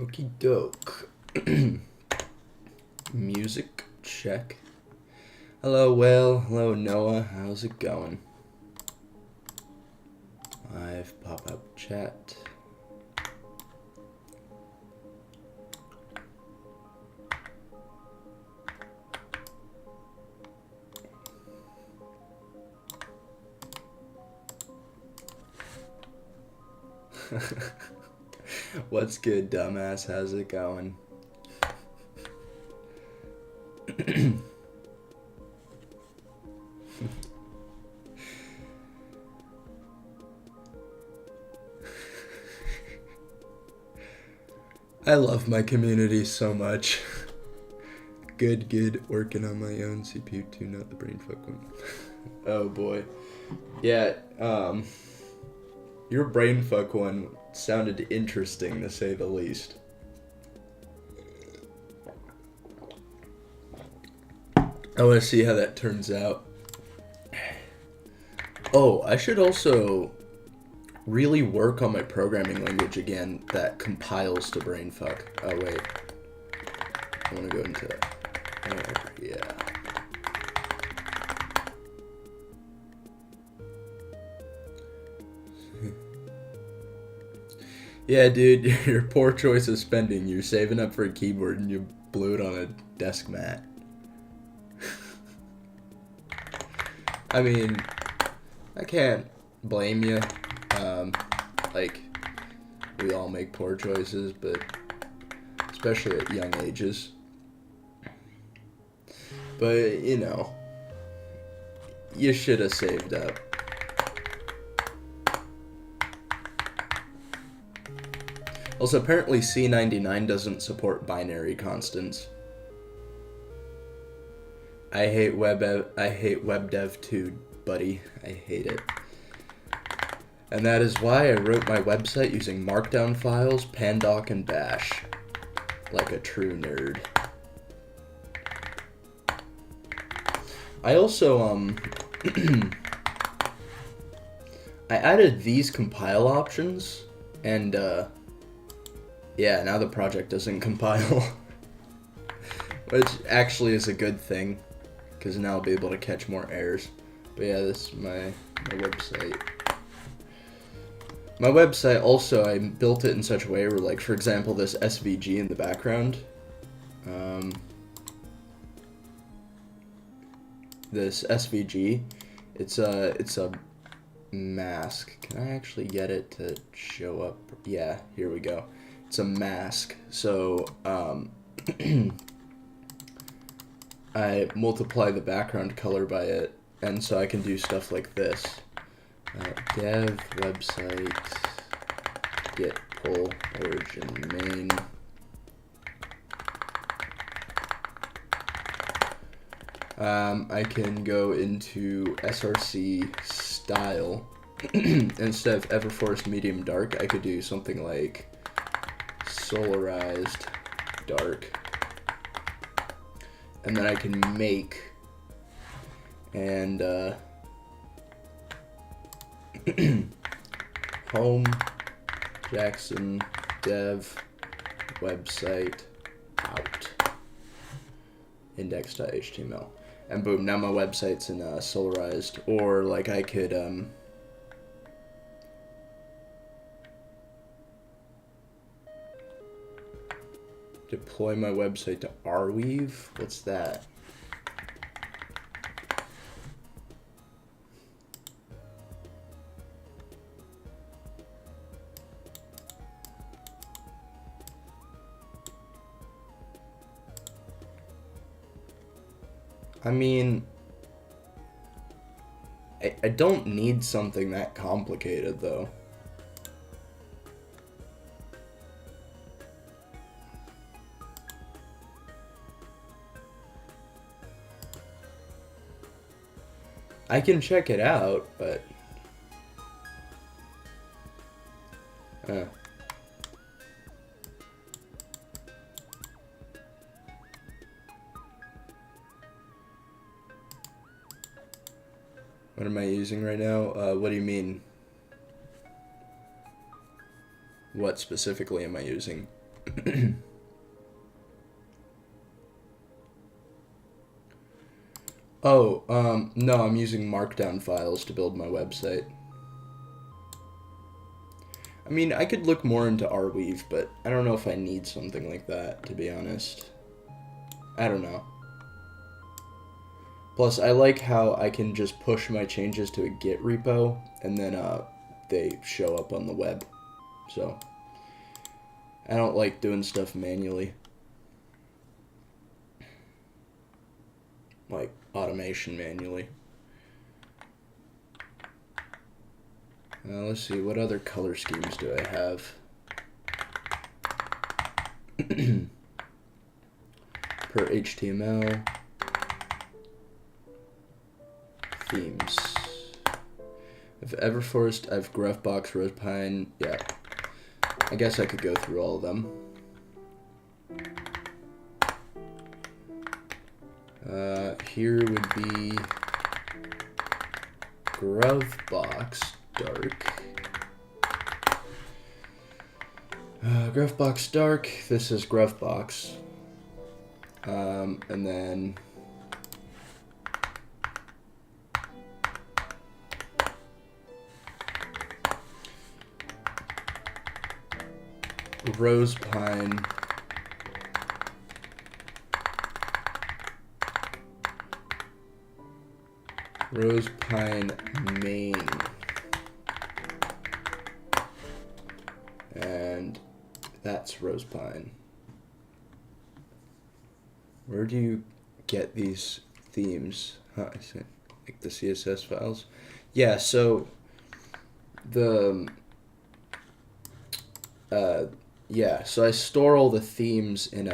Okie doke. Music check. Hello, Will. Hello, Noah. How's it going? Live pop-up chat. What's good, dumbass? How's it going? I love my community so much. Good. Working on my own CPU too, not the brain fuck one. Oh boy. Yeah, your brain fuck one sounded interesting to say the least. I want to see how that turns out. Oh, I should also really work on my programming language again that compiles to brainfuck. Oh wait, I want to go into yeah. Yeah, dude, your poor choice of spending. You're saving up for a keyboard and you blew it on a desk mat. I mean, I can't blame you. Like, we all make poor choices, but especially at young ages. But, you know, you should have saved up. Also, apparently C99 doesn't support binary constants. I hate web dev too, buddy. I hate it. And that is why I wrote my website using markdown files, pandoc, and bash. Like a true nerd. I also, I added these compile options, and, yeah, now the project doesn't compile. Which actually is a good thing, because now I'll be able to catch more errors. But yeah, this is my website. My website also, I built it in such a way where, like, for example, this SVG in the background. This SVG, it's a mask. Can I actually get it to show up? Yeah, here we go. It's a mask. So, I multiply the background color by it, and so I can do stuff like this. Dev website get pull origin main. I can go into src style. Instead of Everforest medium dark, I could do something like solarized dark. And then I can make and home Jackson dev website out index.html, and boom, now my website's in solarized. Or like I could deploy my website to Arweave. What's that? I mean, I don't need something that complicated, though. I can check it out, but... What am I using right now? What do you mean? What specifically am I using? Oh, no, I'm using markdown files to build my website. I mean, I could look more into Arweave, but I don't know if I need something like that, to be honest. I don't know. Plus, I like how I can just push my changes to a Git repo, and then they show up on the web. So, I don't like doing stuff manually. Like, automation manually. Let's see, what other color schemes do I have? Per HTML. Themes. I've Everforest, I've Gruffbox, Rosepine, yeah. I guess I could go through all of them. Here would be Gruffbox Dark. Gruffbox Dark, this is Gruffbox. And then Rosepine. Rosepine main. And that's Rosepine. Where do you get these themes? Huh, I see. Like the CSS files? Yeah, so so I store all the themes in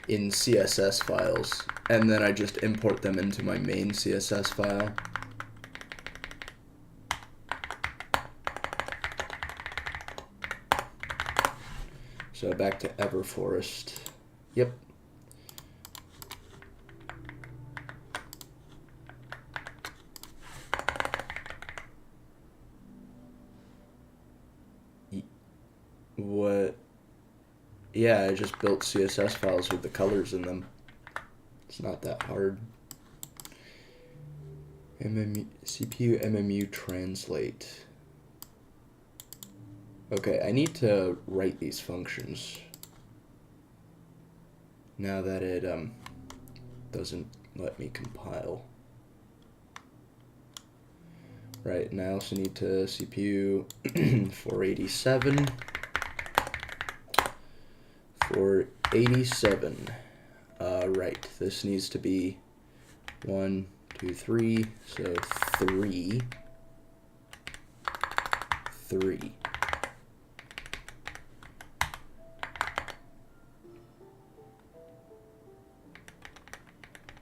CSS files, and then I just import them into my main CSS file. So back to Everforest. Yep. What? Yeah, I just built CSS files with the colors in them. It's not that hard. CPU MMU translate. Okay, I need to write these functions now that it doesn't let me compile. Right, and I also need to CPU 487. 487. Right, this needs to be 1, 2, 3, so 3.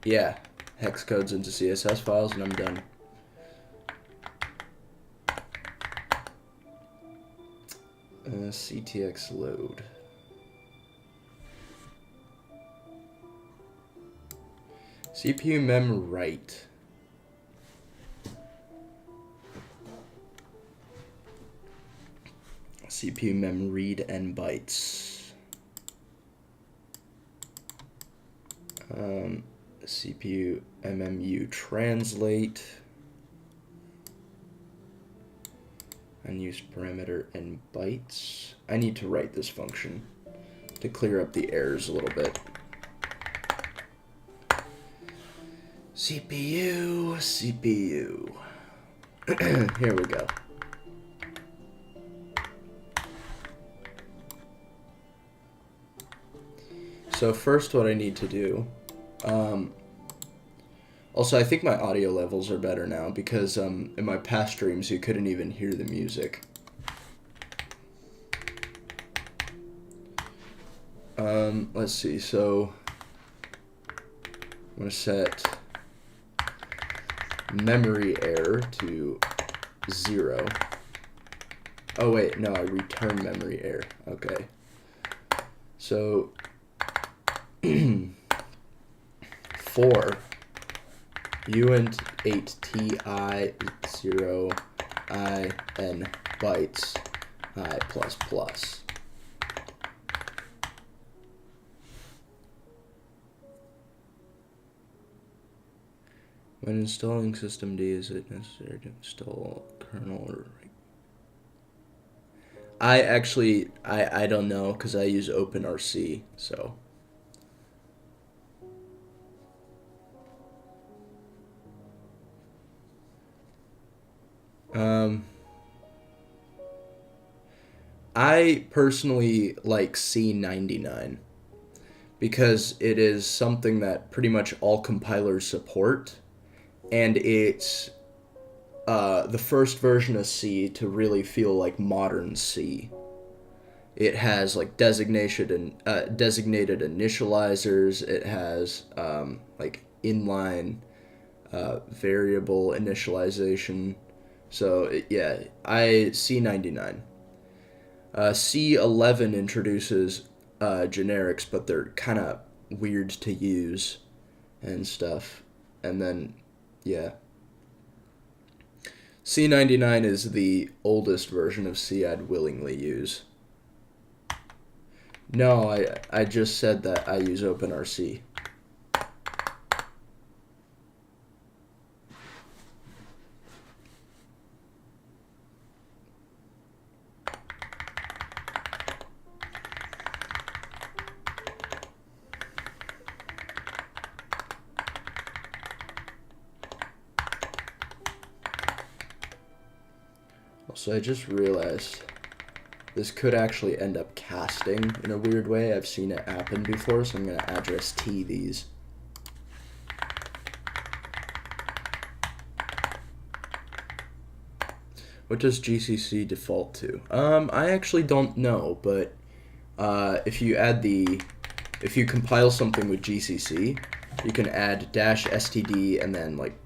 Yeah, hex codes into CSS files and I'm done. CTX load. CPU mem write. CPU mem read n bytes. CPU MMU translate. Unused parameter in bytes. I need to write this function to clear up the errors a little bit. CPU. Here we go. So first what I need to do, also I think my audio levels are better now because in my past streams you couldn't even hear the music. Let's see, so I'm going to set memory error to 0. Oh wait, no, I return memory error. Okay. So 4 uint 8 ti 0 in bytes I++. When installing systemd, is it necessary to install kernel or... I don't know, because I use OpenRC, so... I personally like C99 because it is something that pretty much all compilers support, and it's the first version of C to really feel like modern C. It has like designated initializers. It has like inline variable initialization. So yeah, C99. C11 introduces generics, but they're kind of weird to use and stuff. And then, yeah. C99 is the oldest version of C I'd willingly use. No, I just said that I use OpenRC. So I just realized this could actually end up casting in a weird way. I've seen it happen before, so I'm going to address T these. What does GCC default to? I actually don't know, but if you compile something with GCC, you can add -std and then like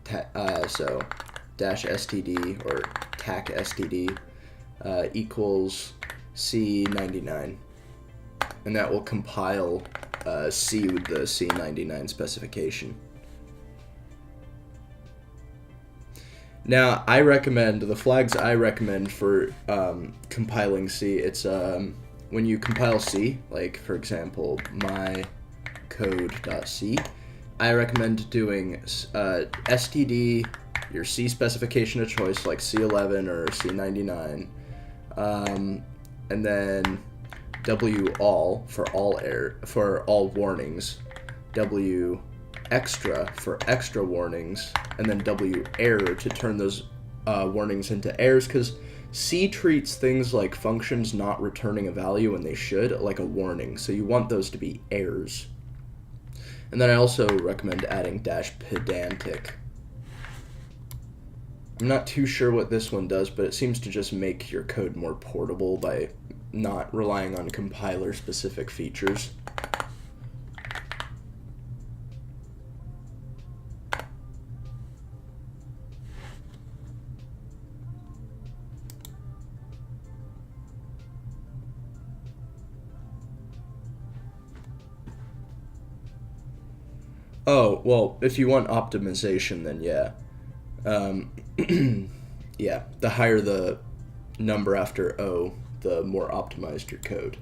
so -std or tac std equals C99, and that will compile C with the C99 specification. Now, I recommend the flags I recommend for compiling C. It's when you compile C, like for example my code.c, I recommend doing std, your C specification of choice, like C11 or C99, and then W all for all warnings, W extra for extra warnings, and then W error to turn those warnings into errors, because C treats things like functions not returning a value when they should like a warning, so you want those to be errors. And then I also recommend adding -pedantic. I'm not too sure what this one does, but it seems to just make your code more portable by not relying on compiler-specific features. Oh, well, if you want optimization, then yeah. Yeah, the higher the number after O, the more optimized your code.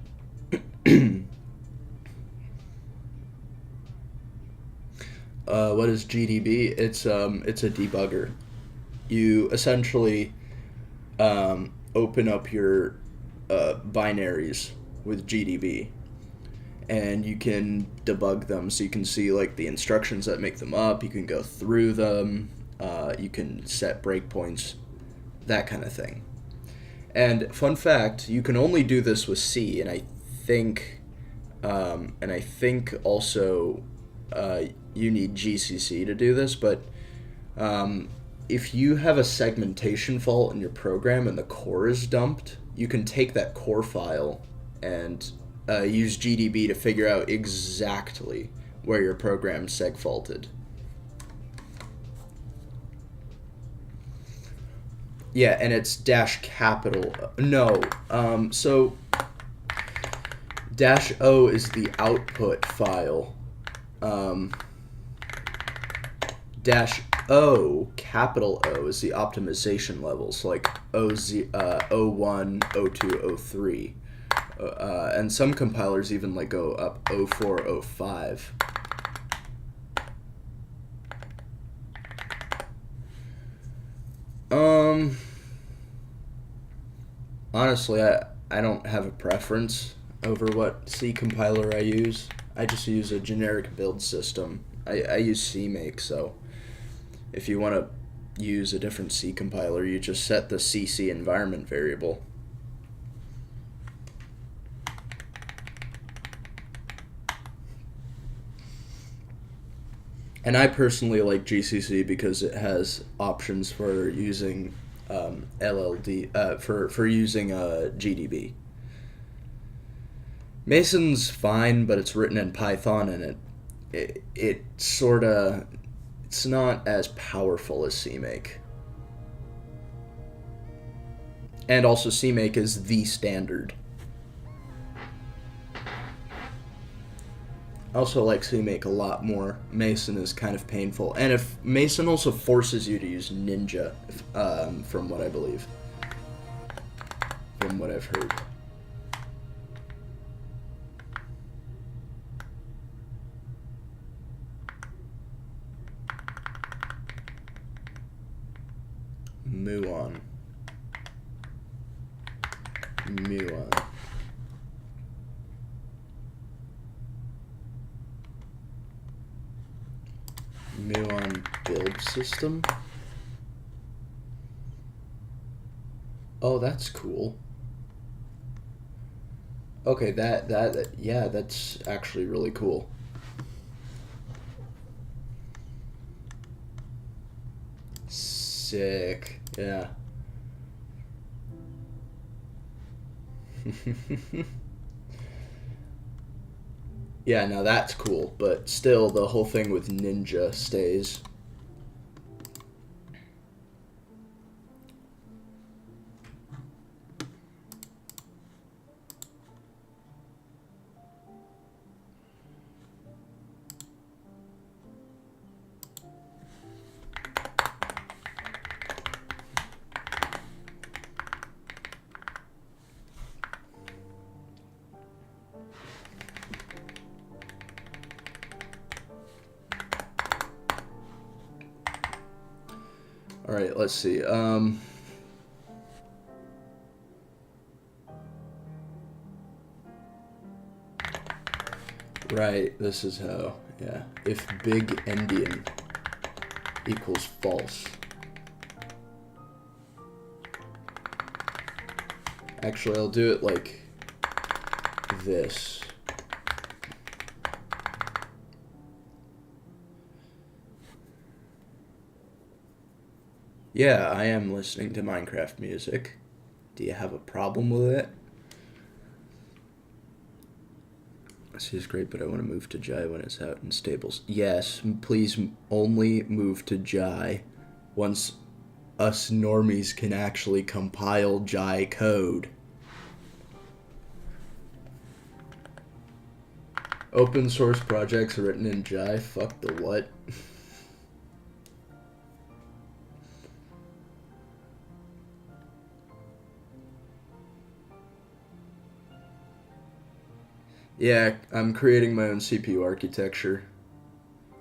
What is GDB? It's a debugger. You essentially open up your binaries with GDB, and you can debug them, so you can see like the instructions that make them up. You can go through them. You can set breakpoints, that kind of thing. And fun fact, you can only do this with C, and I think also you need GCC to do this. But if you have a segmentation fault in your program and the core is dumped, you can take that core file and use GDB to figure out exactly where your program segfaulted. Yeah, and it's -capital. No, so -O is the output file. O, capital O, is the optimization levels, like O1, O2, O3. And some compilers even like go up O4, O5. Honestly, I don't have a preference over what C compiler I use. I just use a generic build system. I use CMake, so if you want to use a different C compiler, you just set the CC environment variable. And I personally like GCC because it has options for using LLD for using GDB. Mason's fine, but it's written in Python, and it sort of, it's not as powerful as CMake. And also CMake is the standard. I also like CMake a lot more. Mason is kind of painful. And if Mason also forces you to use Ninja, from what I believe. From what I've heard. Muon. Muon build system. Oh, that's cool. Okay, yeah, that's actually really cool. Sick. Yeah. Yeah, now that's cool, but still the whole thing with Ninja stays. All right, let's see. Right, this is how, yeah. If big endian equals false. Actually, I'll do it like this. Yeah, I am listening to Minecraft music. Do you have a problem with it? C is great, but I want to move to Jai when it's out in stables. Yes, please only move to Jai once us normies can actually compile Jai code. Open source projects written in Jai? Fuck the what? Yeah, I'm creating my own CPU architecture.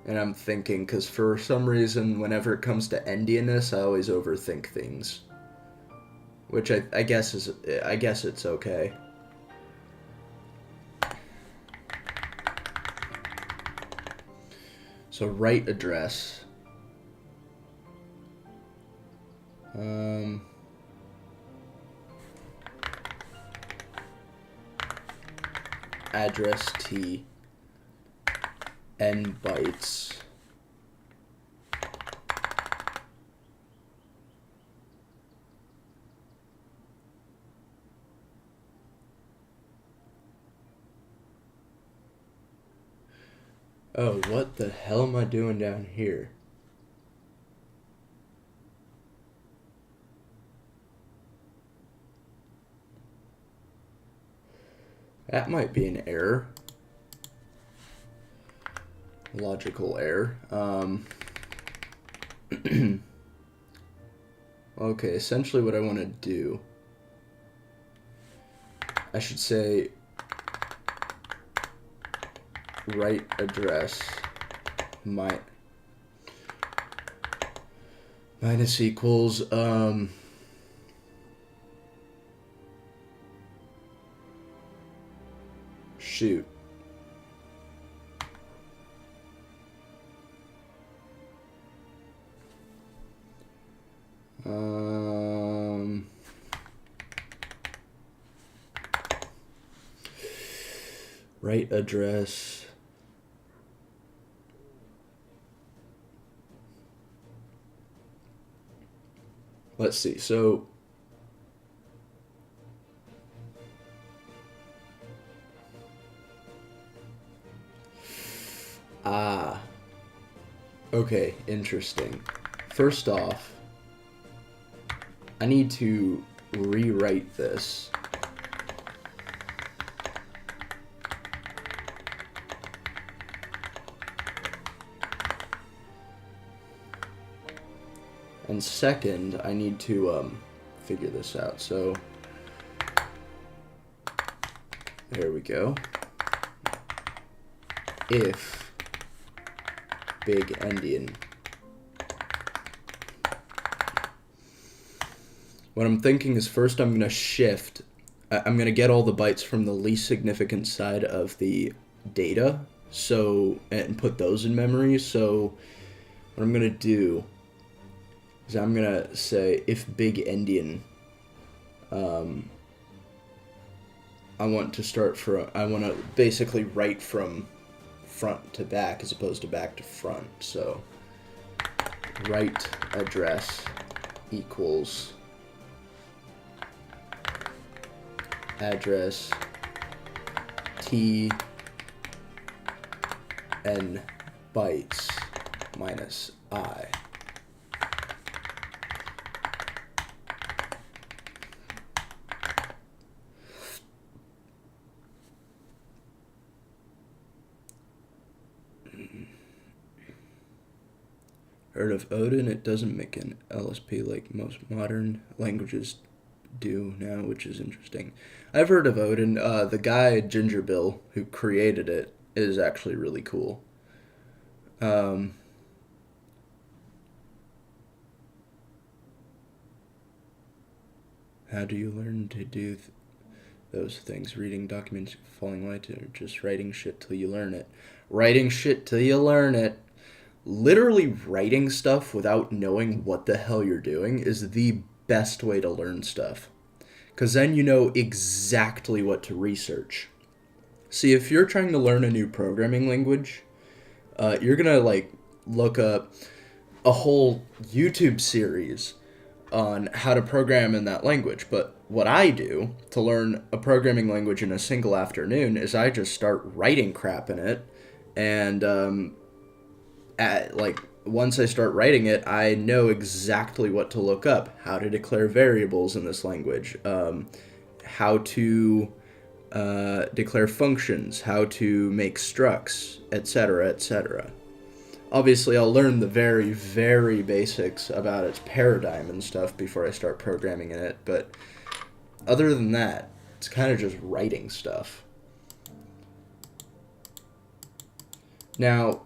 And I'm thinking, because for some reason, whenever it comes to endianness, I always overthink things. Which I guess it's okay. So write address. Address T. N bytes. Oh, what the hell am I doing down here? That might be an error. Logical error. Okay, essentially what I want to do, I should say write address minus equals shoot. Write address let's see, so okay, interesting. First off, I need to rewrite this. And second, I need to figure this out. So there we go. If big endian. What I'm thinking is first I'm going to shift. I'm going to get all the bytes from the least significant side of the data, so, and put those in memory. So what I'm going to do is I'm going to say if big endian, I want to basically write from front to back as opposed to back to front. So write address equals address t n bytes minus I. Heard of Odin? It doesn't make an LSP like most modern languages do now, which is interesting. I've heard of Odin. The guy Ginger Bill who created it is actually really cool. How do you learn to do those things? Reading documents, falling white, or just writing shit till you learn it? Writing shit till you learn it. Literally writing stuff without knowing what the hell you're doing is the best way to learn stuff. Because then you know exactly what to research. See, if you're trying to learn a new programming language, you're going to like look up a whole YouTube series on how to program in that language. But what I do to learn a programming language in a single afternoon is I just start writing crap in it, and once I start writing it, I know exactly what to look up, how to declare variables in this language, how to declare functions, how to make structs, etc., etc. Obviously, I'll learn the very, very basics about its paradigm and stuff before I start programming in it, but other than that, it's kind of just writing stuff. Now,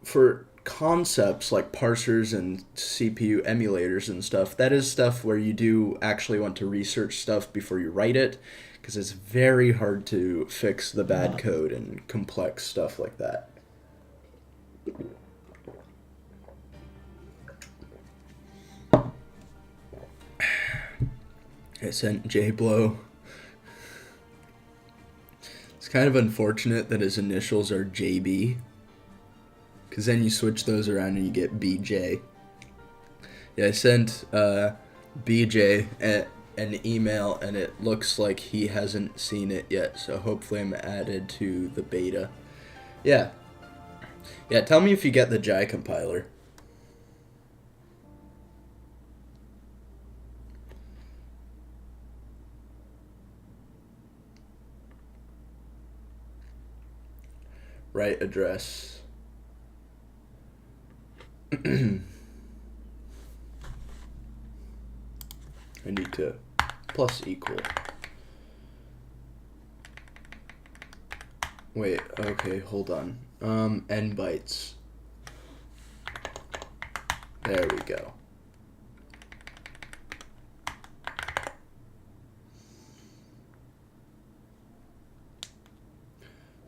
for concepts like parsers and CPU emulators and stuff, that is stuff where you do actually want to research stuff before you write it, because it's very hard to fix the bad code and complex stuff like that. I sent J-Blow. It's kind of unfortunate that his initials are JB, because then you switch those around and you get BJ. Yeah, I sent BJ an email, and it looks like he hasn't seen it yet, so hopefully I'm added to the beta. Yeah, tell me if you get the Jai compiler. Write address. to plus equal. Wait, okay, hold on. N bytes. There we go.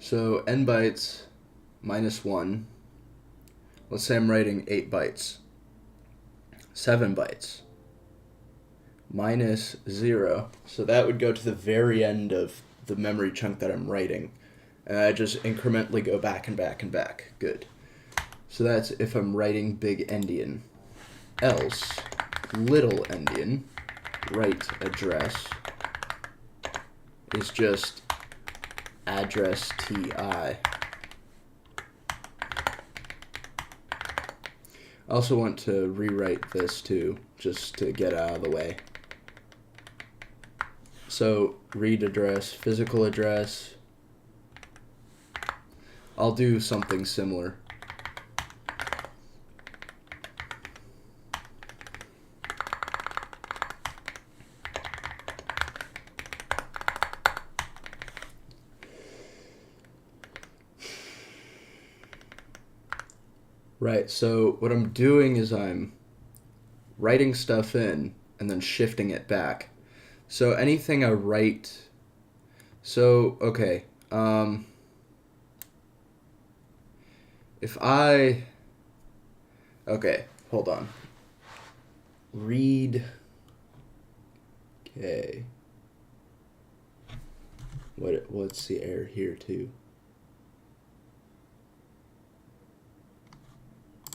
So n bytes minus 1. Let's say I'm writing 8 bytes. 7 bytes. Minus 0. So that would go to the very end of the memory chunk that I'm writing. And I just incrementally go back and back and back. Good. So that's if I'm writing big endian. Else, little endian, write address, is just address TI. I also want to rewrite this too, just to get out of the way. So read address, physical address. I'll do something similar. Right, so what I'm doing is I'm writing stuff in and then shifting it back. So anything I write, so, okay, if I, okay, hold on. Read, okay. What's the error here too?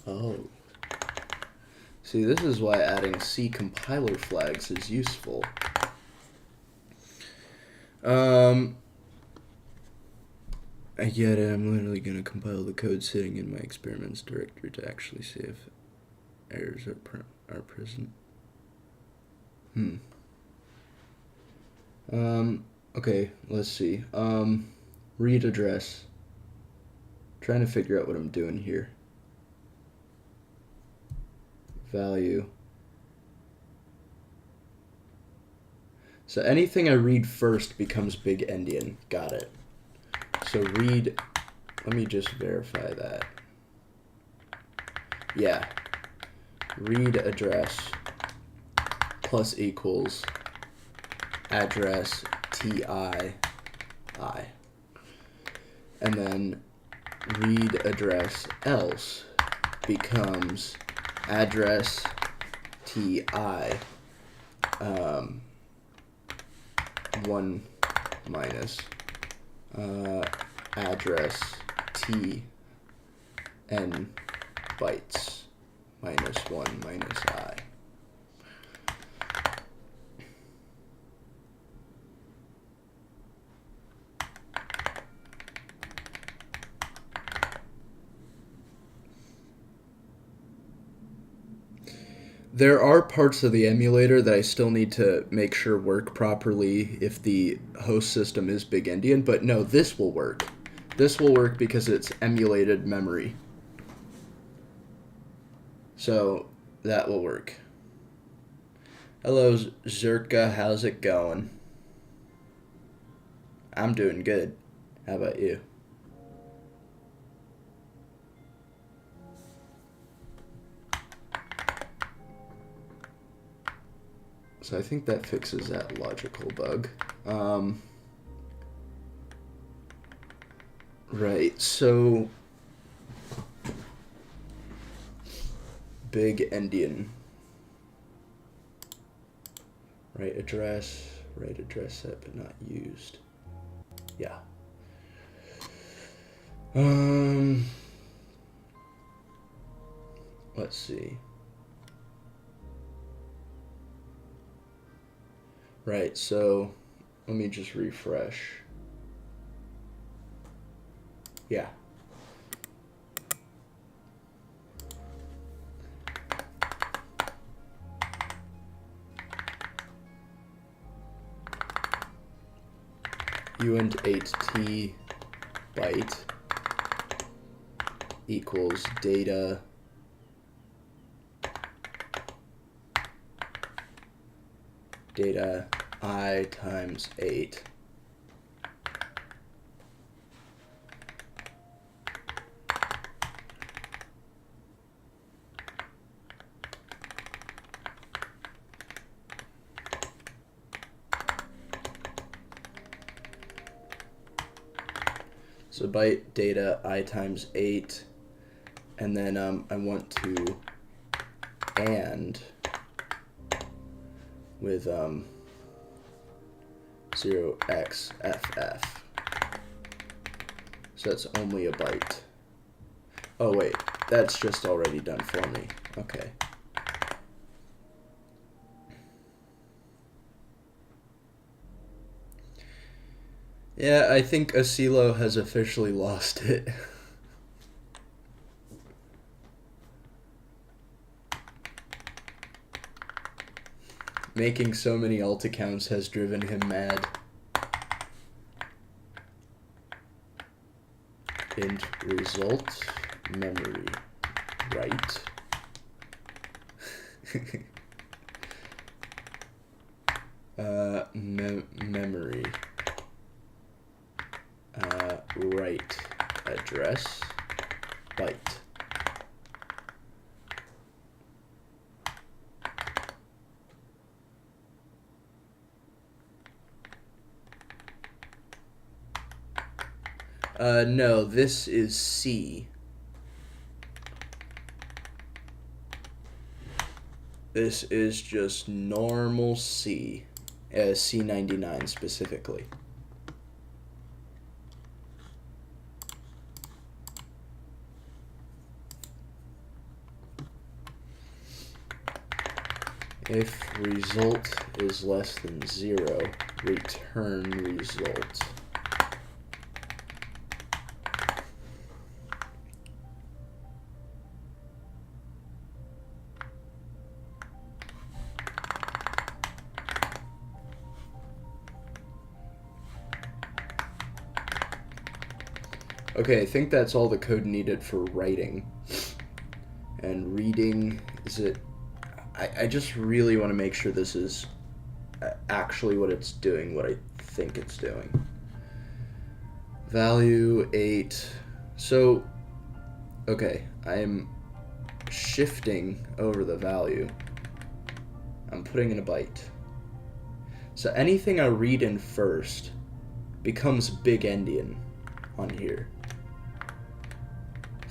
Oh. See, this is why adding C compiler flags is useful. I get it. I'm literally going to compile the code sitting in my experiments directory to actually see if errors are present. Okay, let's see. Read address. Trying to figure out what I'm doing here. Value. So anything I read first becomes big endian. Got it. So read, let me just verify that. Yeah. Read address plus equals address TI I. And then read address else becomes address TI 1 minus address T n bytes minus 1 minus I. There are parts of the emulator that I still need to make sure work properly if the host system is big endian, but no, this will work. This will work because it's emulated memory. So that will work. Hello, Zerka, how's it going? I'm doing good. How about you? So I think that fixes that logical bug. Right, so big endian. Write address set but not used. Yeah. Let's see. Right, so let me just refresh. Yeah. uint 8t byte equals data data I times 8. So byte data I times 8, and then I want to AND with 0xFF. So that's only a byte. Oh wait, that's just already done for me. Okay. Yeah, I think Asilo has officially lost it. Making so many alt accounts has driven him mad. Int result memory write. Memory write address byte. No, this is C. This is just normal C. C99 specifically. If result is less than 0, return result. Okay, I think that's all the code needed for writing. And reading, is it... I just really want to make sure this is actually what it's doing, what I think it's doing. Value 8. So, okay, I'm shifting over the value. I'm putting in a byte. So anything I read in first becomes big endian on here.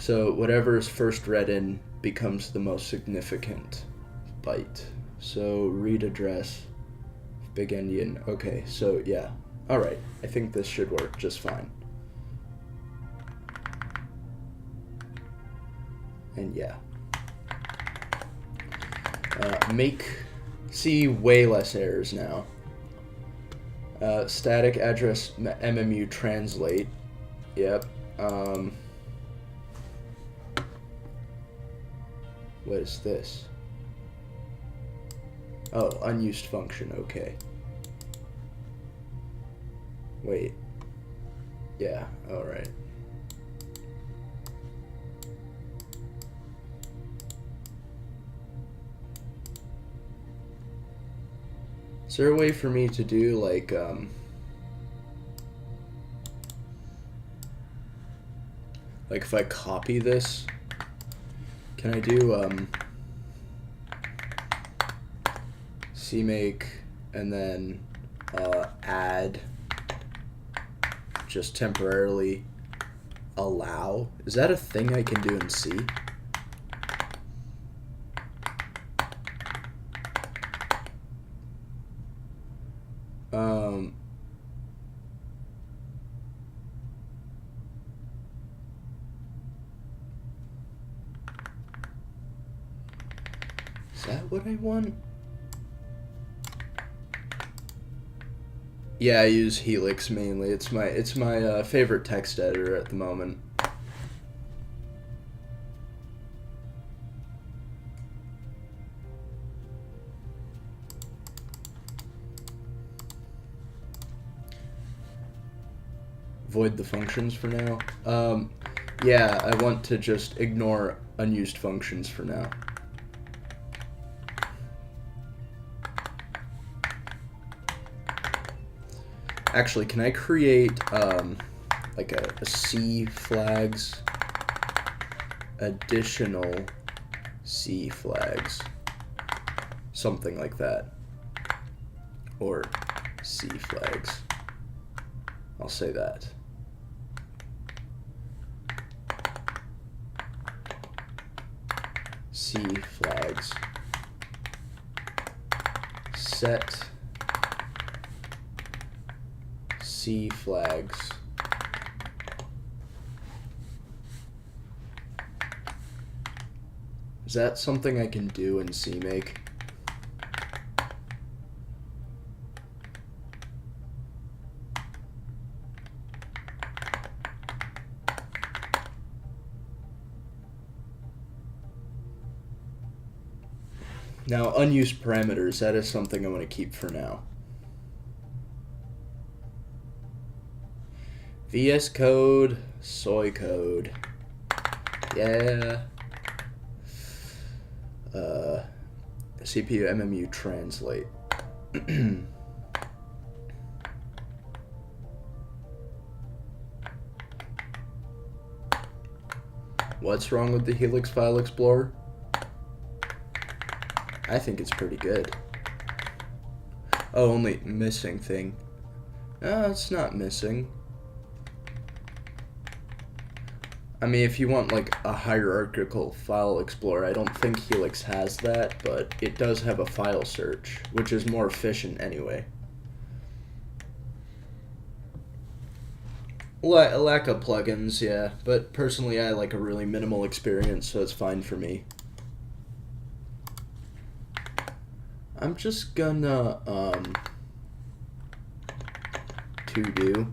So whatever is first read in becomes the most significant byte. So read address, big endian. Okay, so yeah. Alright, I think this should work just fine. And yeah. See way less errors now. Static address MMU translate. Yep. What is this? Oh, unused function, okay. Wait. Yeah, alright. Is there a way for me to do, like if I copy this, can I do, CMake and then, add, just temporarily allow? Is that a thing I can do in C? Is that what I want? Yeah, I use Helix mainly. It's my favorite text editor at the moment. Void the functions for now. Yeah, I want to just ignore unused functions for now. Actually, can I create like a C flags, additional C flags, something like that, or C flags. I'll say that. C flags. Set C flags. Is that something I can do in CMake? Now, unused parameters, that is something I'm going to keep for now. VS Code, soy code. Yeah. CPU MMU translate. What's wrong with the Helix File Explorer? I think it's pretty good. Oh, only missing thing. No, it's not missing. I mean, if you want like a hierarchical file explorer, I don't think Helix has that, but it does have a file search, which is more efficient anyway. Lack of plugins, yeah, but personally I like a really minimal experience, so it's fine for me. I'm just gonna to do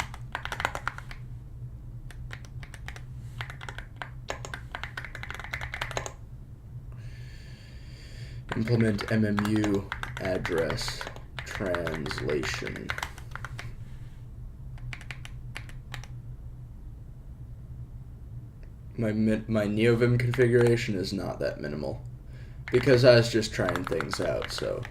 implement MMU address translation. My NeoVim configuration is not that minimal because I was just trying things out, so.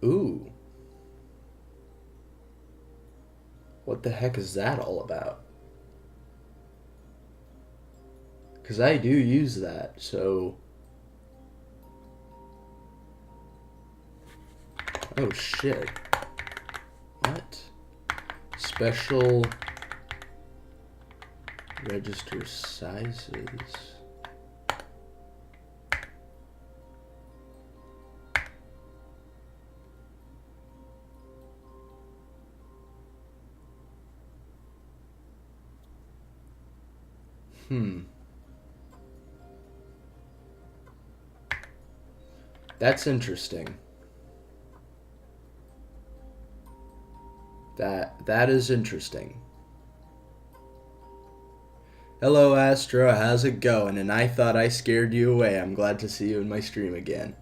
Ooh. What the heck is that all about? Because I do use that, so. Oh shit. What? Special register sizes. That's interesting. That is interesting. Hello Astro, how's it going? And I thought I scared you away. I'm glad to see you in my stream again.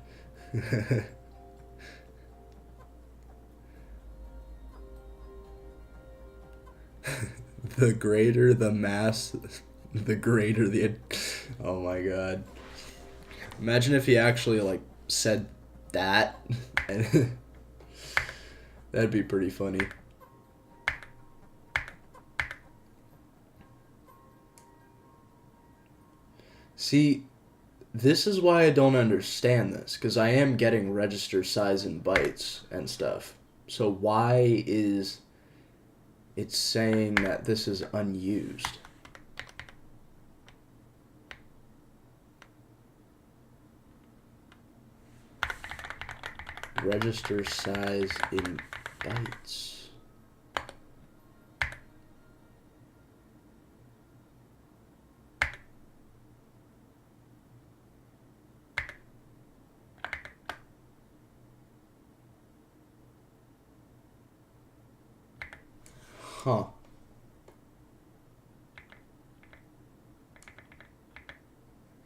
The greater the mass, the greater the... Oh my god. Imagine if he actually, like, said that. That'd be pretty funny. See, this is why I don't understand this, because I am getting register size in bytes and stuff. So why is it saying that this is unused? Register size in bytes. Huh.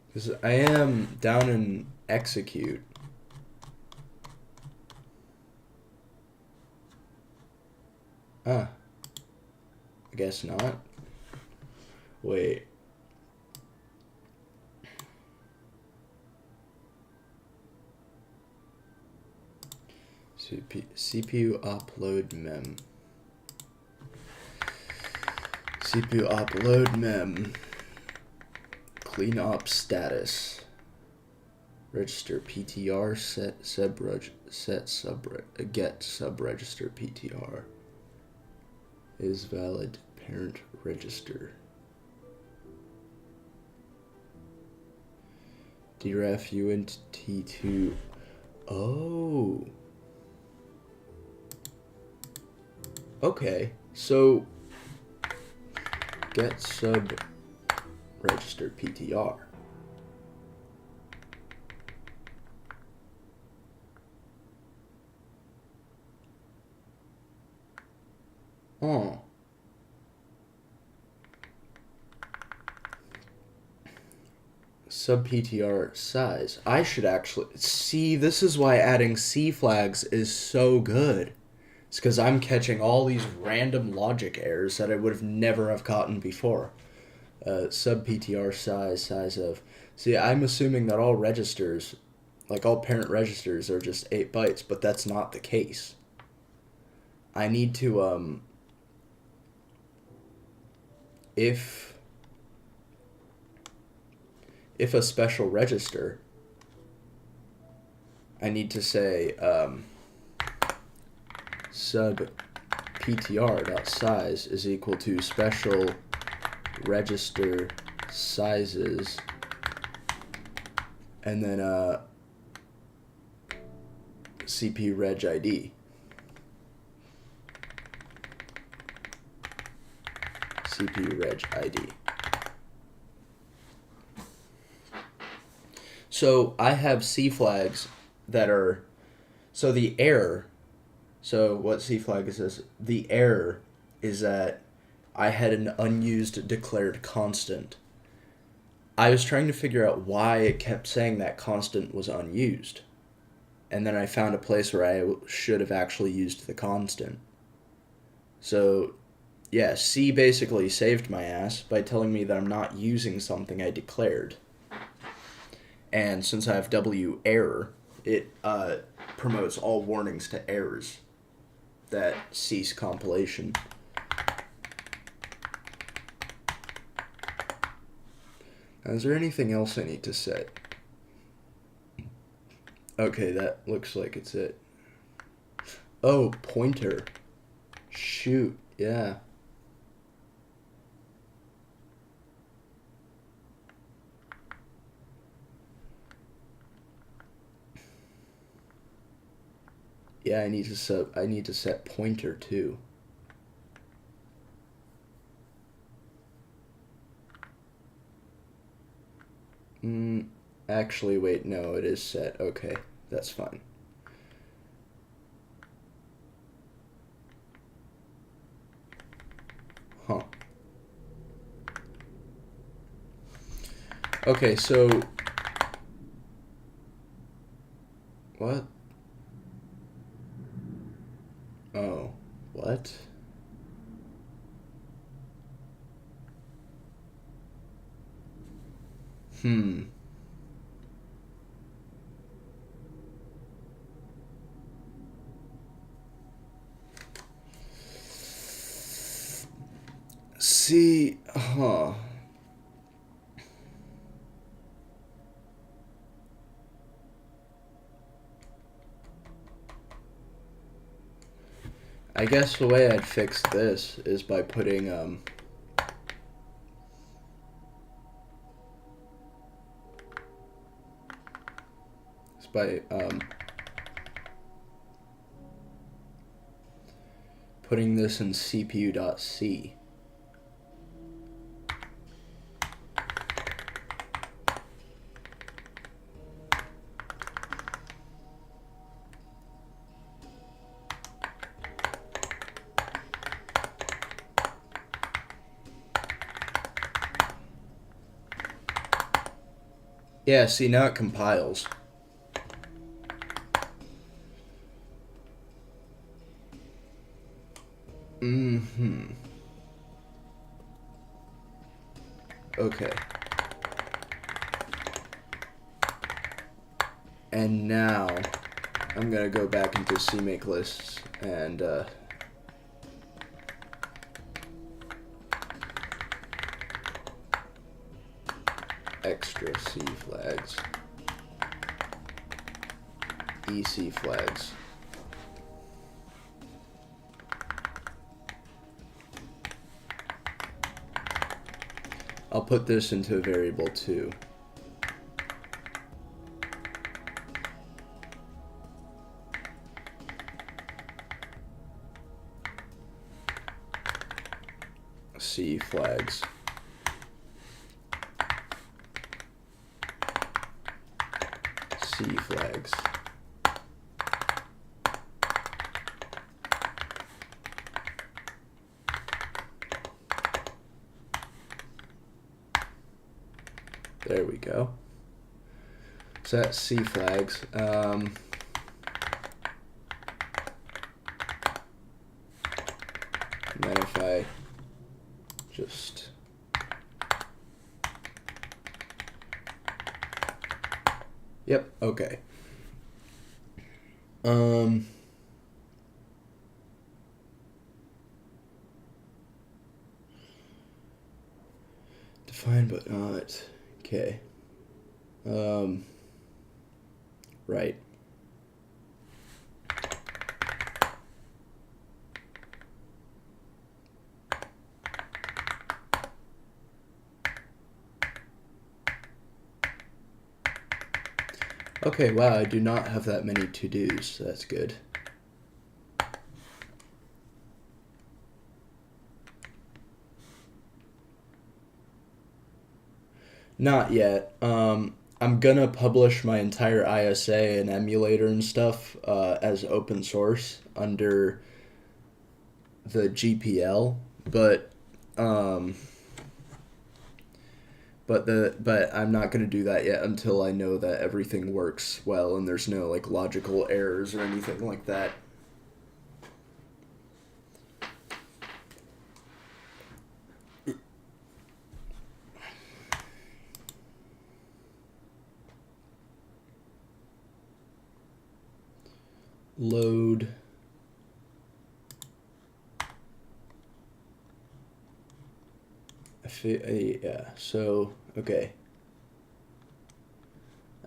Because I am down in execute. Ah. I guess not. Wait. CPU upload mem. CPU upload mem. Clean up status. Register PTR get sub register PTR is valid parent register. dref uint t2. Oh. Okay, so get sub register PTR. Oh. Sub PTR size. I should actually see, this is why adding C flags is so good. It's because I'm catching all these random logic errors that I would have never have gotten before. Sub PTR size of. See, I'm assuming that all registers, like all parent registers, are just 8 bytes, but that's not the case. I need to, if a special register, I need to say, sub ptr.size is equal to special register sizes, and then cp reg id. cp reg id. So I have C flags that are, so the error, so what C flag is this? The error is that I had an unused declared constant. I was trying to figure out why it kept saying that constant was unused. And then I found a place where I should have actually used the constant. So, yeah, C basically saved my ass by telling me that I'm not using something I declared. And since I have W error, it promotes all warnings to errors that cease compilation. Now, is there anything else I need to set? Okay, that looks like it's it. Oh, pointer. Shoot, yeah. Yeah, I need to set pointer too. Actually, wait, no, it is set. Okay, that's fine. Huh. Okay, so what? Oh, what? See, huh. I guess the way I'd fix this is by putting, putting this in CPU.c. Yeah, see, now it compiles. Mm-hmm. Okay. And now I'm gonna go back into CMake lists and extra C flags, EC flags. I'll put this into a variable too. C flags. C flags. There we go. So that's C flags. And then if I just yep, okay. Define but not. Okay. Right. Okay, wow, I do not have that many to-dos, so that's good. Not yet. I'm gonna publish my entire ISA and emulator and stuff as open source under the GPL, but I'm not gonna do that yet until I know that everything works well and there's no like logical errors or anything like that. Load. Yeah, so, okay.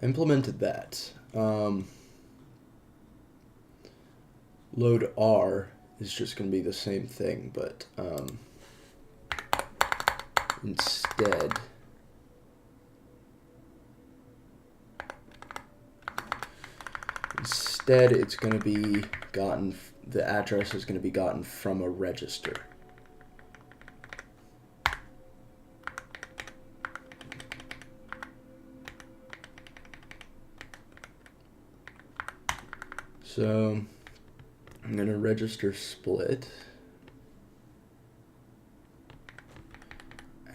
I implemented that. Load R is just going to be the same thing, but instead it's going to be gotten, the address is going to be gotten from a register. So I'm going to register split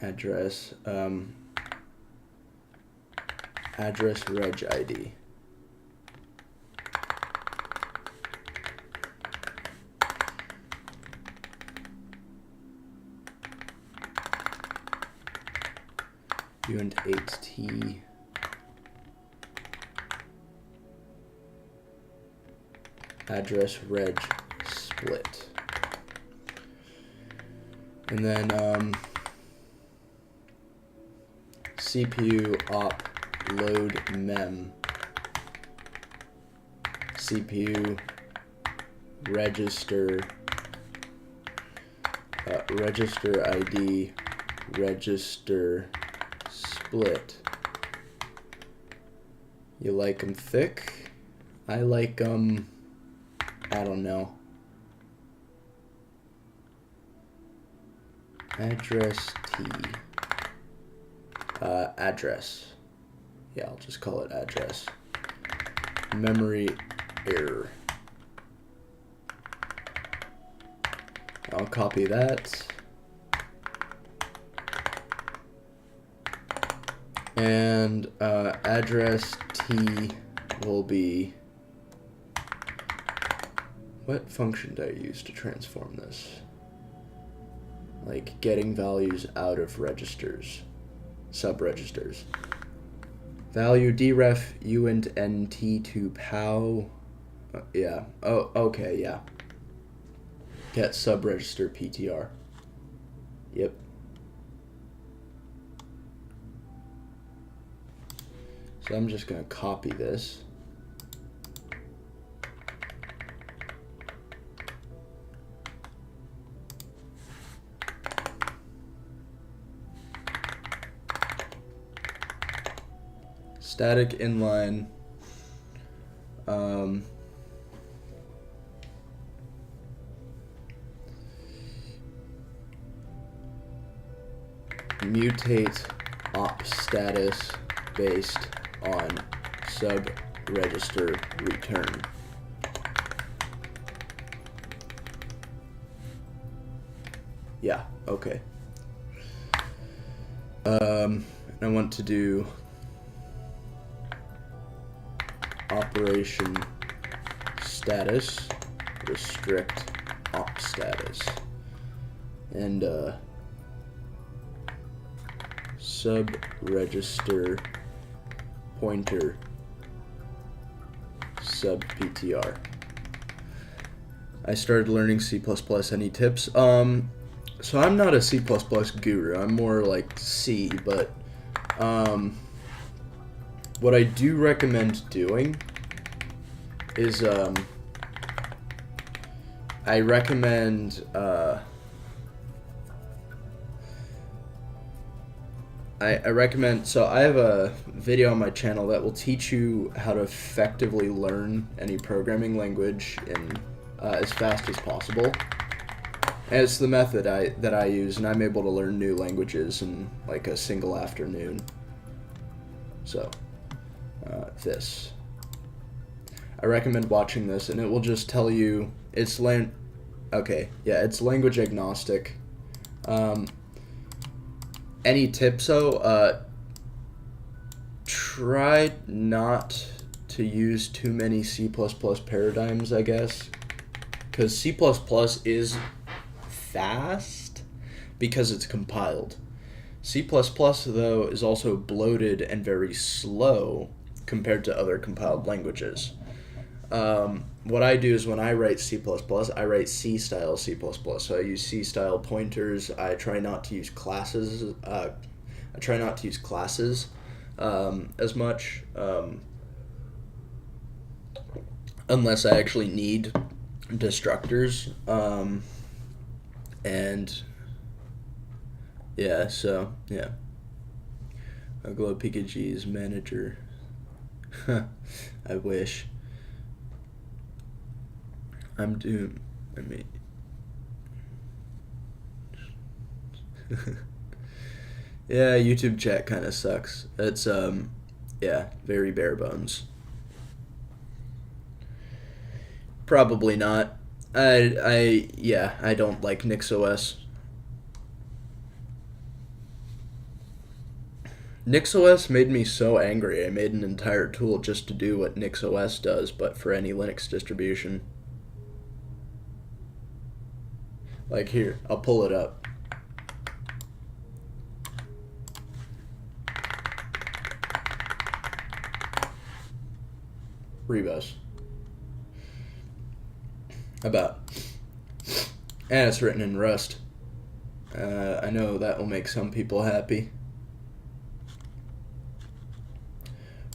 address, address reg ID. uint8t address reg split, and then CPU op load mem CPU register register ID register split. You like them thick? I like them, I don't know. Address T. Address. Yeah, I'll just call it address. Memory error. I'll copy that. And address T will be, what function do I use to transform this? Like getting values out of registers, sub-registers. Value deref uint nt to pow, yeah, oh, okay, yeah. Get sub-register ptr, yep. So I'm just gonna copy this. Static inline, mutate op status based on sub register return. Yeah, okay. I want to do operation status restrict op status and sub register pointer sub ptr. I started learning C++. Any tips? So I'm not a C++ guru. I'm more like C, but what I do recommend doing is I recommend so I have a video on my channel that will teach you how to effectively learn any programming language in as fast as possible. And it's the method that I use, and I'm able to learn new languages in like a single afternoon. So this. I recommend watching this, and it will just tell you it's it's language agnostic. Any tips though? Try not to use too many C++ paradigms, I guess, because C++ is fast because it's compiled. C++ though is also bloated and very slow compared to other compiled languages. What I do is when I write C++, I write C-style C++. So I use C-style pointers. I try not to use classes. As much, unless I actually need destructors. And yeah, so yeah. Glow PKG's manager. I wish. I'm doomed. I mean, yeah, YouTube chat kind of sucks. It's yeah, very bare bones. Probably not. I don't like NixOS. NixOS made me so angry. I made an entire tool just to do what NixOS does, but for any Linux distribution. Like here, I'll pull it up. Rebus. About. And it's written in Rust. I know that will make some people happy.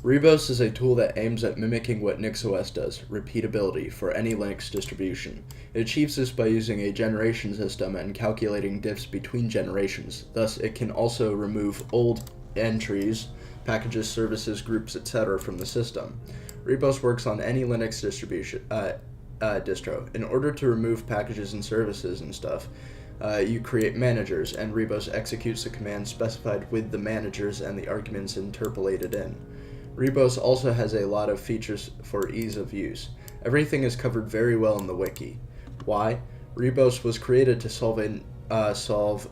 Rebus is a tool that aims at mimicking what NixOS does, repeatability, for any Linux distribution. It achieves this by using a generation system and calculating diffs between generations. Thus, it can also remove old entries, packages, services, groups, etc. from the system. Rebus works on any Linux distribution distro. In order to remove packages and services and stuff, you create managers, and Rebus executes the commands specified with the managers and the arguments interpolated in. Rebus also has a lot of features for ease of use. Everything is covered very well in the wiki. Why? Rebus was created to solve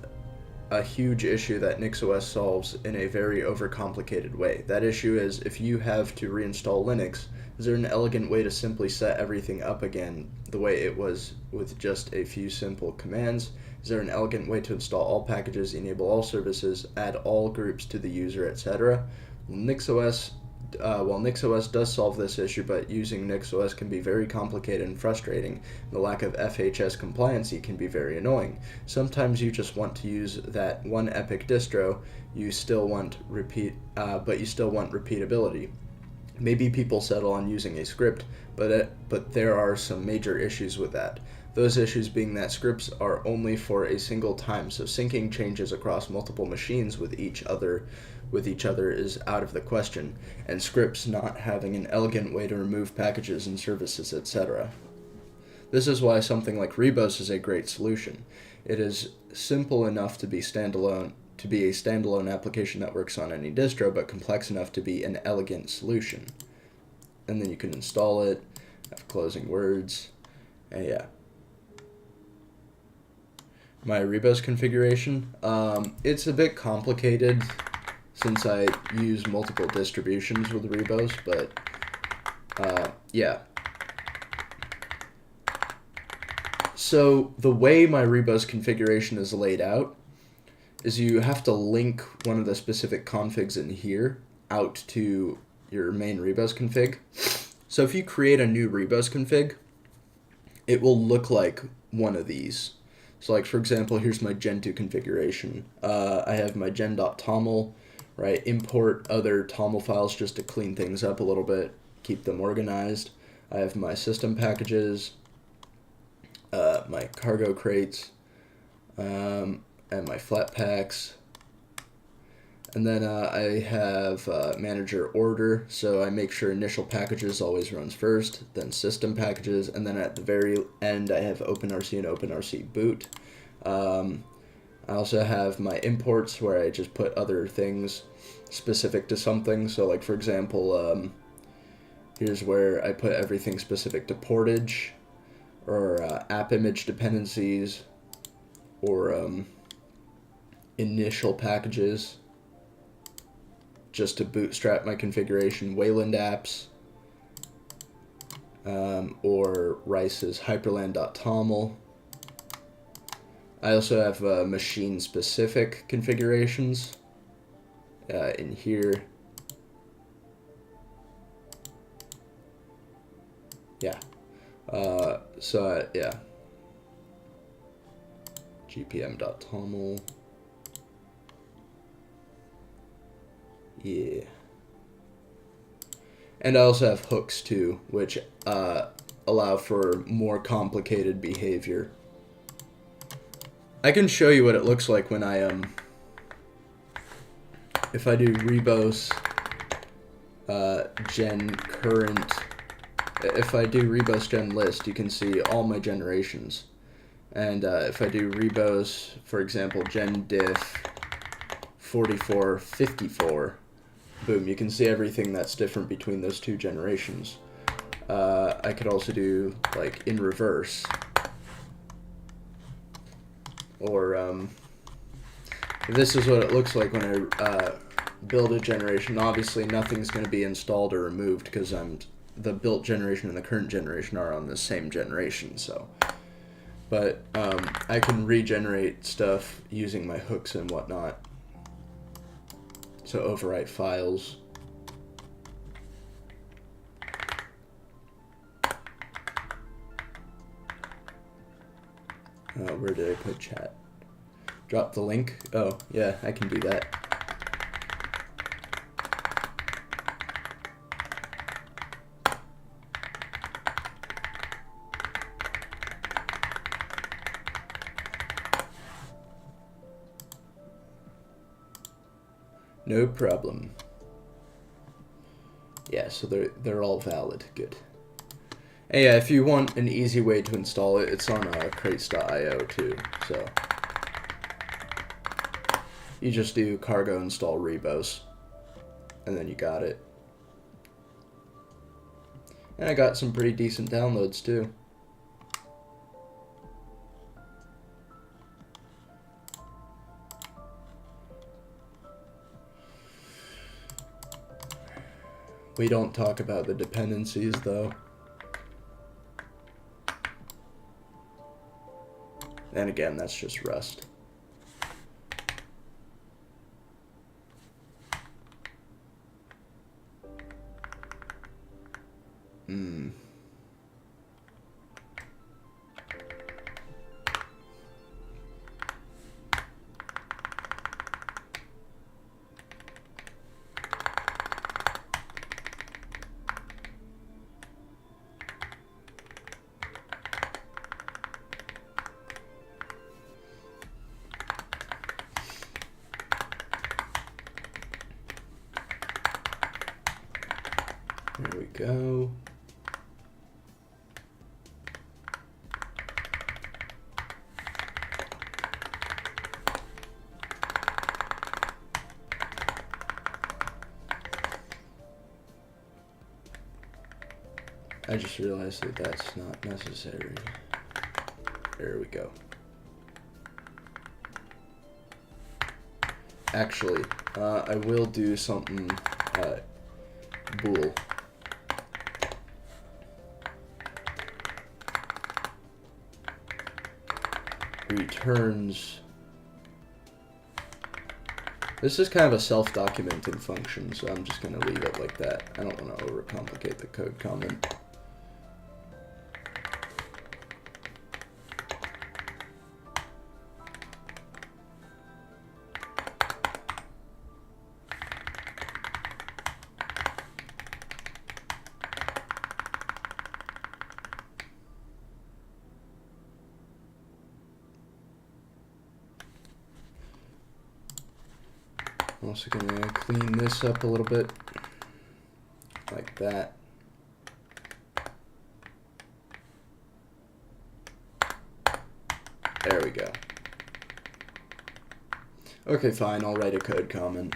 a huge issue that NixOS solves in a very overcomplicated way. That issue is, if you have to reinstall Linux, is there an elegant way to simply set everything up again the way it was with just a few simple commands? Is there an elegant way to install all packages, enable all services, add all groups to the user, etc.? NixOS NixOS does solve this issue, but using NixOS can be very complicated and frustrating. The lack of FHS compliancy can be very annoying. Sometimes you just want to use that one epic distro, but you still want repeatability. Maybe people settle on using a script, but there are some major issues with that. Those issues being that scripts are only for a single time, so syncing changes across multiple machines with each other is out of the question, and scripts not having an elegant way to remove packages and services, etc. This is why something like Rebos is a great solution. It is simple enough to be a standalone application that works on any distro, but complex enough to be an elegant solution. And then you can install it, have closing words, and yeah. My Rebos configuration, it's a bit complicated since I use multiple distributions with Rebos, but yeah. So the way my Rebos configuration is laid out is you have to link one of the specific configs in here out to your main Rebos config. So if you create a new Rebos config, it will look like one of these. So like, for example, here's my gen2 configuration. I have my gen.toml, right? Import other toml files just to clean things up a little bit, keep them organized. I have my system packages, my cargo crates, and my flatpaks. And then I have manager order, so I make sure initial packages always runs first, then system packages, and then at the very end I have OpenRC and OpenRC boot. I also have my imports where I just put other things specific to something. So like, for example, here's where I put everything specific to portage, or app image dependencies, or initial packages, just to bootstrap my configuration, Wayland apps, or Rice's hyperland.toml. I also have machine-specific configurations in here. Yeah. Yeah. gpm.toml. Yeah. And I also have hooks too, which allow for more complicated behavior. I can show you what it looks like when I if I do rebos gen current. If I do rebos gen list, you can see all my generations. And if I do rebos, for example, gen diff 4454, boom, you can see everything that's different between those two generations. I could also do like in reverse, or this is what it looks like when I build a generation. Obviously nothing's going to be installed or removed because the built generation and the current generation are on the same generation. So, but I can regenerate stuff using my hooks and whatnot. So overwrite files. Where did I put chat? Drop the link? Oh, yeah, I can do that. No problem. Yeah, so they're all valid. Good. And yeah, if you want an easy way to install it, it's on crates.io too. So you just do cargo install rebos, and then you got it. And I got some pretty decent downloads too. We don't talk about the dependencies, though. And again, that's just Rust. There we go. I just realized that that's not necessary. There we go. Actually, I will do something bool. Returns. This is kind of a self-documenting function, so I'm just going to leave it like that. I don't want to overcomplicate the code comment. I'm also going to clean this up a little bit, like that. There we go. Okay, fine, I'll write a code comment.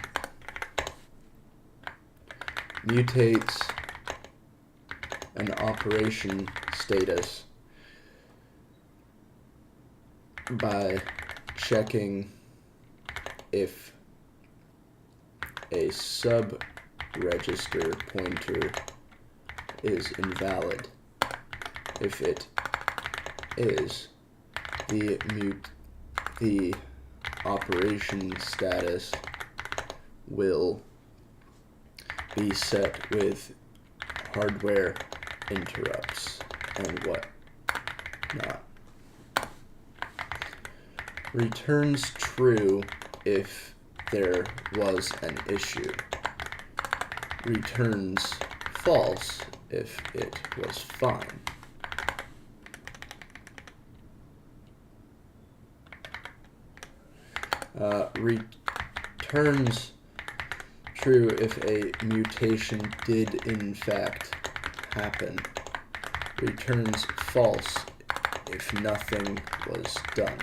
Mutates an operation status by checking if a sub-register pointer is invalid. If it is, the operation status will be set with hardware interrupts and what not. Returns true if there was an issue. Returns false if it was fine. Returns true if a mutation did in fact happen. Returns false if nothing was done.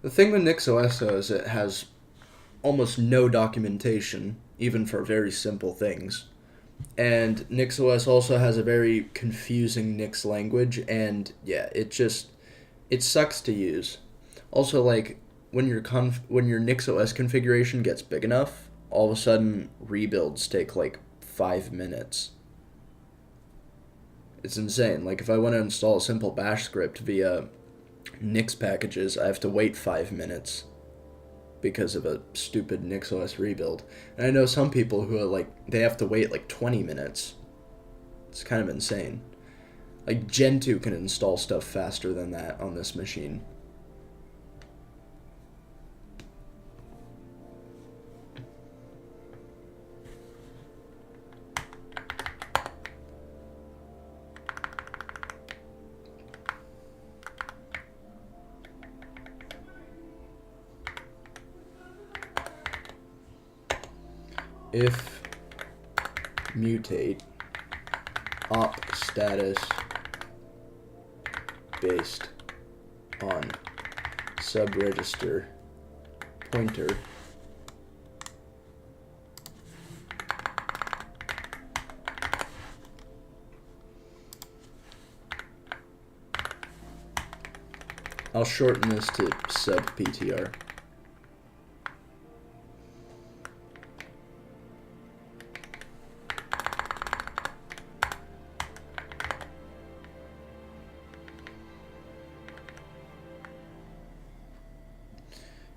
The thing with NixOS though is it has almost no documentation, even for very simple things. And NixOS also has a very confusing Nix language, and yeah, it sucks to use. Also, like, when your NixOS configuration gets big enough, all of a sudden rebuilds take like 5 minutes. It's insane. Like, if I want to install a simple bash script via Nix packages, I have to wait 5 minutes because of a stupid NixOS rebuild. And I know some people who are like, they have to wait like 20 minutes. It's kind of insane. Like, Gentoo can install stuff faster than that on this machine. If mutate op status based on subregister pointer I'll shorten this to sub PTR.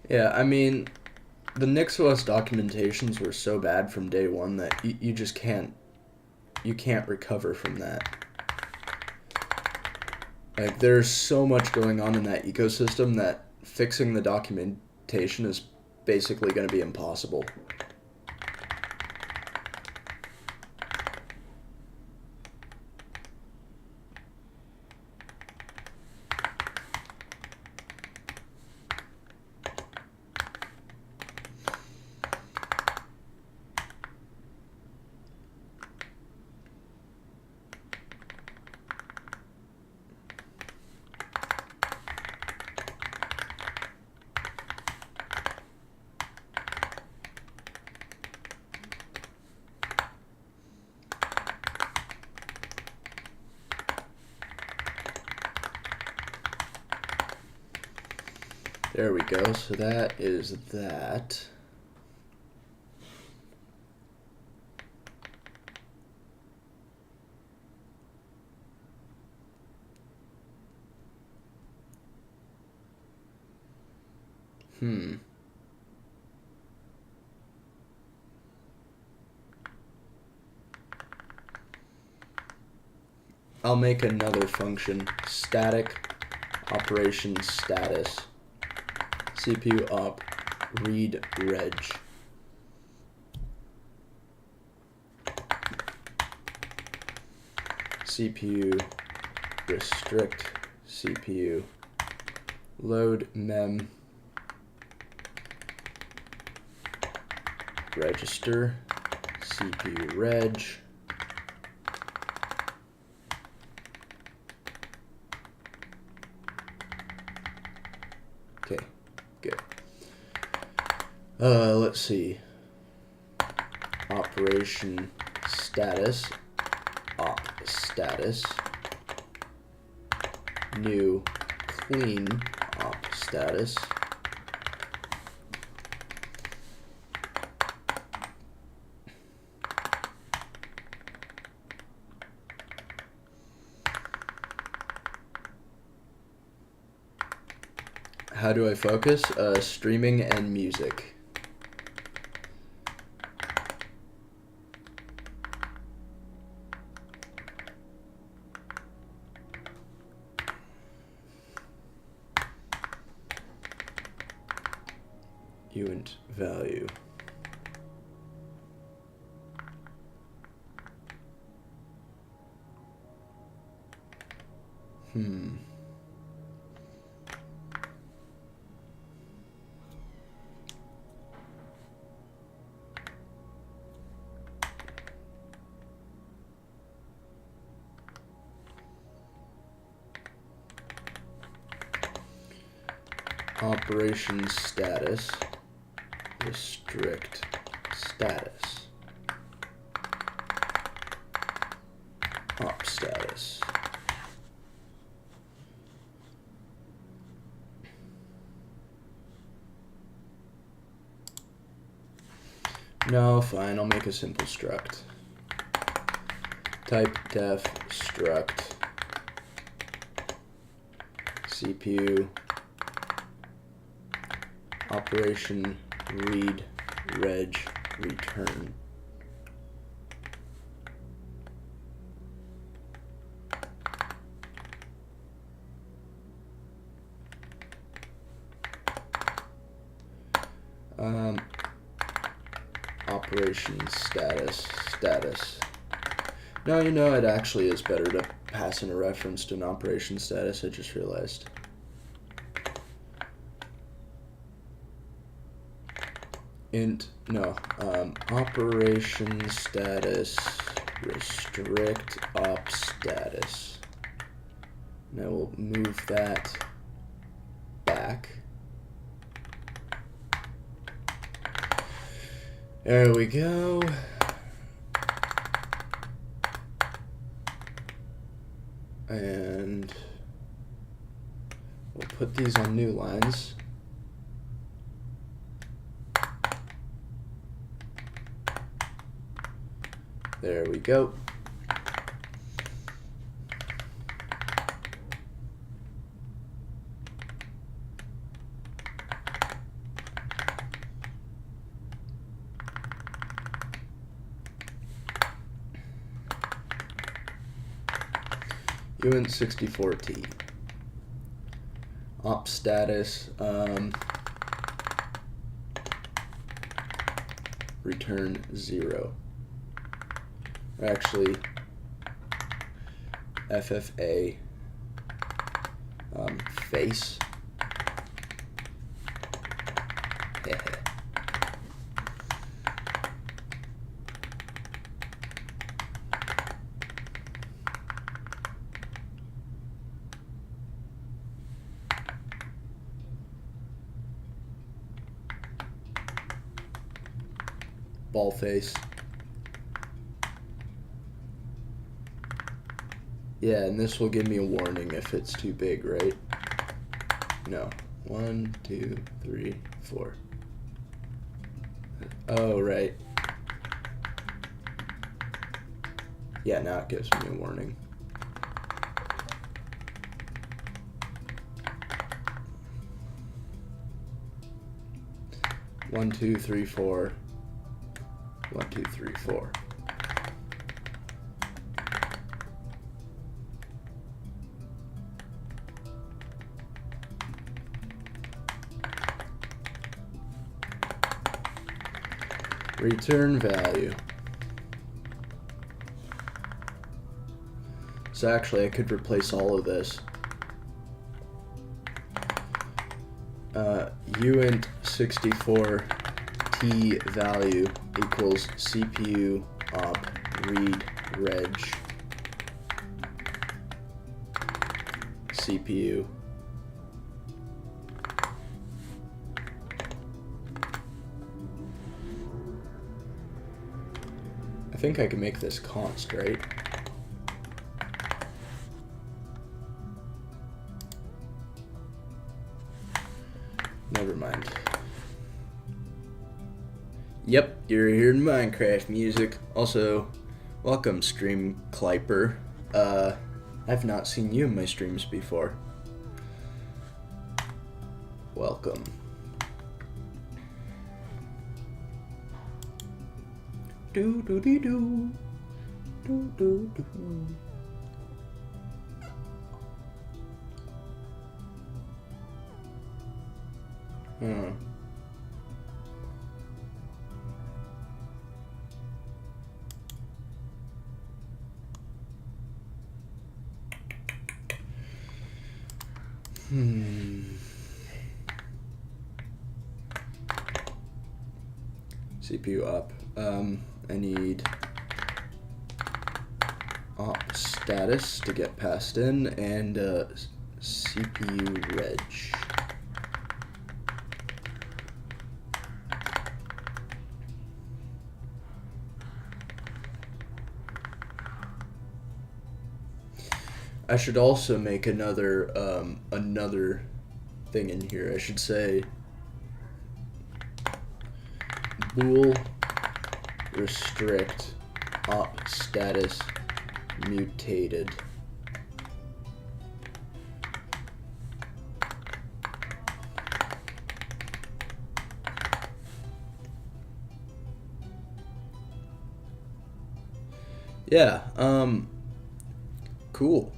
Yeah, I mean, the NixOS documentations were so bad from day one that you just can't recover from that. Like, there's so much going on in that ecosystem that fixing the documentation is basically going to be impossible. There we go, so that is that. I'll make another function, static operation status, CPU op read reg. CPU restrict CPU load mem register CPU reg. Okay, good. Let's see. Operation status, op status, new clean op status. How do I focus? Streaming and music. Uint value. Operation status, restrict status, op status. No, fine, I'll make a simple struct. Type def struct CPU operation read reg return. Operation status. No, you know, it actually is better to pass in a reference to an operation status, I just realized. Operation status restrict op status. Now we'll move that back. There we go. And we'll put these on new lines. There we go. Oca64T. Op status, return 0. Or actually, FFA, face. Ball face. Yeah, and this will give me a warning if it's too big, right? No. 1, 2, 3, 4. Oh, right. Yeah, now it gives me a warning. One, 2, 3, 4. 1, 2, 3, 4. Return value. So actually I could replace all of this. Uint64T value equals CPU op read reg CPU. I think I can make this const, right? Never mind. Yep, you're hearing Minecraft music. Also, welcome, Stream Cliper. I've not seen you in my streams before. Welcome. Do do dee do. Do do do. CPU up. I need op status to get passed in, and CPU reg. I should also make another thing in here. I should say bool restrict op status mutated. Yeah, cool.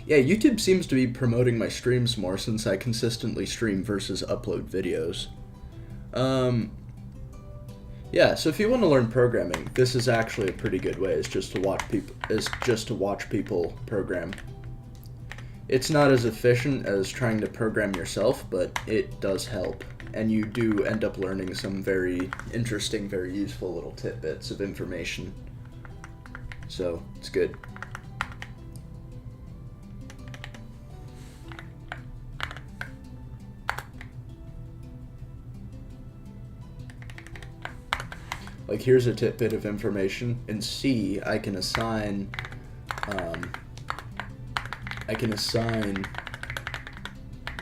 Yeah, YouTube seems to be promoting my streams more since I consistently stream versus upload videos. Yeah, so if you want to learn programming, this is actually a pretty good way. It's just to watch people program. It's not as efficient as trying to program yourself, but it does help. And you do end up learning some very interesting, very useful little tidbits of information. So, it's good. Like, here's a tidbit of information. In C, I can assign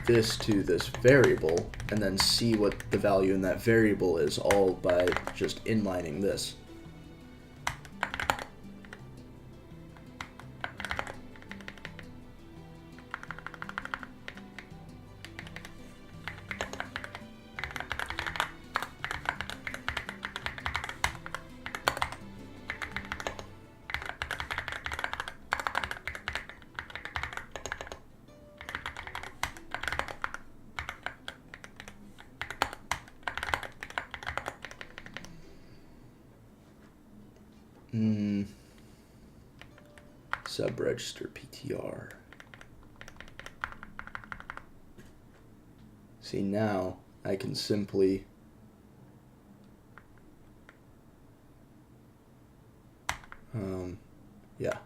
this to this variable and then see what the value in that variable is, all by just inlining this. Subregister PTR. See, now I can simply yeah.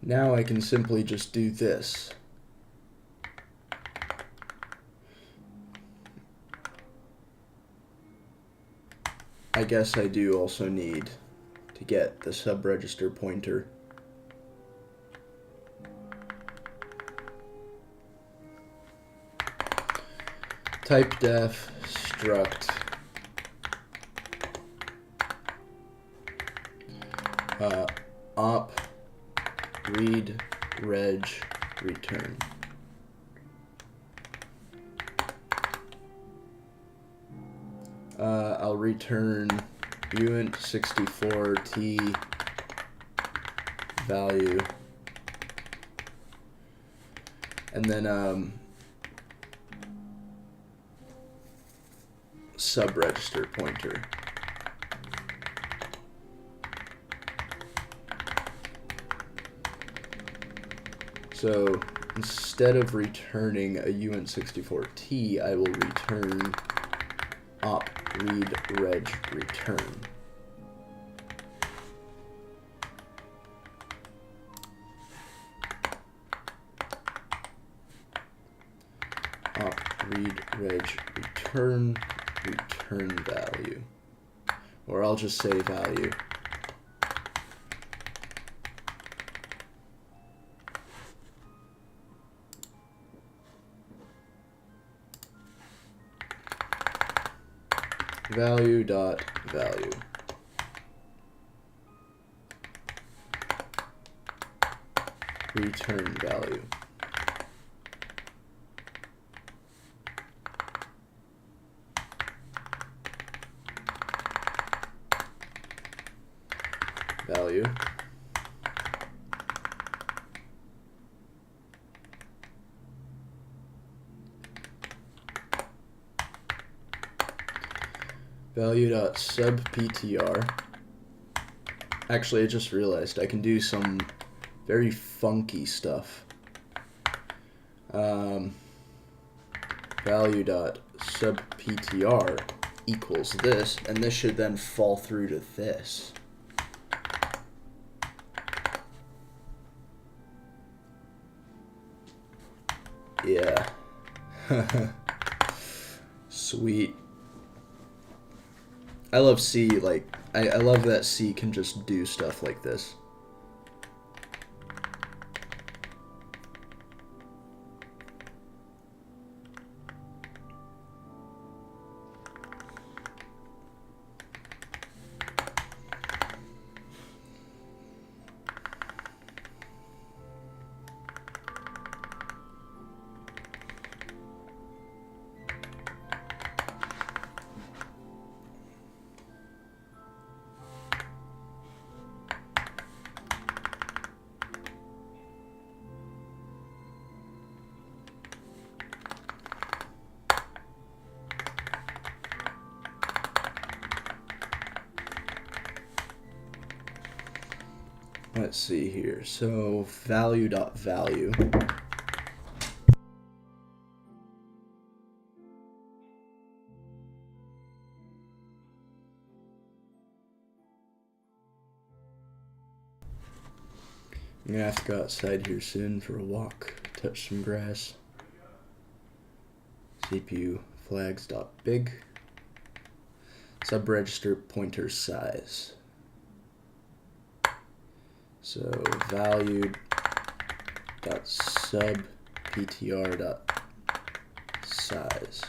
Now I can simply just do this. I guess I do also need to get the subregister pointer. Type def struct op read reg return. I'll return uint64t value, and then subregister pointer. So instead of returning a uint64t, I will return op read reg return. Op read reg return value, or I'll just say value. Value dot value. Return value. Value. Value.subptr. Actually, I just realized I can do some very funky stuff. Value.subptr equals this, and this should then fall through to this. Yeah. Sweet. I love C, like, I love that C can just do stuff like this. Let's see here. So value.value. I'm gonna have to go outside here soon for a walk, touch some grass. CPU flags.big. Subregister pointer size. So value dot sub ptr dot size.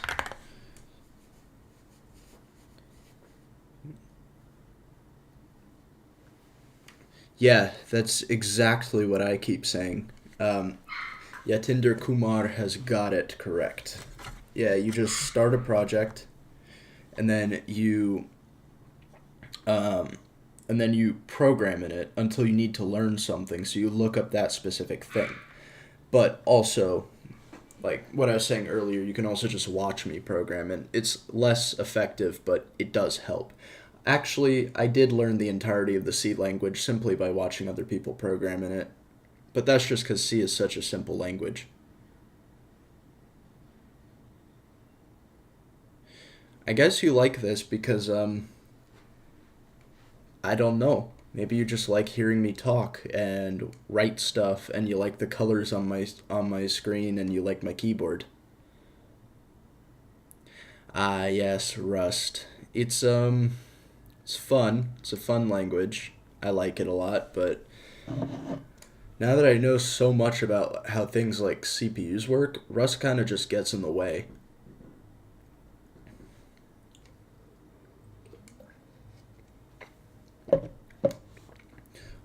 Yeah, that's exactly what I keep saying. Yatinder Kumar has got it correct. Yeah, you just start a project, and then you program in it until you need to learn something. So you look up that specific thing. But also, like what I was saying earlier, you can also just watch me program, and it's less effective, but it does help. Actually, I did learn the entirety of the C language simply by watching other people program in it. But that's just because C is such a simple language. I guess you like this because, I don't know. Maybe you just like hearing me talk and write stuff, and you like the colors on my screen, and you like my keyboard. Ah, yes, Rust. It's fun. It's a fun language. I like it a lot, but now that I know so much about how things like CPUs work, Rust kind of just gets in the way.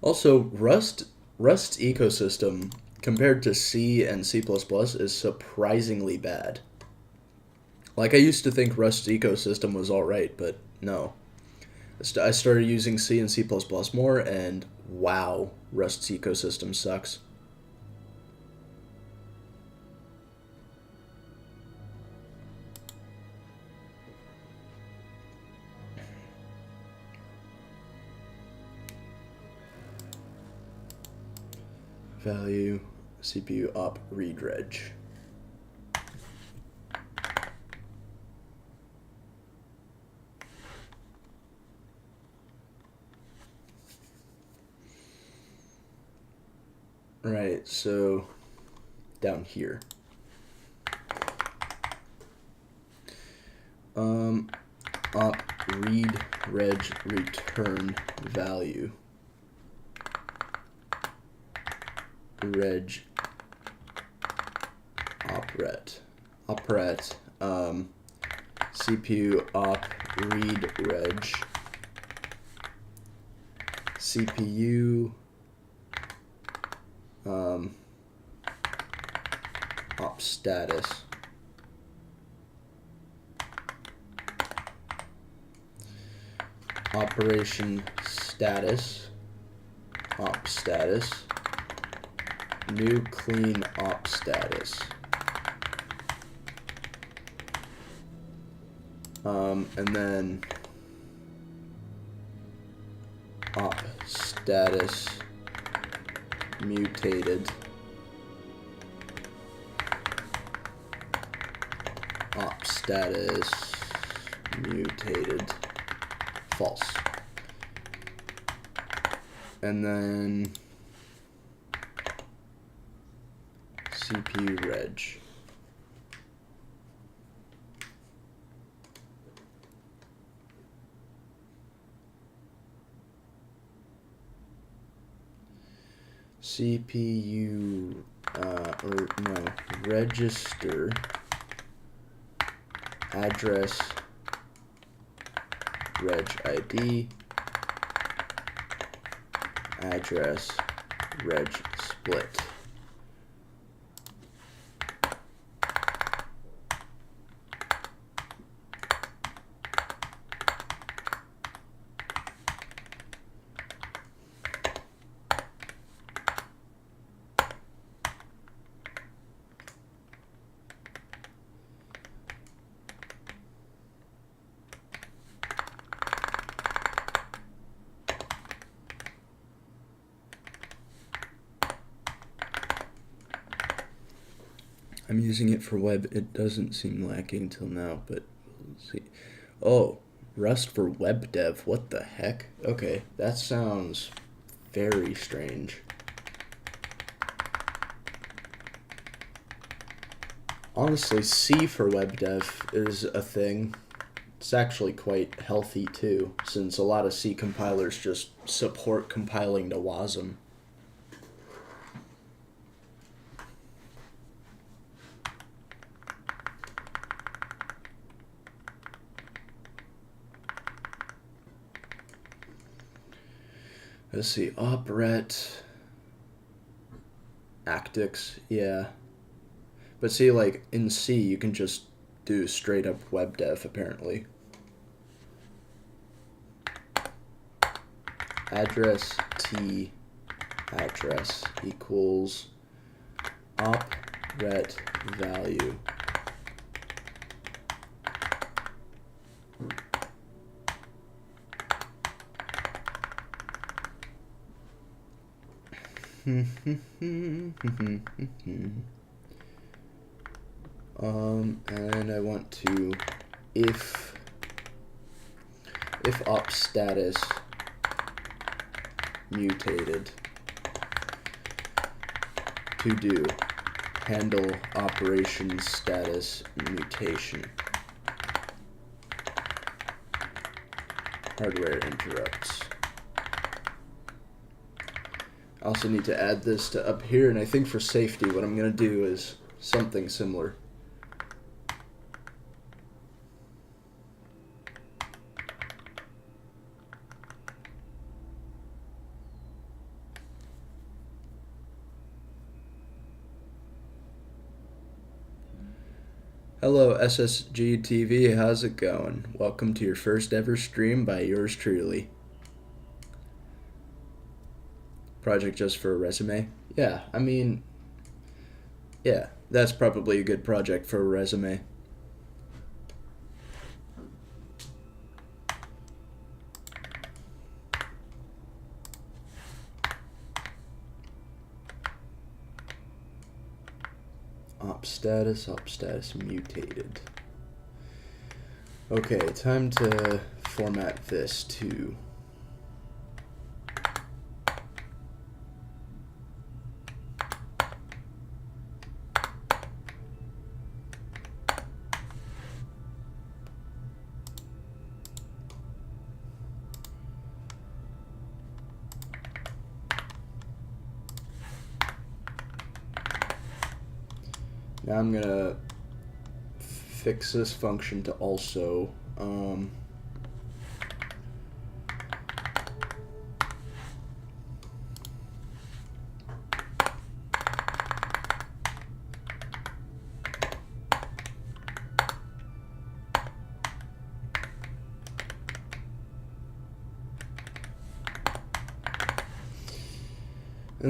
Also, Rust's ecosystem compared to C and C++ is surprisingly bad. Like I used to think Rust's ecosystem was all right, but no. I started using C and C++ more, and wow, Rust's ecosystem sucks. Value CPU op read reg. Right, so down here. Op read reg return value. Reg opret CPU op read reg CPU op status operation status op status new clean op status. And then op status mutated op status mutated false. And then CPU reg. CPU, register address reg ID address reg split. I'm using it for web. It doesn't seem lacking till now, but let's see. Oh, Rust for web dev. What the heck? Okay, that sounds very strange. Honestly, C for web dev is a thing. It's actually quite healthy too, since a lot of C compilers just support compiling to WASM. Let's see, opret actix, yeah. But see, like in C, you can just do straight up web dev apparently. Address T address equals opret value. And I want to if op status mutated to do handle operations status mutation. Hardware interrupts. I also need to add this to up here, and I think for safety what I'm going to do is something similar. Hello SSG TV, how's it going? Welcome to your first ever stream by yours truly. Project just for a resume? Yeah, I mean, yeah, that's probably a good project for a resume. Op status mutated. Okay, time to format this to now I'm gonna fix this function to also and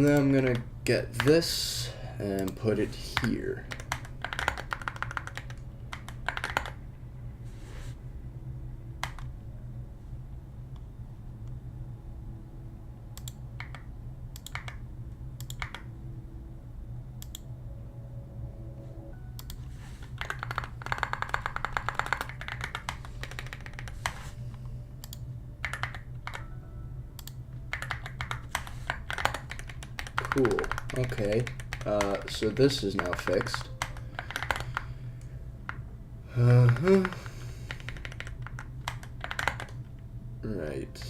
then I'm gonna get this and put it here. Cool. Okay. So this is now fixed. Right.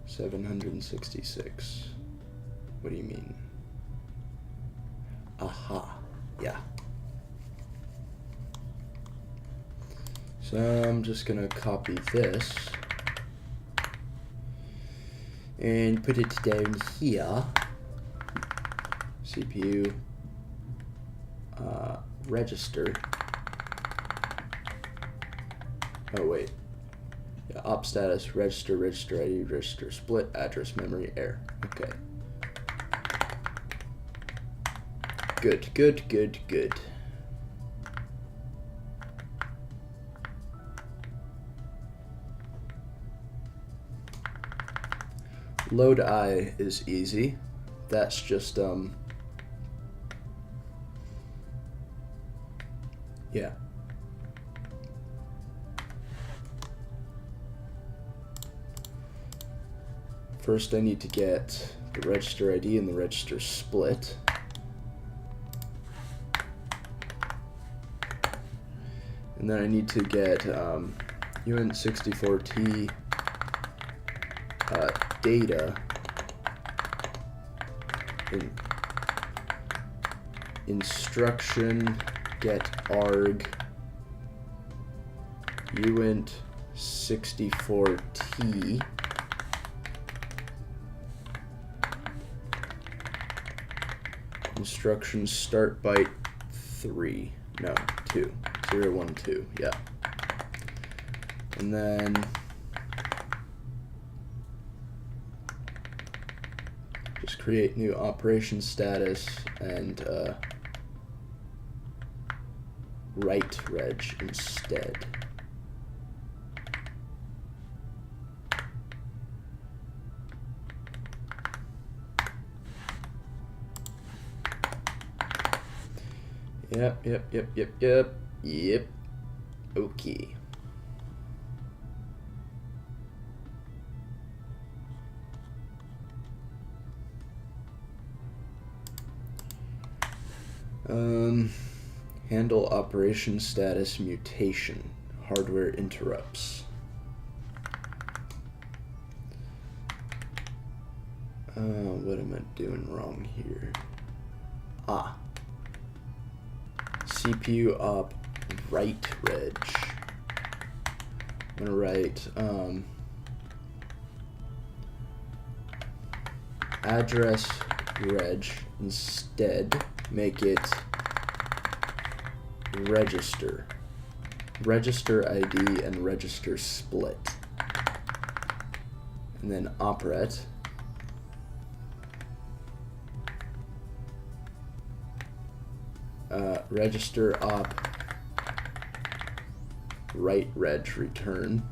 766. What do you mean? Aha. Yeah. So I'm just gonna copy this and put it down here. CPU register. Oh wait. Yeah, op status register ID register split address memory air. Okay. Good. Load I is easy. That's just yeah. First I need to get the register ID and the register split. And then I need to get uint64t data instruction get arg uint Oca64T instructions start byte 3, no, 2, 0, 1, 2, yeah. And then just create new operation status and write reg instead. Yep. Okay. Handle operation status mutation, hardware interrupts. What am I doing wrong here? CPU op write reg. I'm gonna write address reg instead. Make it register ID and register split, and then operate register op write reg return.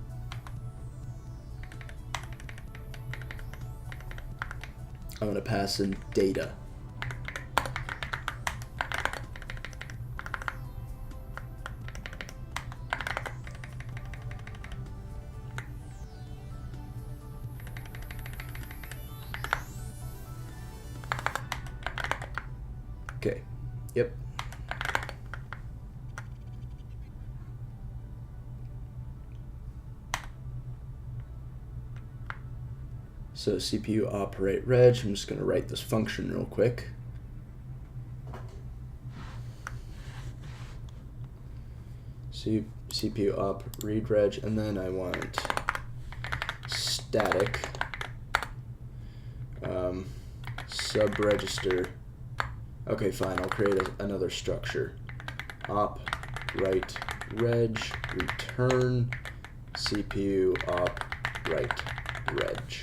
I'm going to pass in data. Okay, yep. So CPU operate reg, I'm just going to write this function real quick. CPU op read reg, and then I want static subregister. Okay, fine, I'll create another structure. Op write reg return CPU op write reg.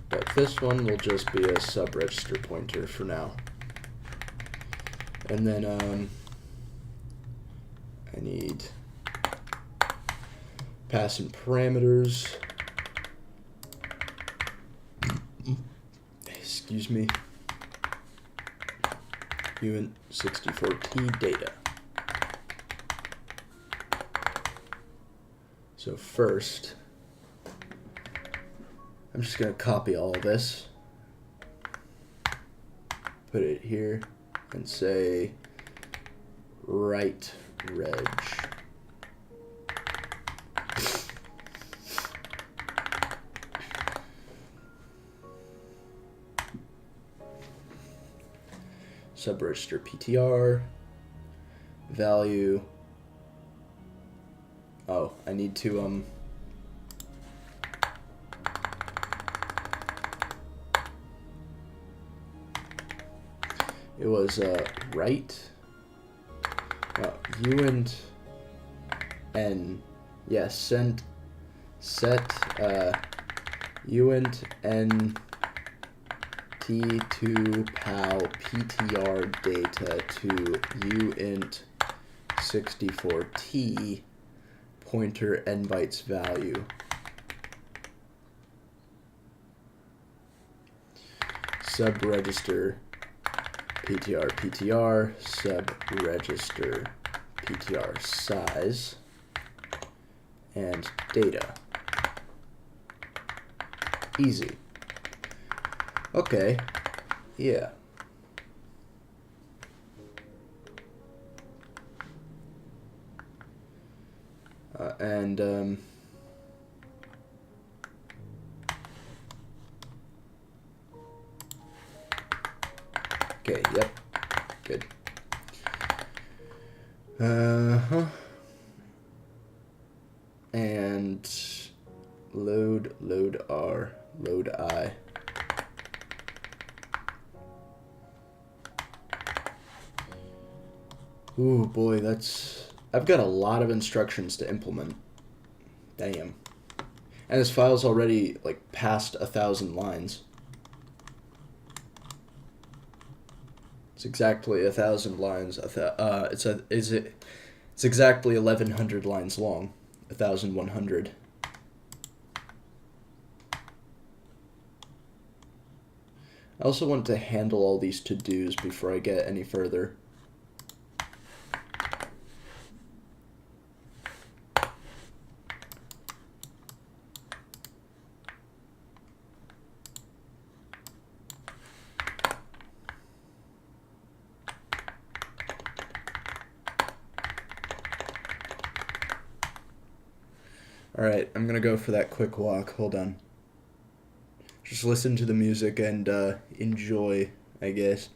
But this one will just be a subregister pointer for now. And then I need pass in parameters. Excuse me. Oca64T data. So first, I'm just going to copy all of this, put it here, and say write reg. Subregister PTR, value, oh, I need to, it was write uint n, yes, set uint n t to pow ptr data to uint 64t pointer n bytes value. Subregister PTR subregister PTR size and data. Easy. Okay, yeah. Okay, yep. Good. Uh-huh. And load R, load I. Ooh, boy, I've got a lot of instructions to implement. Damn. And this file's already, like, past 1,000 lines. It's exactly 1,000 lines. It's exactly 1,100 lines long. 1,100. I also want to handle all these to-dos before I get any further. Alright, I'm gonna go for that quick walk. Hold on. Just listen to the music and enjoy, I guess.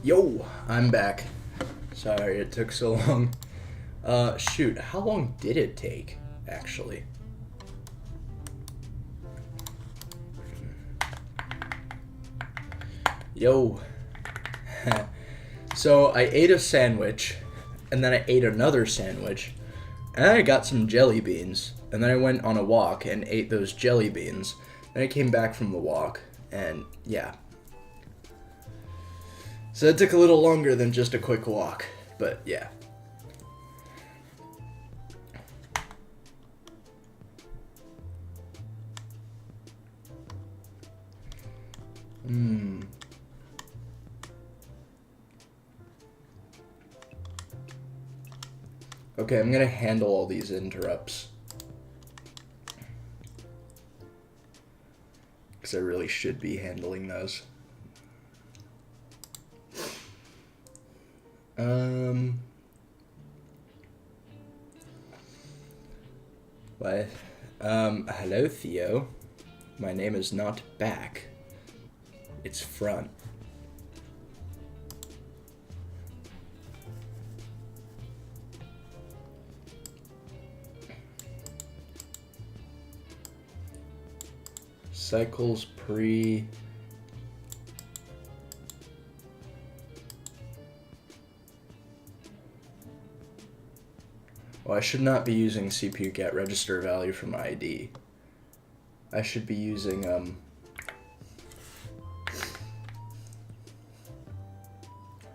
Yo, I'm back. Sorry it took so long. Shoot, how long did it take, actually? Yo. So, I ate a sandwich, and then I ate another sandwich, and then I got some jelly beans, and then I went on a walk and ate those jelly beans. Then I came back from the walk, and yeah. So it took a little longer than just a quick walk, but yeah. Okay, I'm gonna handle all these interrupts. Because I really should be handling those. What? Hello, Theo. My name is not back. It's front. Cycles pre... Well, I should not be using CPU get register value from ID. I should be using,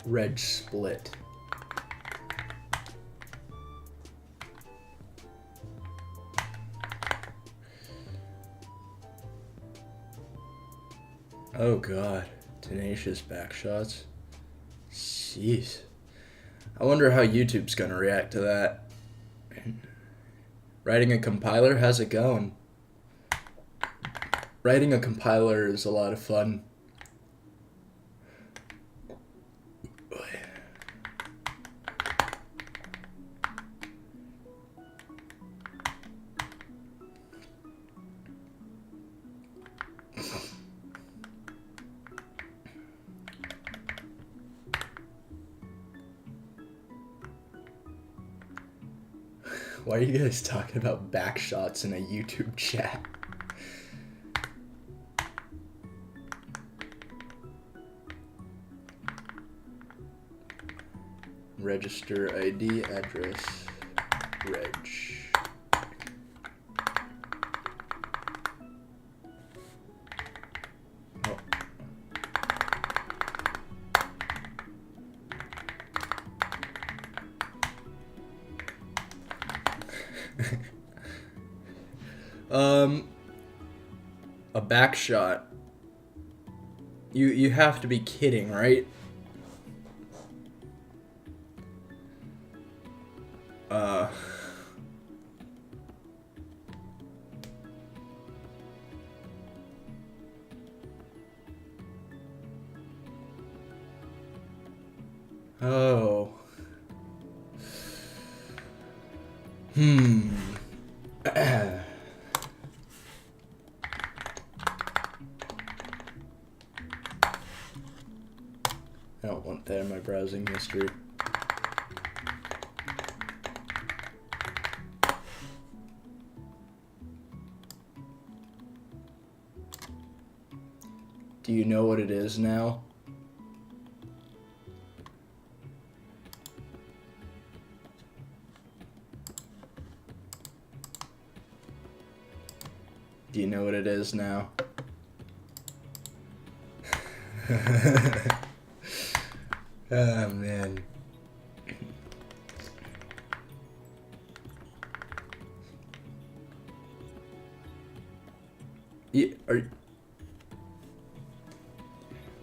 reg split. Oh god, tenacious backshots. Jeez. I wonder how YouTube's gonna react to that. Writing a compiler, how's it going? Writing a compiler is a lot of fun. Why are you guys talking about backshots in a YouTube chat? Register ID, address, reg. A backshot. You have to be kidding, right? Oh. I don't want that in my browsing history. Do you know what it is now? Do you know what it is now? Oh, man.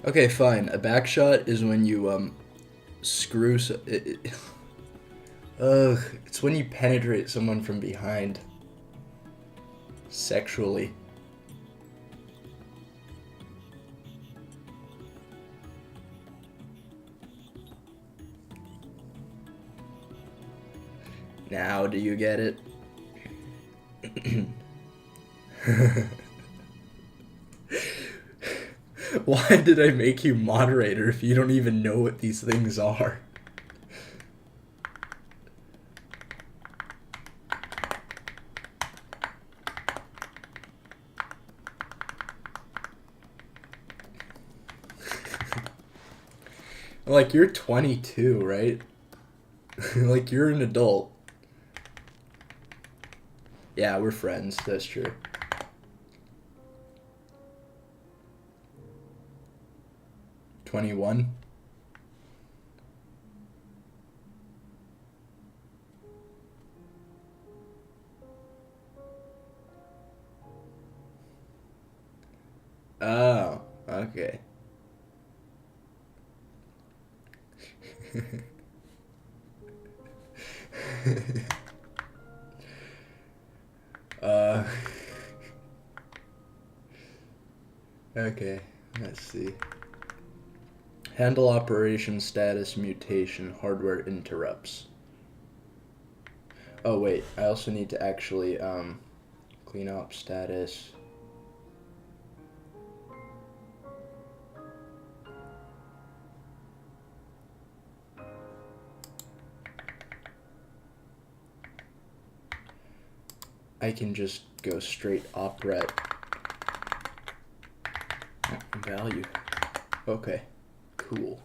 Okay, fine. A backshot is when you, screw... Ugh. It's when you penetrate someone from behind. Sexually. Now do you get it? Why did I make you moderator if you don't even know what these things are? Like, you're 22, right? Like, you're an adult. Yeah, we're friends, that's true. $21? Oh, okay. uh, okay, let's see. Handle operation status mutation, hardware interrupts. Oh wait, I also need to actually clean up status. I can just go straight operate value. Okay, cool.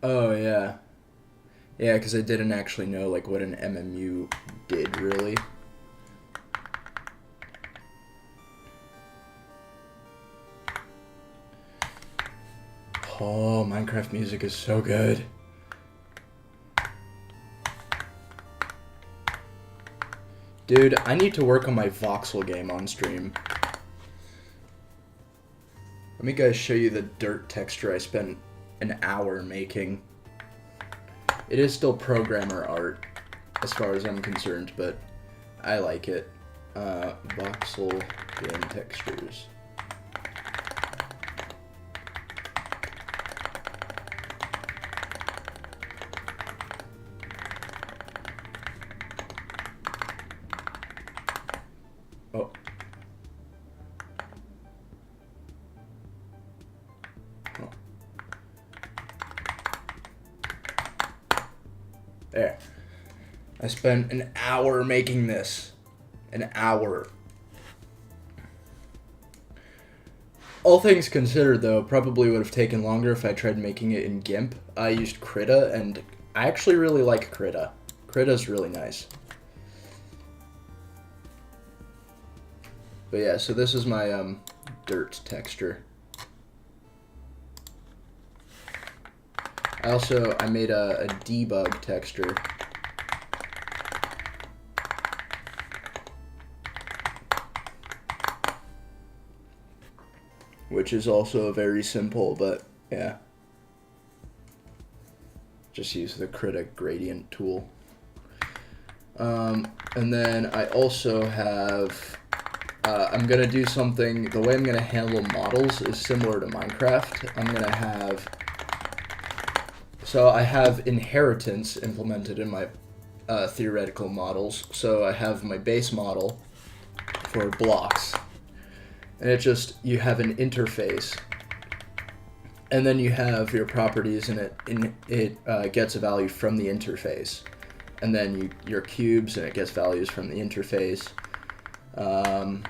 Oh yeah. Yeah, because I didn't actually know like what an MMU did really. Oh, Minecraft music is so good. Dude, I need to work on my voxel game on stream. Let me guys show you the dirt texture I spent an hour making. It is still programmer art, as far as I'm concerned, but I like it. Voxel game textures. Oh. Oh. There. I spent an hour making this. An hour. All things considered, though, probably would have taken longer if I tried making it in GIMP. I used Krita, and I actually really like Krita. Krita's really nice. But yeah, so this is my dirt texture. I made a debug texture. Which is also very simple, but yeah. Just use the Krita gradient tool. And then I also have, I'm gonna do something, the way I'm gonna handle models is similar to Minecraft. I'm gonna have, so I have inheritance implemented in my theoretical models. So I have my base model for blocks. And it just, you have an interface, and then you have your properties, and it gets a value from the interface, and then your cubes, and it gets values from the interface, and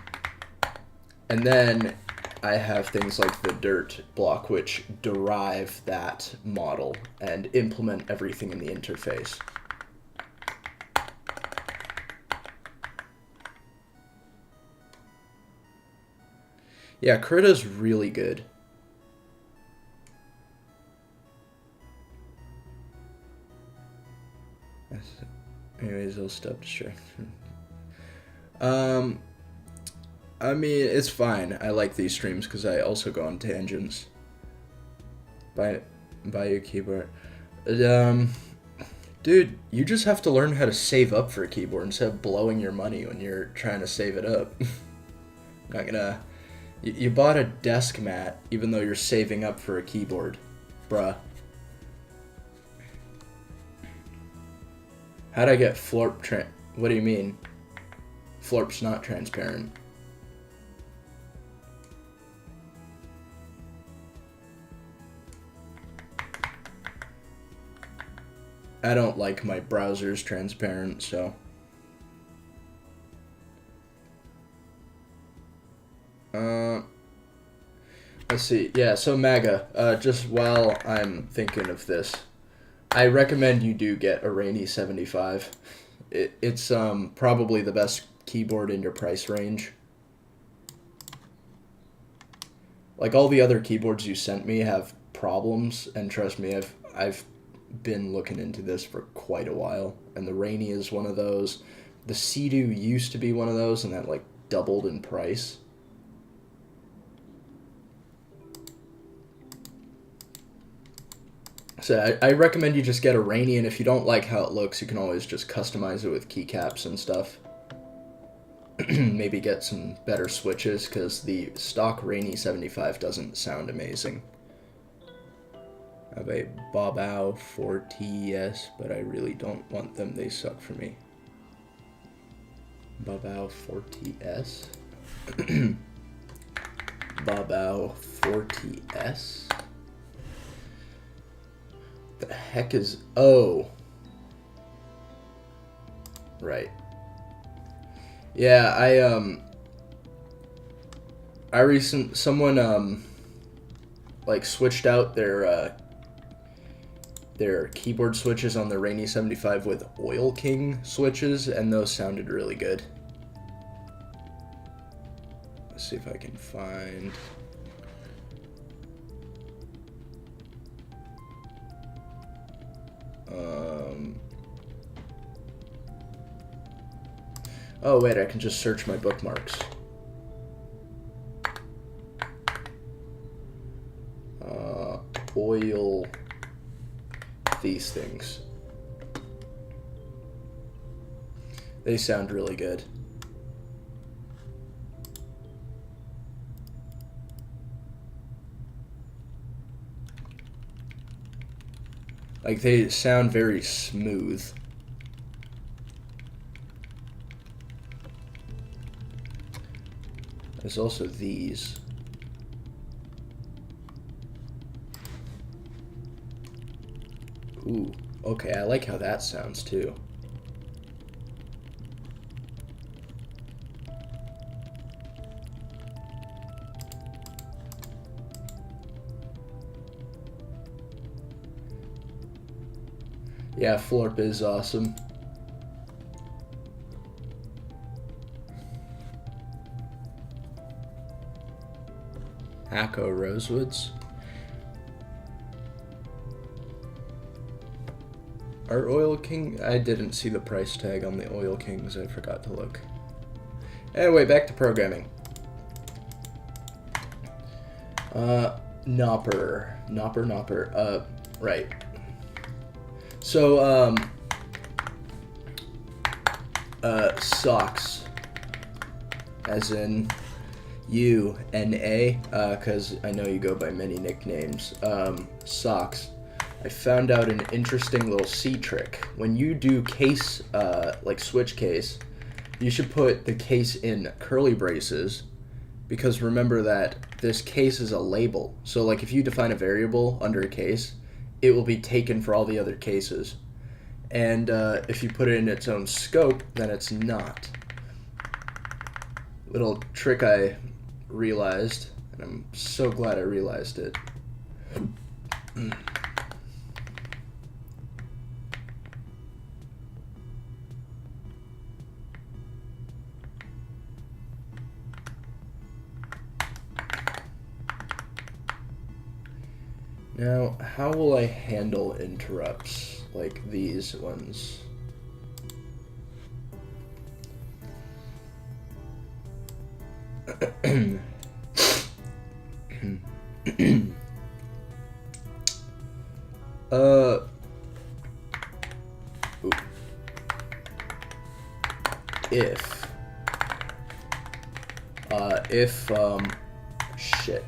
then I have things like the dirt block, which derive that model and implement everything in the interface. Yeah, Krita's really good. Anyways, I'll stop distracting. I mean, it's fine. I like these streams because I also go on tangents. Buy your keyboard. Dude, you just have to learn how to save up for a keyboard instead of blowing your money when you're trying to save it up. Not gonna... You bought a desk mat even though you're saving up for a keyboard. Bruh. How'd I get Florp what do you mean? Florp's not transparent. I don't like my browsers transparent, so. Let's see. Yeah, so MAGA, just while I'm thinking of this, I recommend you do get a Rainy 75. It's probably the best keyboard in your price range. Like, all the other keyboards you sent me have problems, and trust me, I've been looking into this for quite a while, and the Rainy is one of those. The Sea-Doo used to be one of those, and that like doubled in price. So I recommend you just get a Rainy, and if you don't like how it looks, you can always just customize it with keycaps and stuff. Maybe get some better switches, because the stock Rainy 75 doesn't sound amazing. I have a Bobao 4TS, but I really don't want them. They suck for me. Bobao 4TS. Bobao 4TS. The heck is... Oh. Right. Yeah, someone like switched out their keyboard switches on the Rainy 75 with Oil King switches, and those sounded really good. Let's see if I can find... Oh wait, I can just search my bookmarks. Oil... these things. They sound really good. Like, they sound very smooth. There's also these. Ooh, okay, I like how that sounds too. Yeah, Florp is awesome. Acco Rosewoods. Are Oil King... I didn't see the price tag on the Oil Kings. I forgot to look. Anyway, back to programming. Nopper. Right. So, socks. As in... U-N-A, because I know you go by many nicknames. Socks. I found out an interesting little C trick. When you do case, like switch case, you should put the case in curly braces, because remember that this case is a label. So like if you define a variable under a case, it will be taken for all the other cases. And if you put it in its own scope, then it's not. Little trick I realized, and I'm so glad I realized it. Now, how will I handle interrupts like these ones? Shit.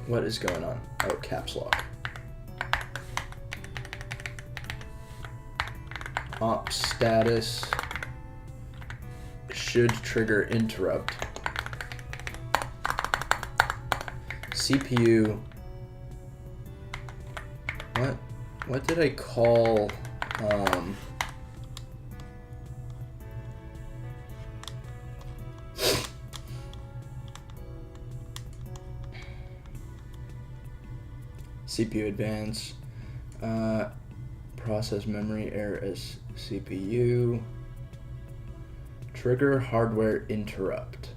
What is going on? Oh, caps lock. op status should trigger interrupt. CPU. What did I call CPU advance, process memory error as CPU, trigger hardware interrupt.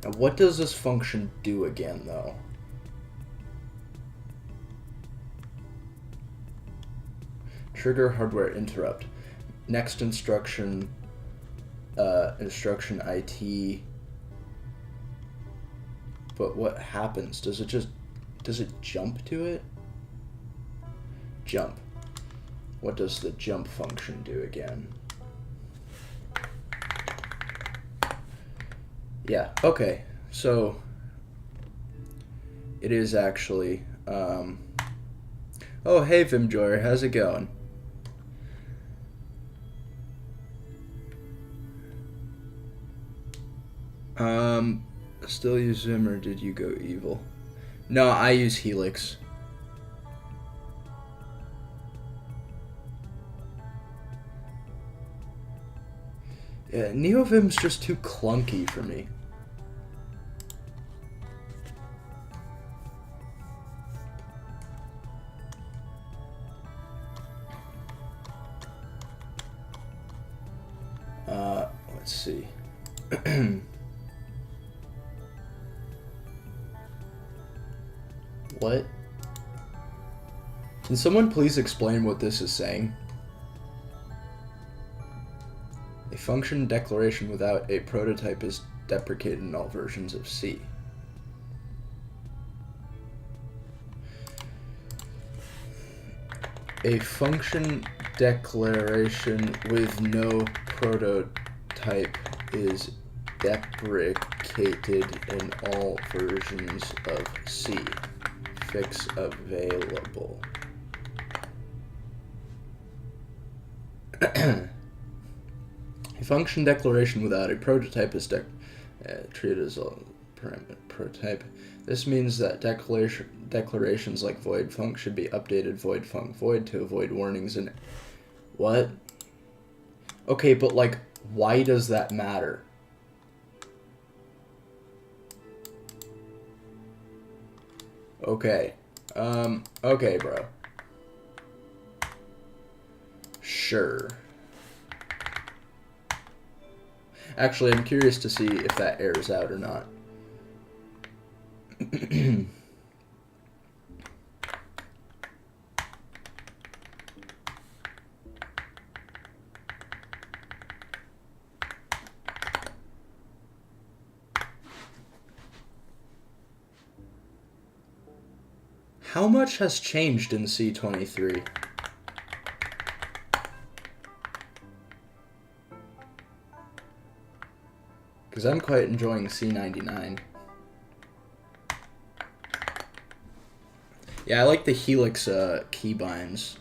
Now what does this function do again though? Trigger hardware interrupt. Next instruction, instruction IT. But what happens? Does it jump to it? Jump. What does the jump function do again? Yeah, okay. So it is actually oh hey Vimjoyer, how's it going? Still use Vim or did you go evil? No, I use Helix. Yeah, NeoVim's just too clunky for me. Let's see. What? Can someone please explain what this is saying? A function declaration without a prototype is deprecated in all versions of C. A function declaration with no prototype is deprecated in all versions of C. Fix available. A function declaration without a prototype is treated as a prototype. This means that declarations like void func should be updated void func void to avoid warnings and what? Okay, but like, why does that matter? Okay. Okay, bro. Sure. Actually, I'm curious to see if that errors out or not. How much has changed in C23? Because I'm quite enjoying C99. Yeah, I like the Helix keybinds.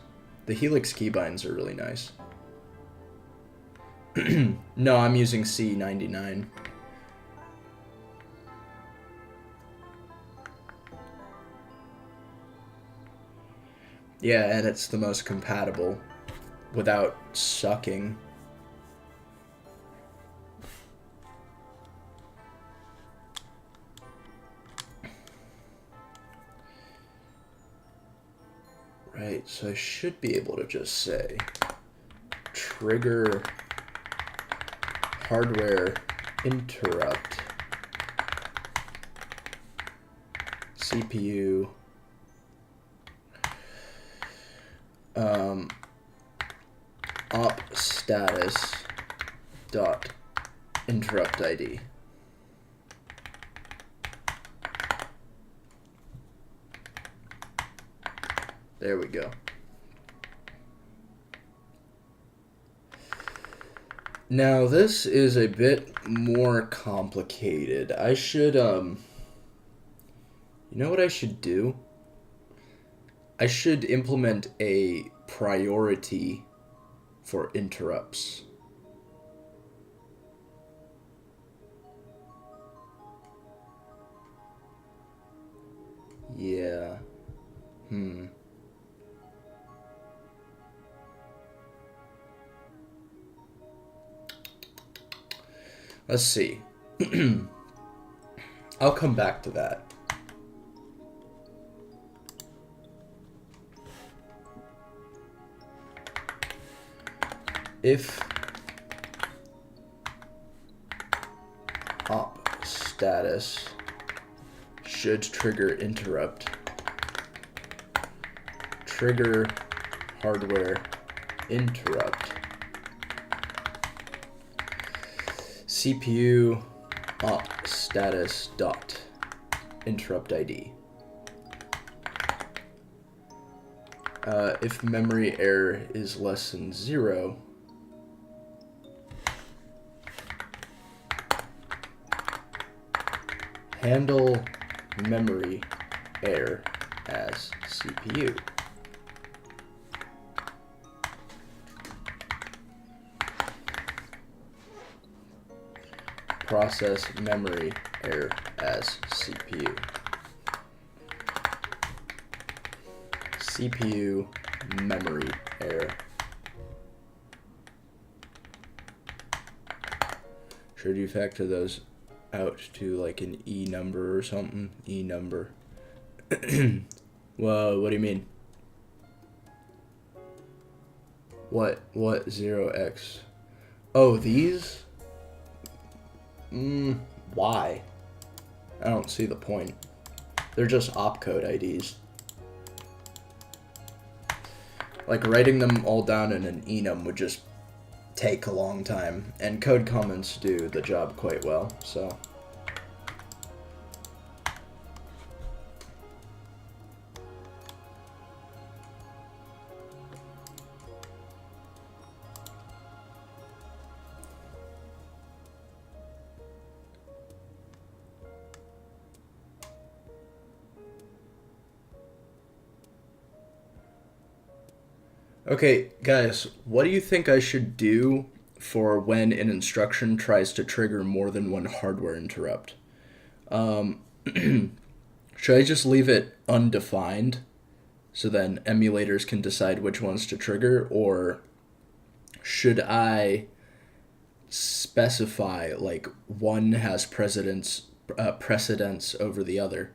The Helix keybinds are really nice. No, I'm using C99. Yeah, and it's the most compatible without sucking. Right, so I should be able to just say trigger hardware interrupt CPU op status dot interrupt ID. There we go. Now this is a bit more complicated. I should you know what I should do? I should implement a priority for interrupts. Yeah. Let's see. I'll come back to that. If op status should trigger interrupt, trigger hardware interrupt, CPU op status dot interrupt ID. If memory error is less than 0, handle memory error as CPU. Process memory error as CPU. CPU memory error. Should you factor those out to like an E number or something? E number. Well, what do you mean? What 0x? Oh, these? Why? I don't see the point. They're just opcode IDs. Like, writing them all down in an enum would just take a long time, and code comments do the job quite well, so. Okay, guys, what do you think I should do for when an instruction tries to trigger more than one hardware interrupt? Should I just leave it undefined so then emulators can decide which ones to trigger, or should I specify like one has precedence over the other?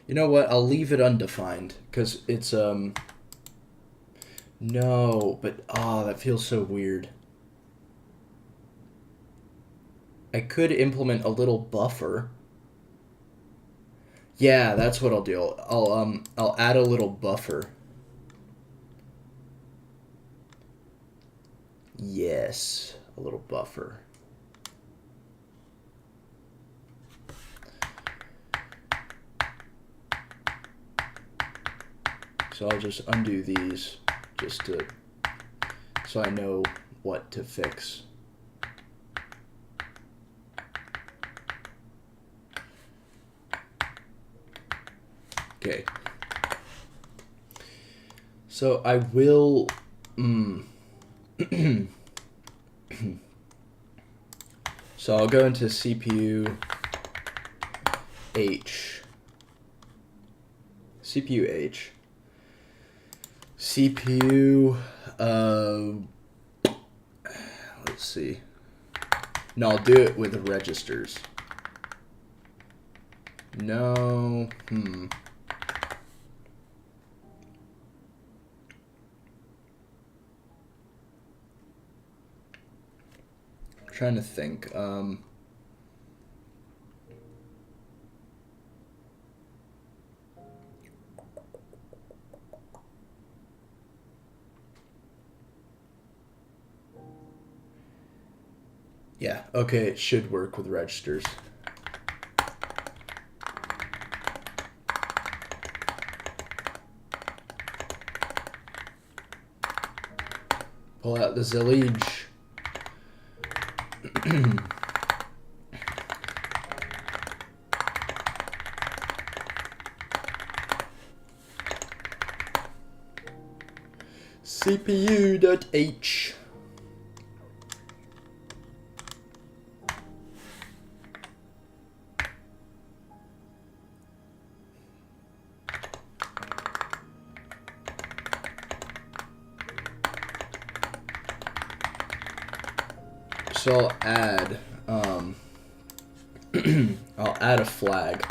You know what? I'll leave it undefined because it's no, but that feels so weird. I could implement a little buffer. Yeah, that's what I'll do. I'll add a little buffer. Yes, a little buffer. So I'll just undo these just to, so I know what to fix. Okay. So I will, so I'll go into CPU H. CPU H. CPU, let's see. No, I'll do it with registers. No, I'm trying to think, yeah, okay, it should work with registers. Pull out the zillage. CPU.h. So I'll add I'll add a flag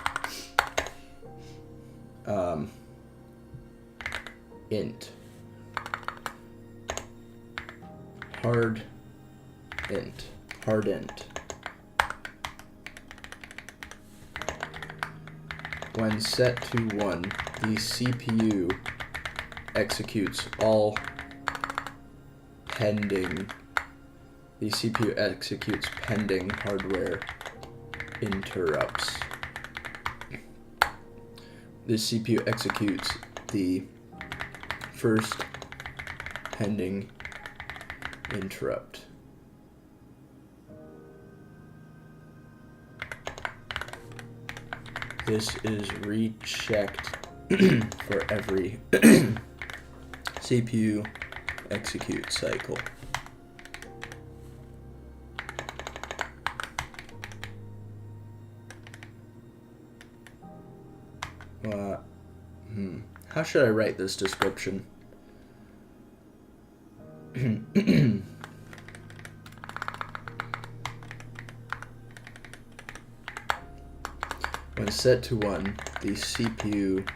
int hard int when set to 1, the CPU executes all pending hardware interrupts. The CPU executes the first pending interrupt. This is rechecked for every CPU execute cycle. How should I write this description? When set to 1, the CPU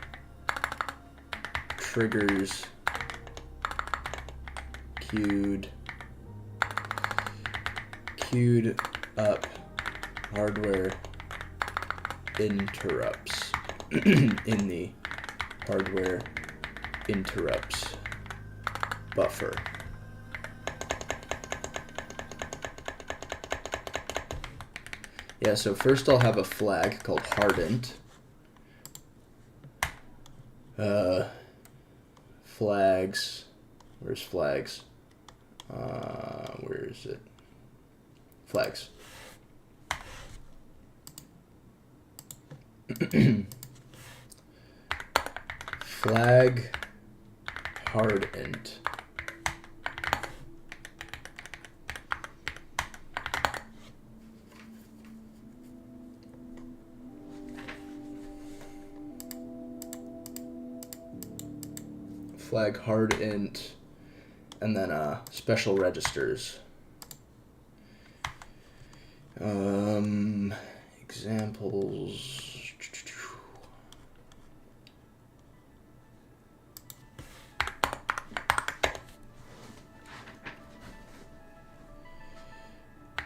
triggers queued up hardware interrupts in the hardware interrupts buffer. Yeah, so first I'll have a flag called hardint. Flags. Where's flags? Where is it? Flags. Flag hardint. Flag hardint, and then special registers. Examples.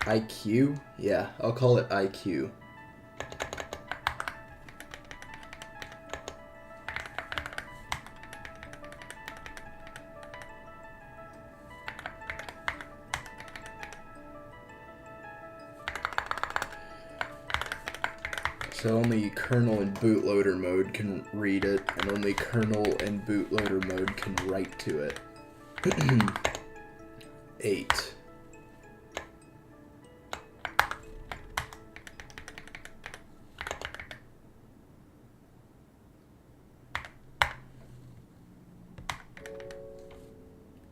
IQ? Yeah, I'll call it IQ. So only kernel and bootloader mode can read it, and only kernel and bootloader mode can write to it. 8.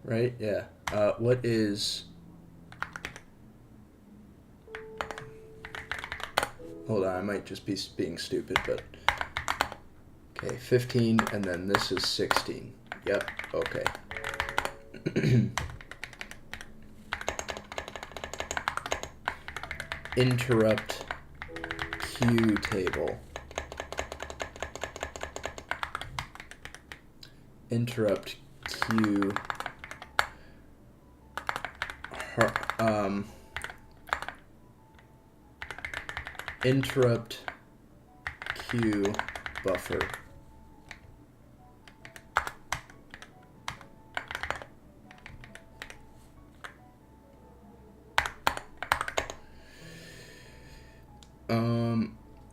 Right? Yeah. What is... Hold on, I might just be being stupid, but... Okay, 15, and then this is 16. Yep, okay. Interrupt queue table. Interrupt queue... interrupt queue buffer.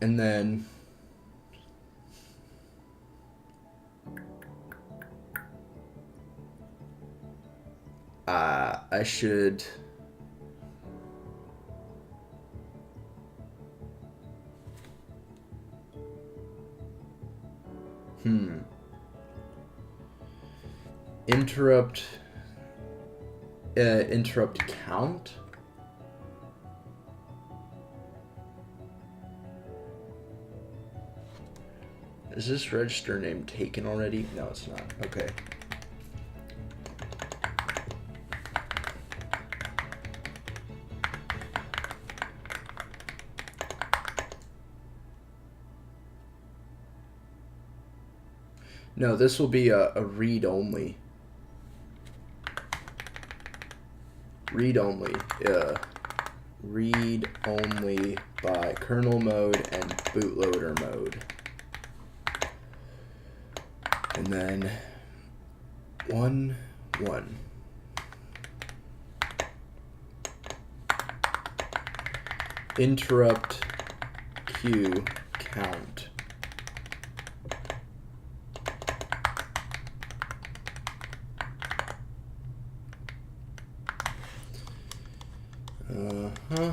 And then I should interrupt interrupt count. Is this register name taken already? No, it's not. Okay. No, this will be a read-only. Read-only. Read-only by kernel mode and bootloader mode. And then 1, 1. Interrupt queue count. Uh-huh.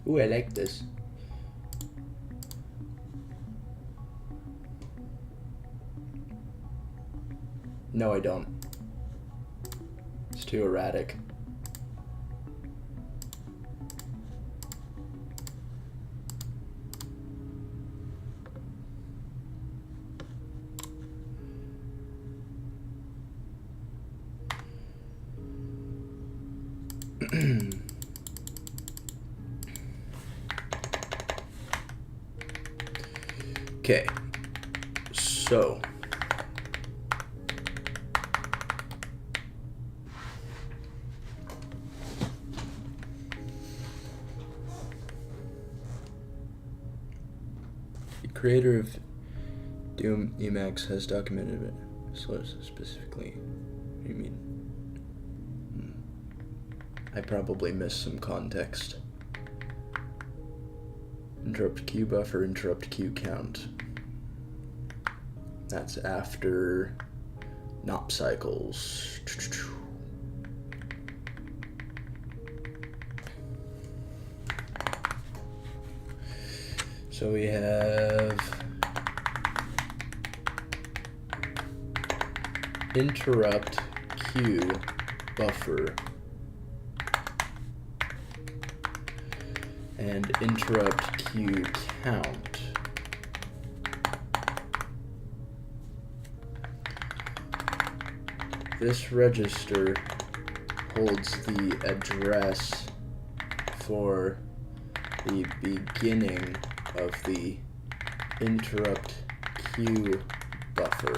Ooh, I like this. No, I don't. It's too erratic. Okay, so the creator of Doom Emacs has documented it. So specifically, what do you mean? I probably missed some context. Interrupt queue buffer, interrupt queue count. That's after NOP cycles. So we have interrupt queue buffer and interrupt queue count. This register holds the address for the beginning of the interrupt queue buffer.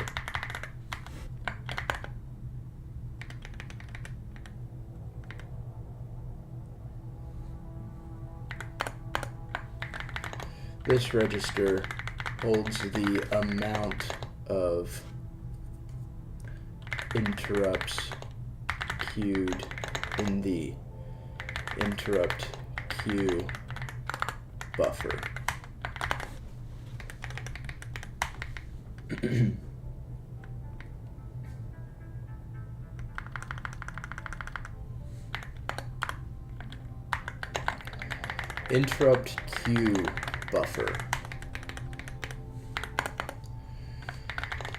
This register holds the amount of interrupts queued in the interrupt queue buffer. Interrupt queue buffer.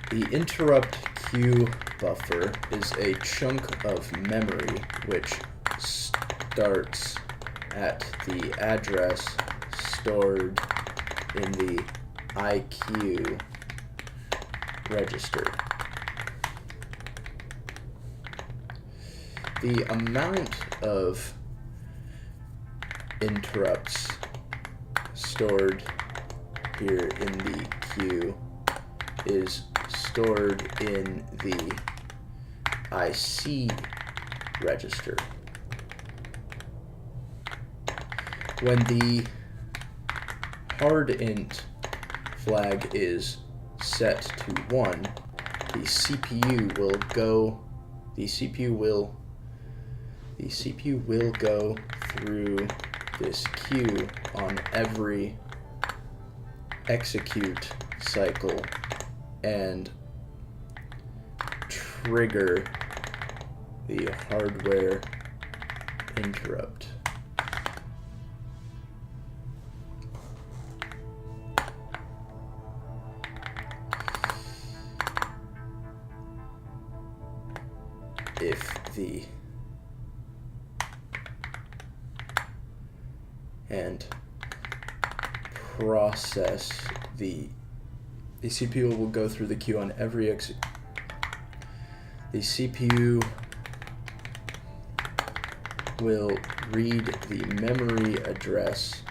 The interrupt queue buffer is a chunk of memory which starts at the address stored in the IQ register. The amount of interrupts stored here in the queue is stored in the IC register. When the hard int flag is set to 1, the CPU will go through this queue on every execute cycle and trigger the hardware interrupt. If the and process the CPU will go through the queue on every the CPU will read the memory address.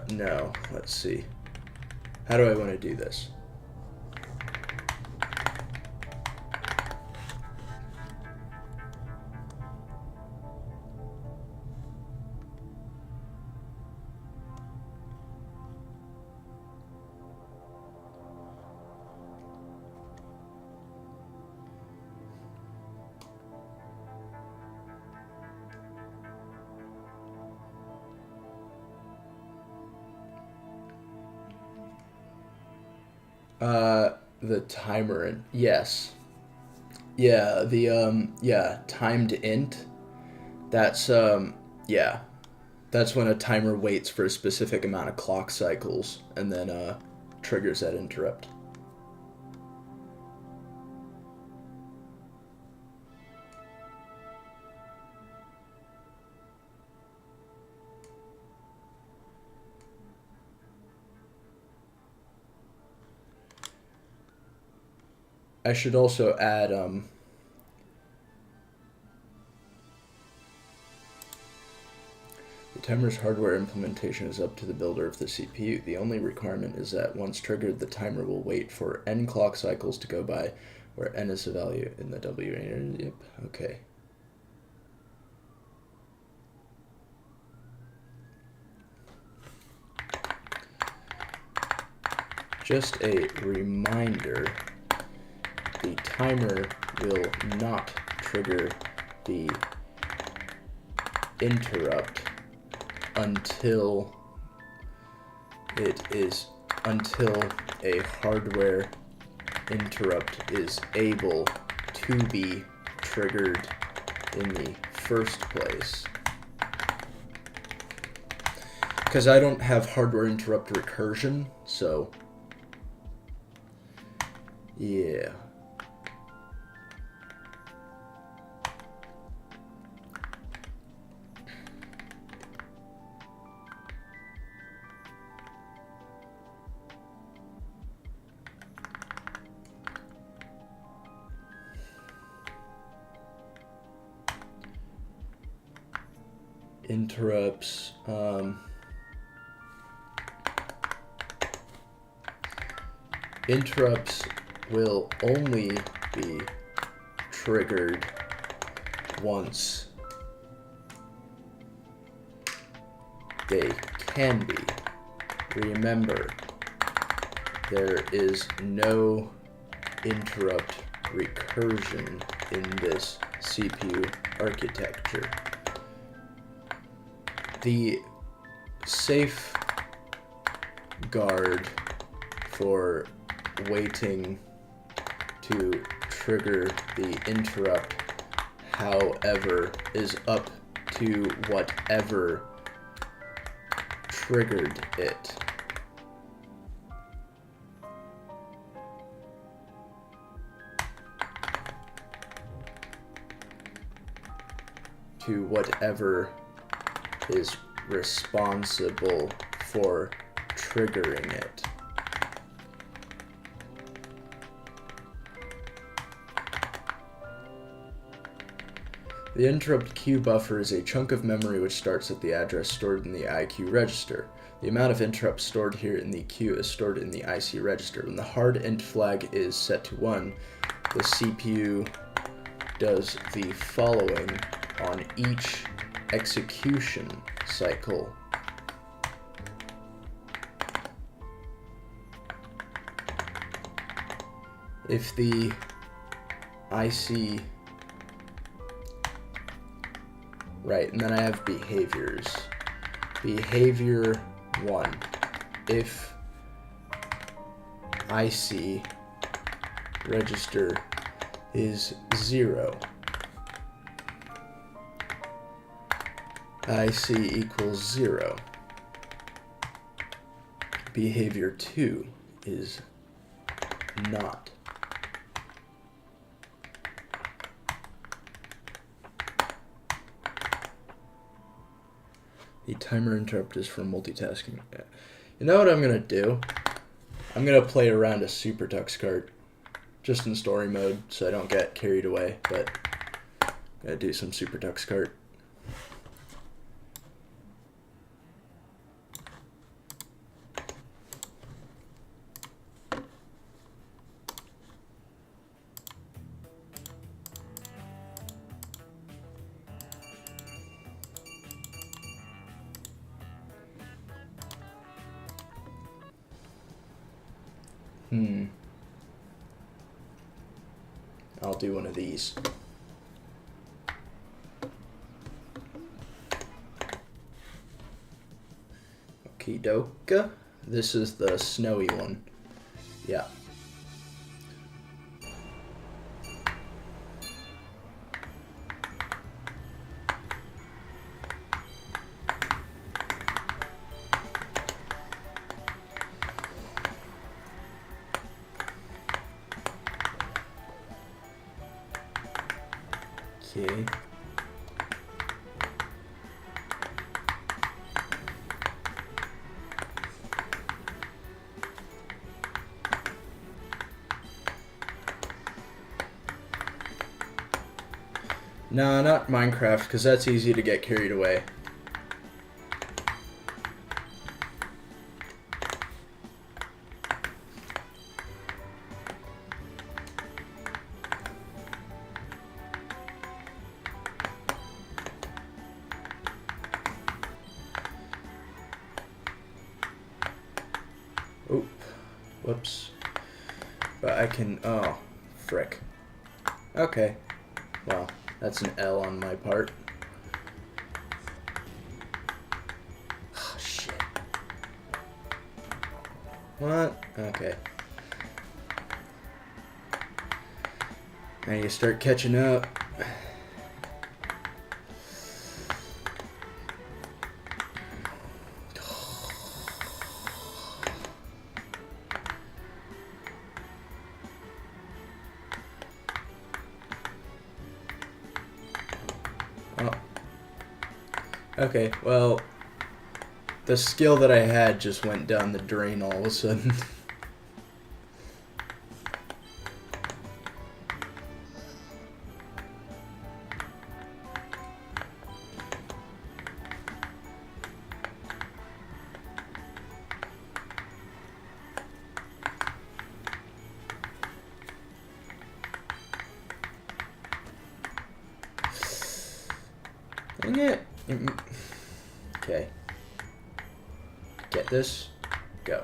No, let's see. How do I want to do this? The timer, and yes. Yeah, the, yeah, timed int. That's, yeah. That's when a timer waits for a specific amount of clock cycles and then, triggers that interrupt. I should also add, the timer's hardware implementation is up to the builder of the CPU. The only requirement is that once triggered, the timer will wait for n clock cycles to go by, where n is the value in the W. Yep, okay. Just a reminder, the timer will not trigger the interrupt until a hardware interrupt is able to be triggered in the first place. Because I don't have hardware interrupt recursion, so yeah. Interrupts, interrupts will only be triggered once they can be. Remember, there is no interrupt recursion in this CPU architecture. The safeguard for waiting to trigger the interrupt, however, is up to whatever triggered it. To whatever is responsible for triggering it. The interrupt queue buffer is a chunk of memory which starts at the address stored in the IQ register. The amount of interrupts stored here in the queue is stored in the IC register. When the hard int flag is set to 1, the CPU does the following on each execution cycle. If the IC, right, and then I have behaviors. Behavior 1, if IC register is 0. IC equals 0. Behavior 2 is not. The timer interrupt is for multitasking. You know what I'm gonna do? I'm gonna play around a Super Tux cart, just in story mode, so I don't get carried away. But gotta do some Super Tux cart. I'll do one of these. Okie doke. This is the snowy one. Yeah. Okay. Nah, not Minecraft, because that's easy to get carried away. Oop. Whoops. But I can... Oh, frick. Okay. Well, that's an L on my part. Oh, shit. What? Okay. Now you start catching up. Oh. Okay, well, the skill that I had just went down the drain all of a sudden. Dang it. Okay. Get this. Go.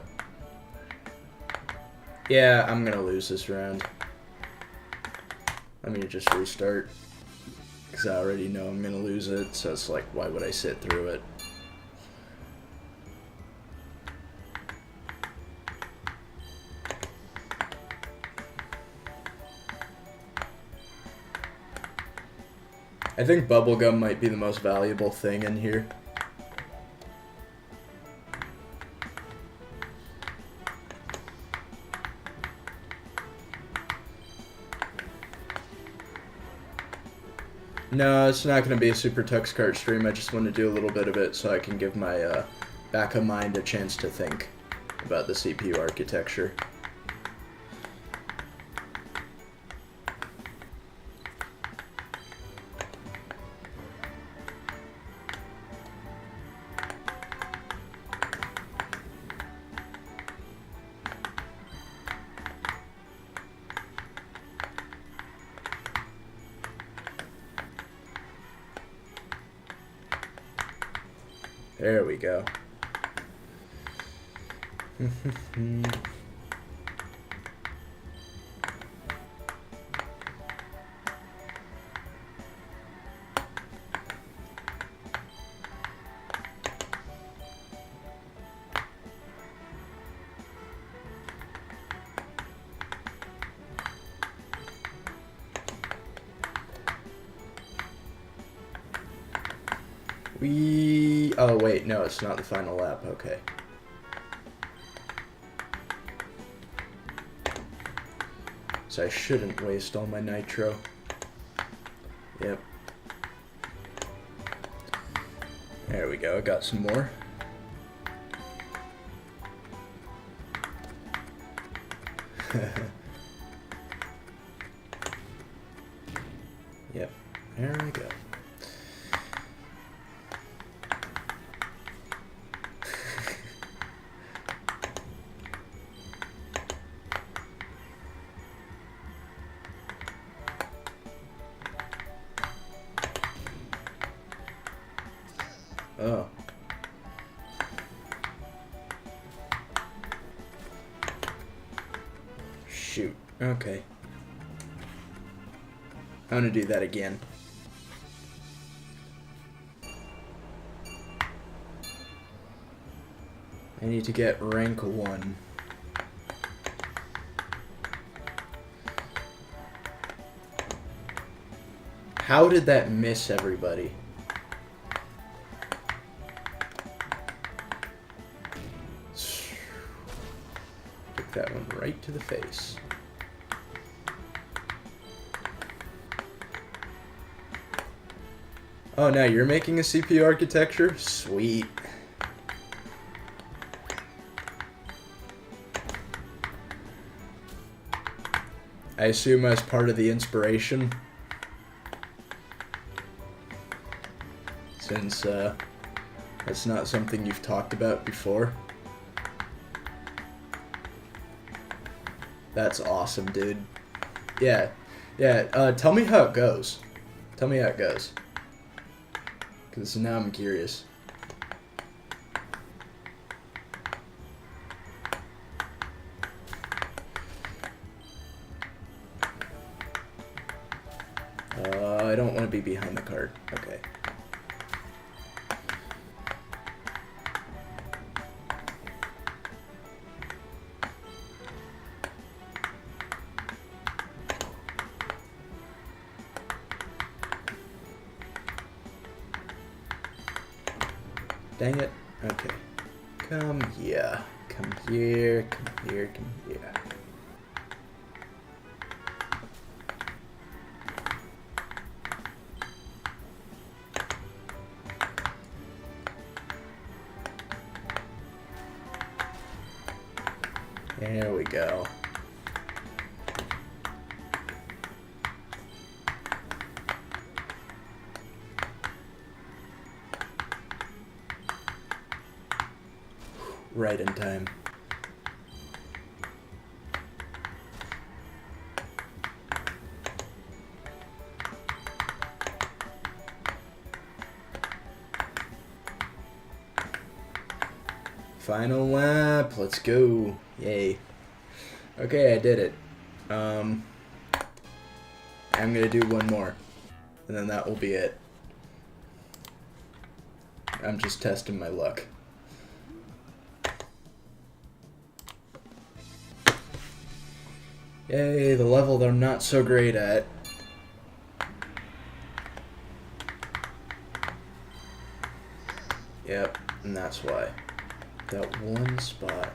Yeah, I'm gonna lose this round. Let me just restart. Because I already know I'm gonna lose it, so it's like, why would I sit through it? I think bubblegum might be the most valuable thing in here. No, it's not going to be a Super Tux Kart stream. I just want to do a little bit of it so I can give my back of mind a chance to think about the CPU architecture. There we go. Oh wait, no, it's not the final lap. Okay. So I shouldn't waste all my nitro. Yep. There we go, I got some more. Yep, there we go. Oh. Shoot. Okay. I'm gonna do that again. I need to get rank 1. How did that miss everybody? Took that one right to the face. Oh, now you're making a CPU architecture? Sweet. I assume as part of the inspiration. Since that's not something you've talked about before. That's awesome, dude. Yeah. Yeah, tell me how it goes. Tell me how it goes. Because now I'm curious. I don't want to be behind the cart. Okay. Dang it. Okay. Come here. Come here. Come here. Come here. There we go. Right in time. Final lap, let's go. Yay. Okay, I did it. I'm gonna do one more, and then that will be it. I'm just testing my luck. Yay, the level that I'm not so great at. Yep, and that's why. That one spot.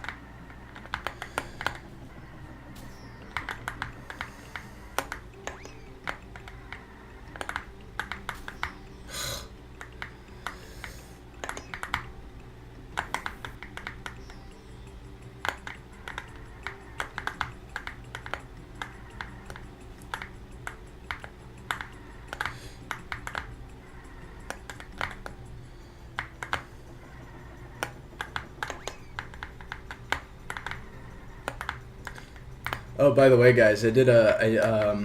Oh, by the way, guys, I did I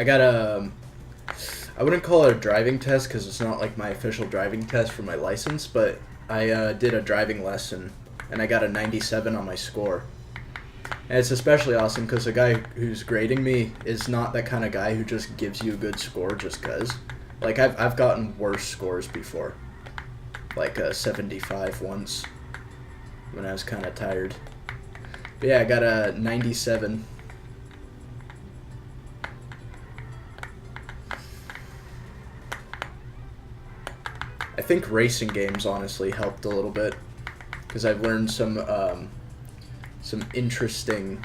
got a, I wouldn't call it a driving test because it's not like my official driving test for my license, but I did a driving lesson and I got a 97 on my score. And it's especially awesome because the guy who's grading me is not that kind of guy who just gives you a good score just cause. Like, I've gotten worse scores before. Like a 75 once when I was kind of tired. But yeah, I got a 97. think racing games honestly helped a little bit, because I've learned some interesting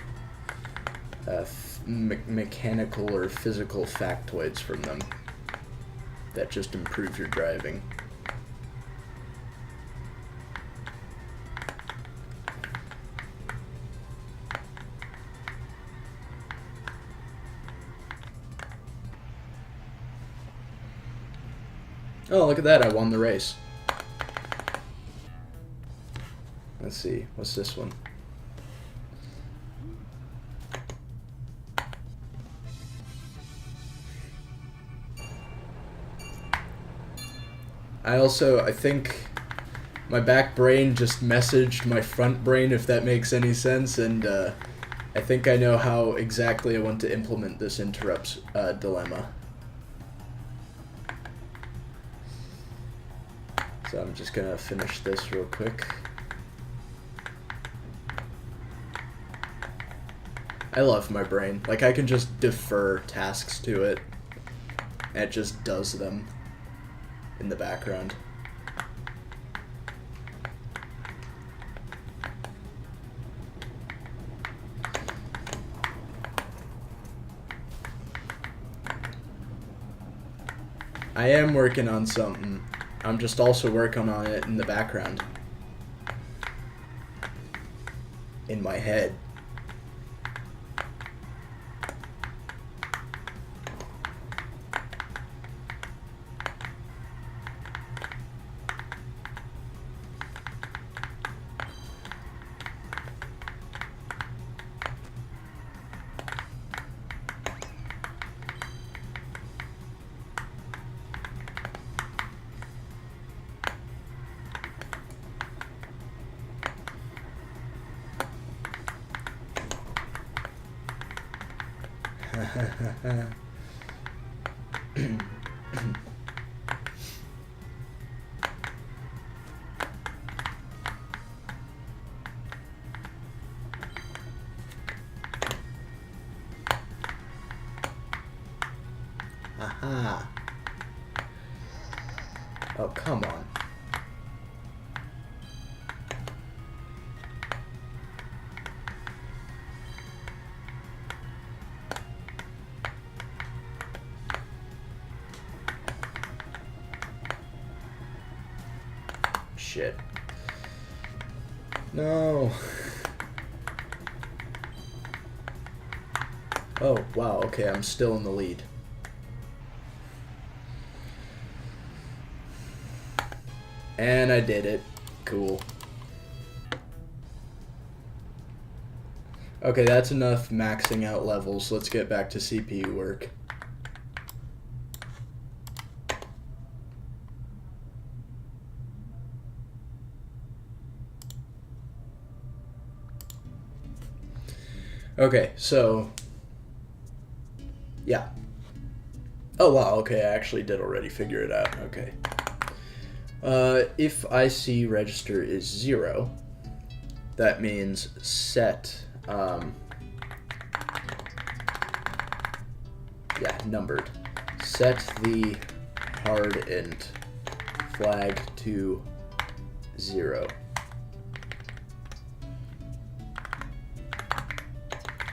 mechanical or physical factoids from them that just improve your driving. Oh, look at that, I won the race. Let's see, what's this one? I think my back brain just messaged my front brain, if that makes any sense, and I think I know how exactly I want to implement this interrupts dilemma. So I'm just gonna finish this real quick. I love my brain. Like, I can just defer tasks to it, and it just does them in the background. I am working on something. I'm just also working on it in the background. In my head. Aha. Oh, come on. Shit. No. Oh, wow, okay, I'm still in the lead. And I did it. Cool. Okay, that's enough maxing out levels. Let's get back to CPU work. Okay, so yeah. Oh wow, okay, I actually did already figure it out. Okay. If IC register is 0, that means set, numbered. Set the hard int flag to 0.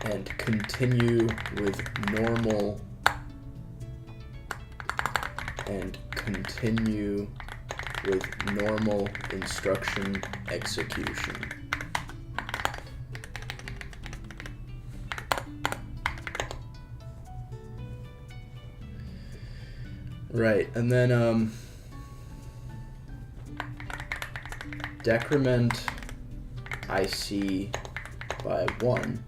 And continue with normal instruction execution. Right, and then decrement IC by 1.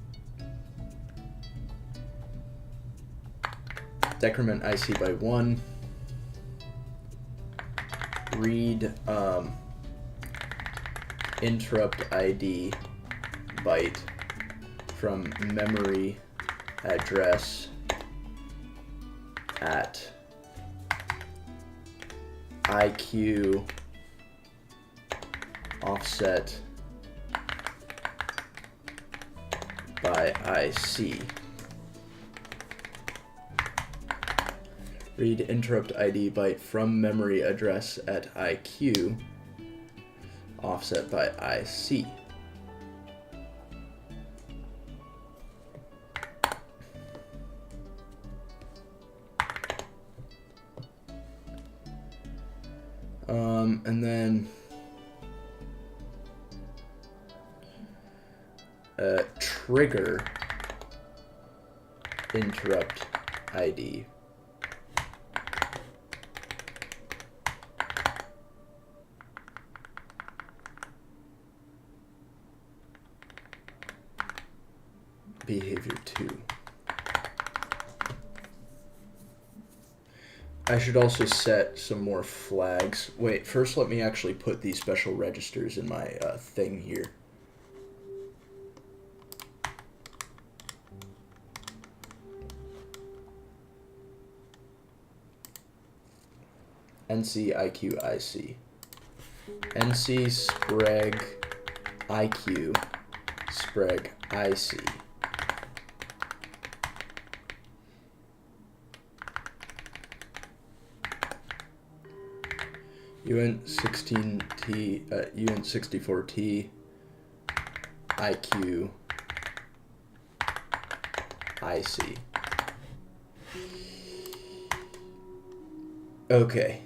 Decrement IC by 1. Read interrupt ID byte from memory address at IQ offset by IC. Read interrupt ID byte from memory address at IQ, offset by IC. And then trigger interrupt ID. Behavior 2. I should also set some more flags. Wait, first let me actually put these special registers in my thing here. NC IQ IC. NC Spreg IQ Spreg IC. UNT16T, UNT64T, IQ, IC. Okay.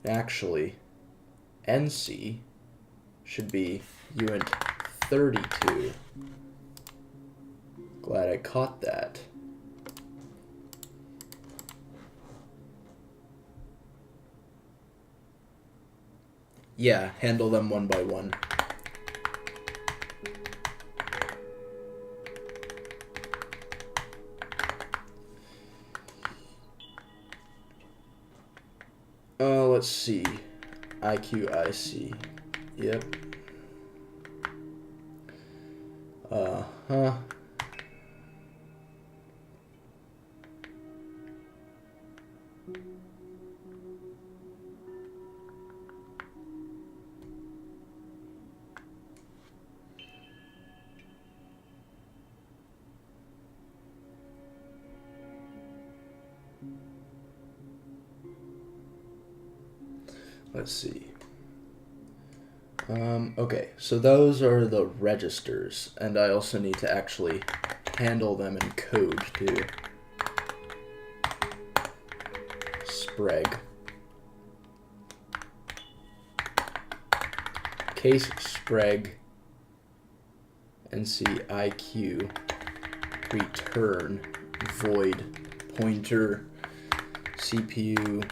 Actually, NC should be UNT32. Glad I caught that. Yeah, handle them one by one. Let's see. IQIC. Yep. Uh-huh. Let's see. Okay, so those are the registers, and I also need to actually handle them in code too. Spreg. Case Spreg NCIQ return void pointer CPU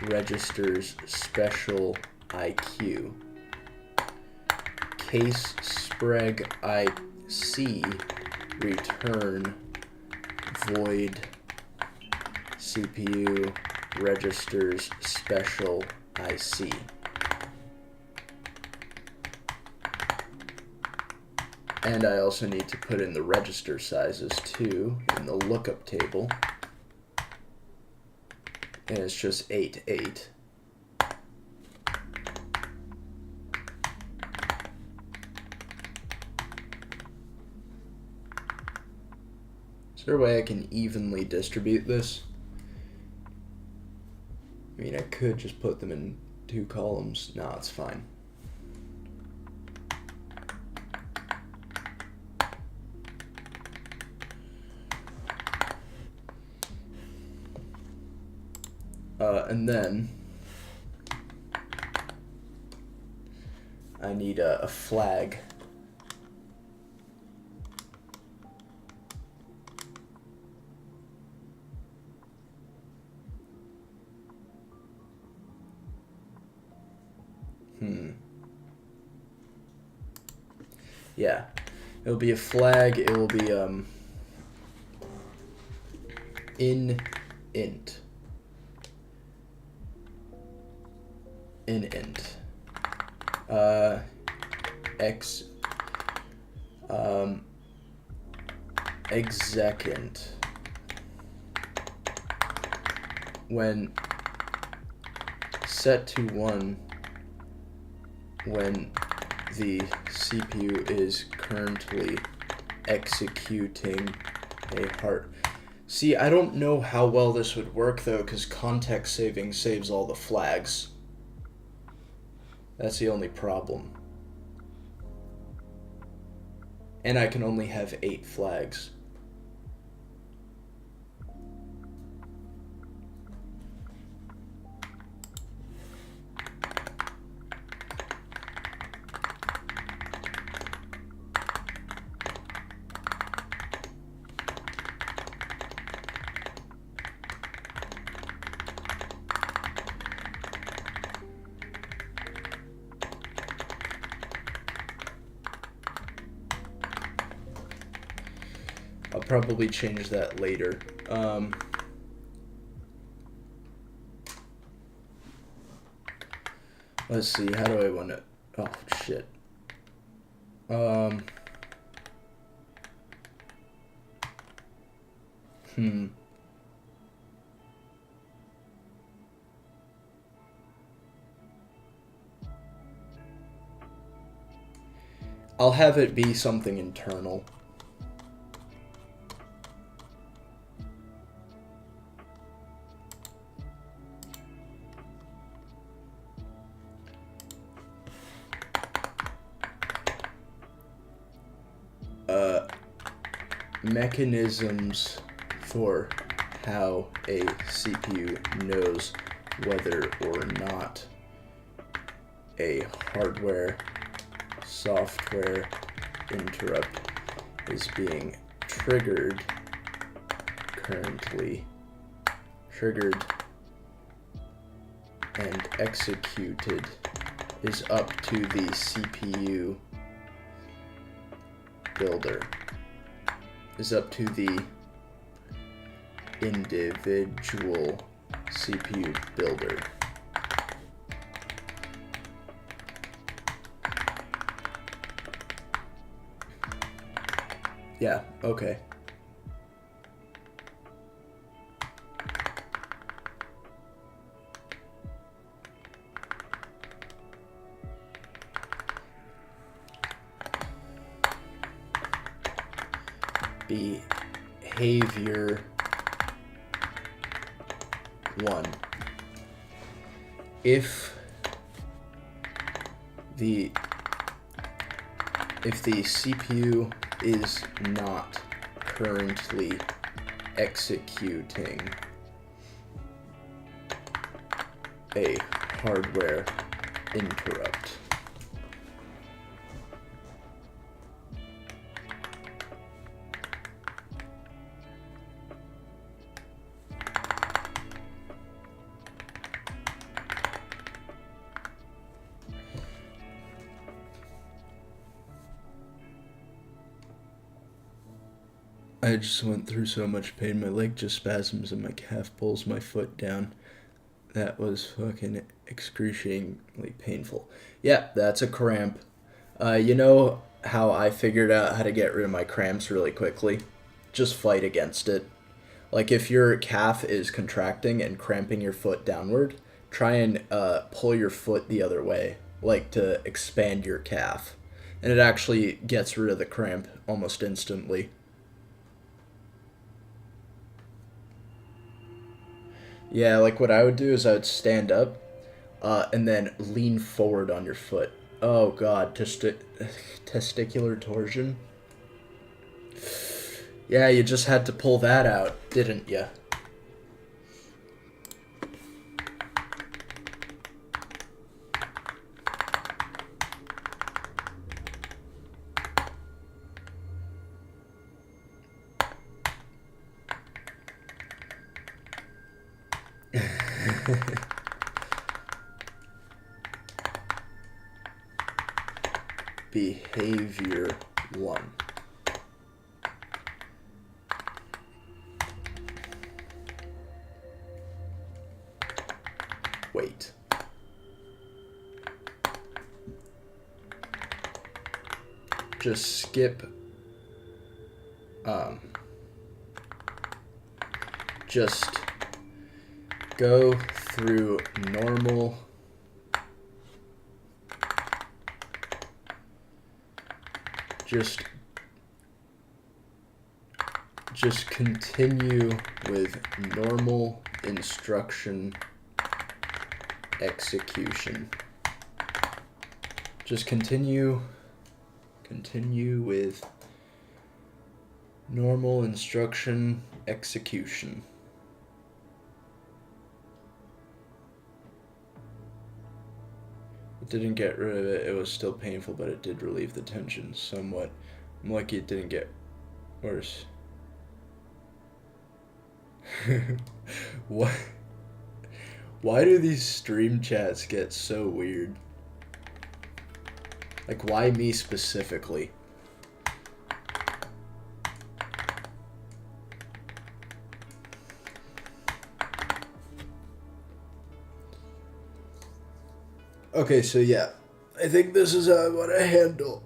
registers special IQ. Case Spreg IC return void CPU registers special IC. And I also need to put in the register sizes too in the lookup table. And it's just 8, 8. Is there a way I can evenly distribute this? I mean, I could just put them in 2 columns. No, it's fine. And then I need a flag. Yeah, it'll be a flag. It will be in int. In int. Execint. When set to 1 when the CPU is currently executing a heart. See, I don't know how well this would work though, because context saving saves all the flags. That's the only problem. And I can only have 8 flags. I'll probably change that later. Let's see, how do I want to... Oh, shit. I'll have it be something internal. Mechanisms for how a CPU knows whether or not a hardware software interrupt is being triggered currently and executed is up to the CPU builder. Is up to the individual CPU builder. Yeah, okay. Behavior 1. If the CPU is not currently executing a hardware interrupt, I just went through so much pain. My leg just spasms and my calf pulls my foot down. That was fucking excruciatingly painful. Yeah, that's a cramp. You know how I figured out how to get rid of my cramps really quickly? Just fight against it. Like if your calf is contracting and cramping your foot downward, try and pull your foot the other way, like to expand your calf. And it actually gets rid of the cramp almost instantly. Yeah, like what I would do is I would stand up and then lean forward on your foot. Oh god, testicular torsion. Yeah, you just had to pull that out, didn't ya? Behavior 1. Wait. Just skip. Just go through normal. Just just continue with normal instruction execution. Just continue with normal instruction execution. It didn't get rid of it. It was still painful, but it did relieve the tension somewhat. I'm lucky it didn't get worse. What? Why do these stream chats get so weird? Like, why me specifically? Okay, so yeah, I think this is how I want to handle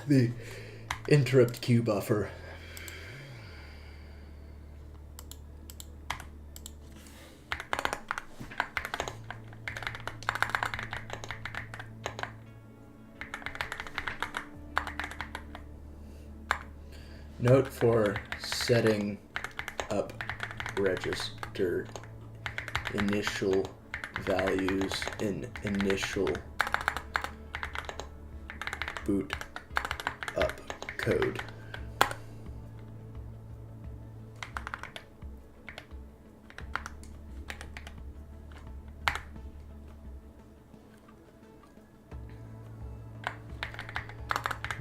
the interrupt queue buffer. Note for setting up register initial values in initial boot up code.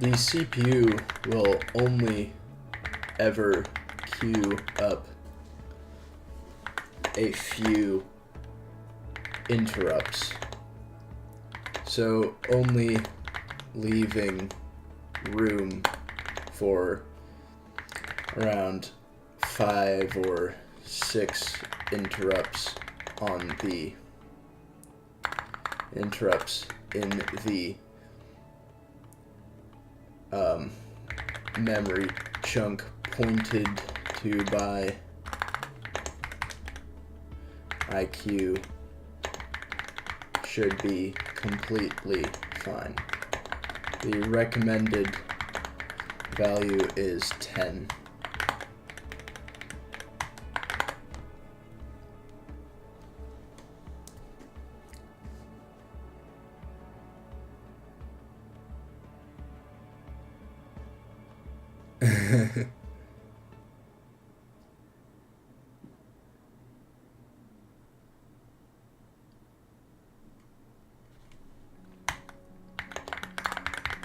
The CPU will only ever queue up a few interrupts, so only leaving room for around 5 or 6 interrupts on the interrupts in the memory chunk pointed to by IQ should be completely fine. The recommended value is 10.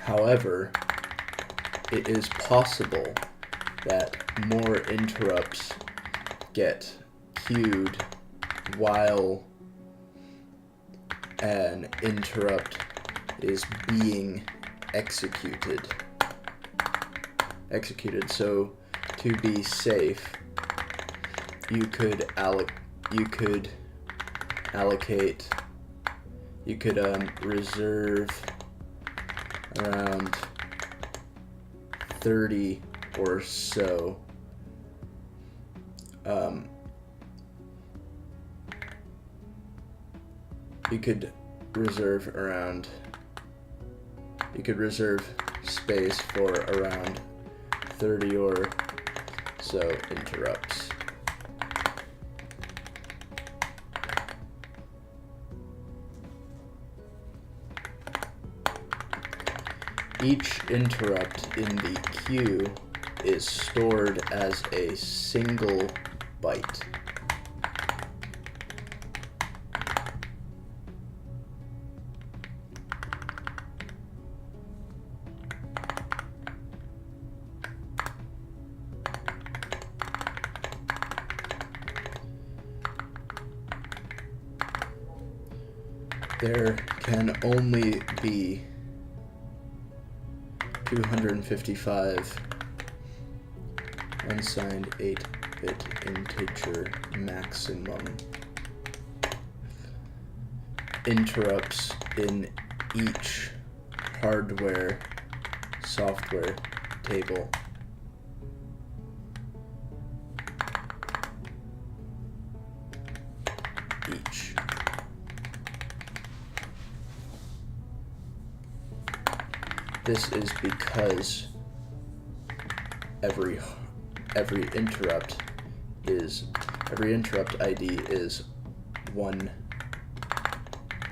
However, it is possible that more interrupts get queued while an interrupt is being executed. So to be safe, you could reserve around 30 or so you could reserve space for around 30 or so interrupts. Each interrupt in the queue is stored as a single byte. There can only be 255 unsigned 8-bit integer maximum interrupts in each hardware software table. Each. This is because every every interrupt ID is 1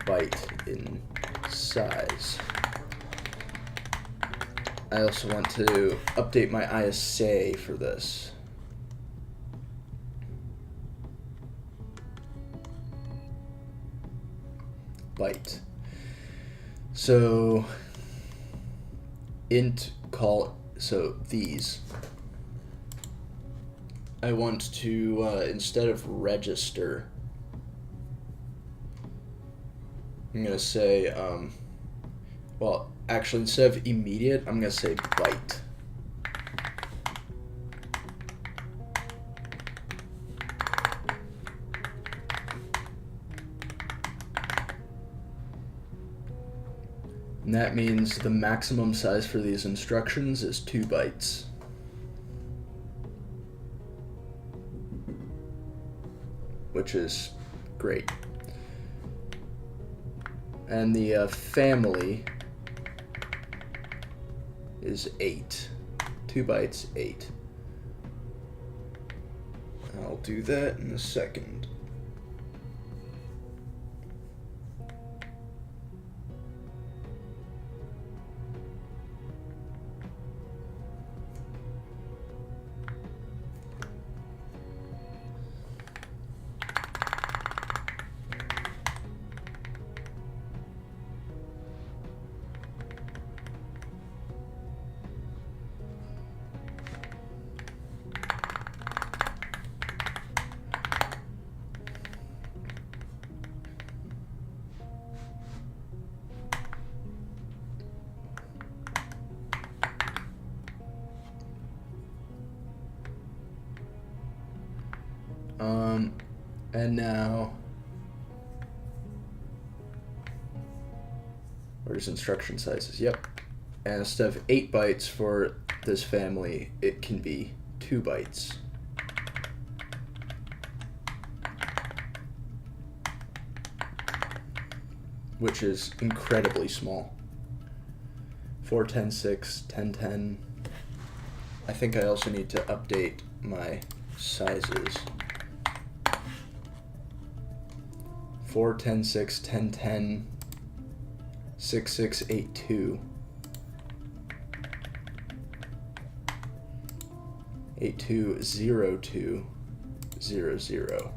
byte in size. I also want to update my ISA for this. Byte. So int call, so these. I want to, instead of register, I'm going to say, well, actually, instead of immediate, I'm going to say byte. And that means the maximum size for these instructions is 2 bytes. Which is great. And the family is 8. 2 bytes, 8. I'll do that in a second. And now, where's instruction sizes? Yep. And instead of 8 bytes for this family, it can be 2 bytes. Which is incredibly small. 4, 10, 6, 10, 10. I think I also need to update my sizes. 4, 10, 6, 10, 10, 6, 6, 8, 2, 8, 2, 0, 2, 0, 0.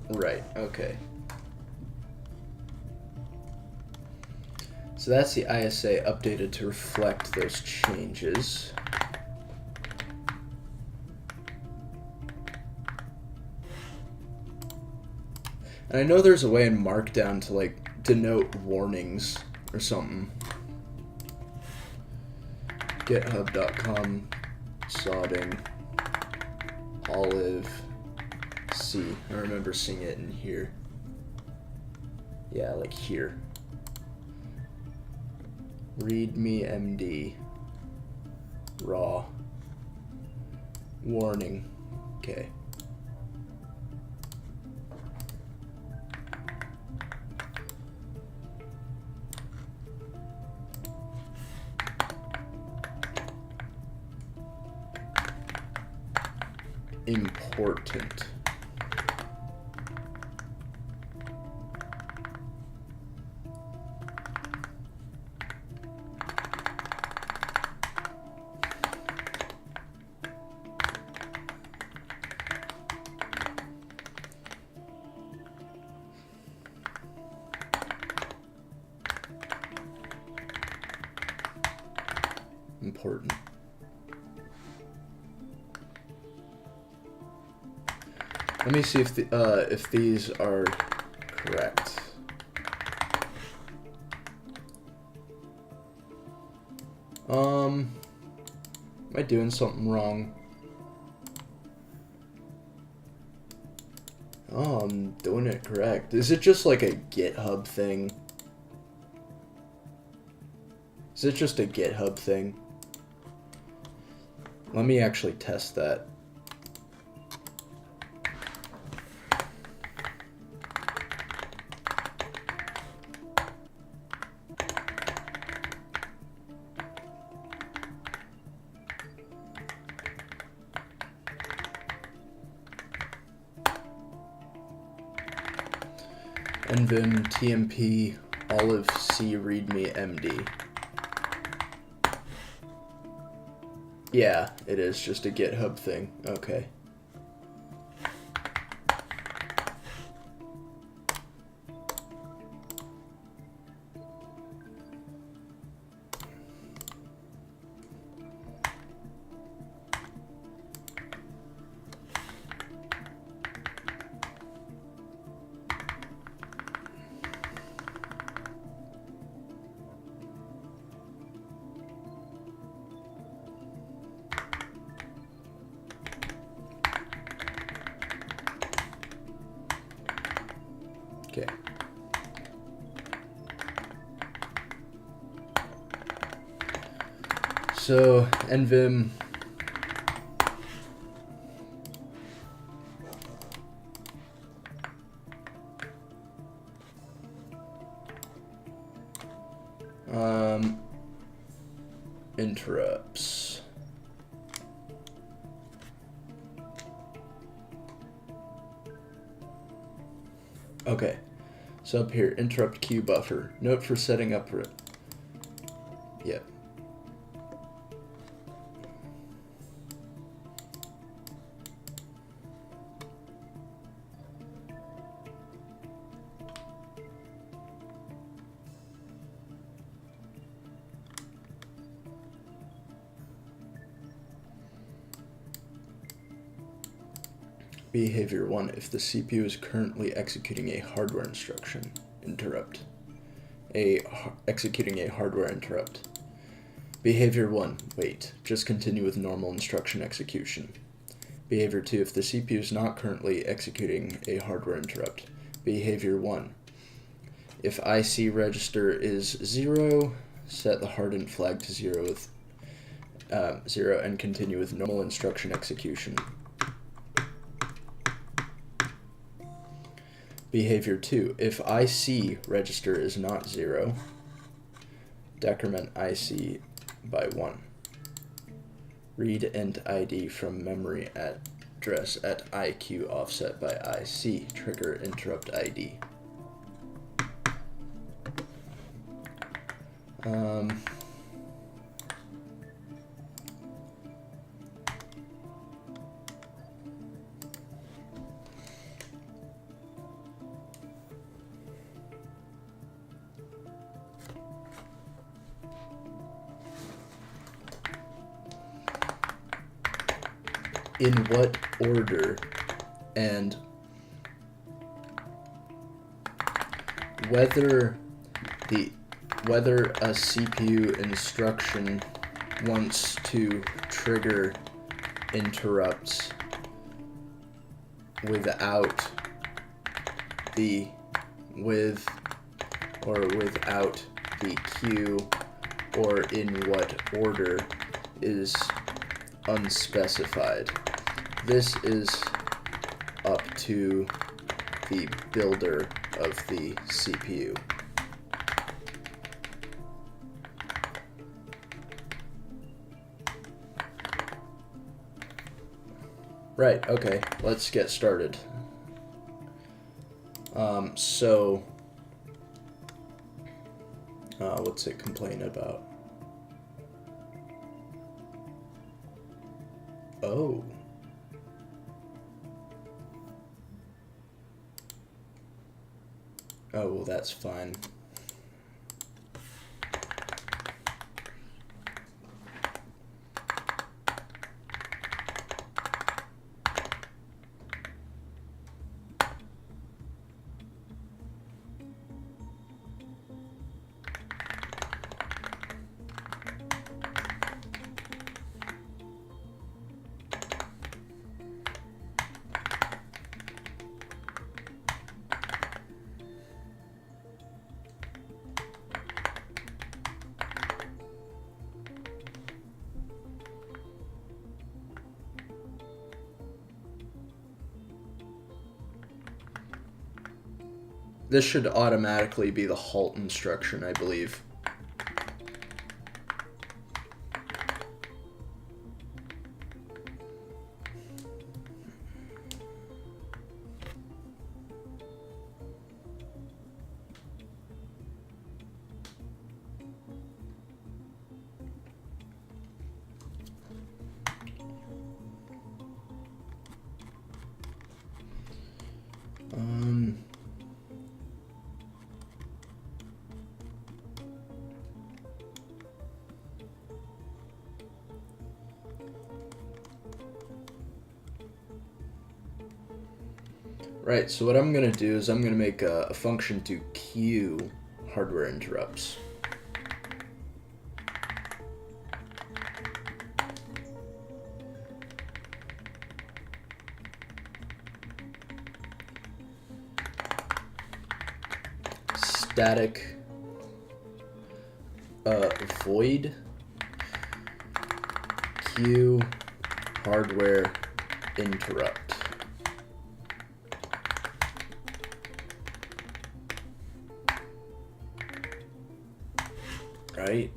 Right, okay. So that's the ISA updated to reflect those changes. And I know there's a way in Markdown to like denote warnings or something. GitHub.com sodding olive C. I remember seeing it in here. Yeah, like here. README MD raw warning. Okay. Important. Important. Let me see if these are correct. Am I doing something wrong? Oh, I'm doing it correct. Is it just like a GitHub thing? Is it just a GitHub thing? Let me actually test that. nvim tmp olive c readme md. Yeah, it is just a GitHub thing. Okay. Okay. So nvim interrupts. Okay. So up here, interrupt queue buffer. Note for setting up. Yep. Behavior 1. If the CPU is currently executing a hardware instruction, interrupt. Executing a hardware interrupt. Behavior 1. Wait. Just continue with normal instruction execution. Behavior 2. If the CPU is not currently executing a hardware interrupt. Behavior 1. If IC register is 0, set the hardened flag to 0 with 0 and continue with normal instruction execution. Behavior 2. If IC register is not 0, decrement IC by 1. Read int ID from memory address at IQ offset by IC. Trigger interrupt ID. In what order and whether a CPU instruction wants to trigger interrupts without the with or without the queue or in what order is unspecified. This is up to the builder of the CPU. Right, okay, let's get started. What's it complain about? Oh. Oh, well, that's fine. This should automatically be the halt instruction, I believe. Right, so what I'm going to do is I'm going to make a function to queue hardware interrupts. Static void queue hardware interrupt. Right?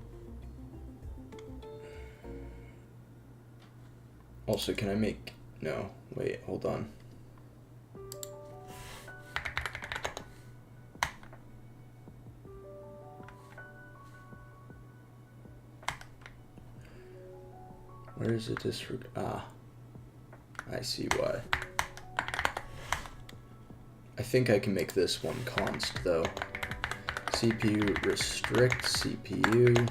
Also, can I make... No, wait, hold on. Where is it disregard? Ah, I see why. I think I can make this one const though. CPU restrict CPU,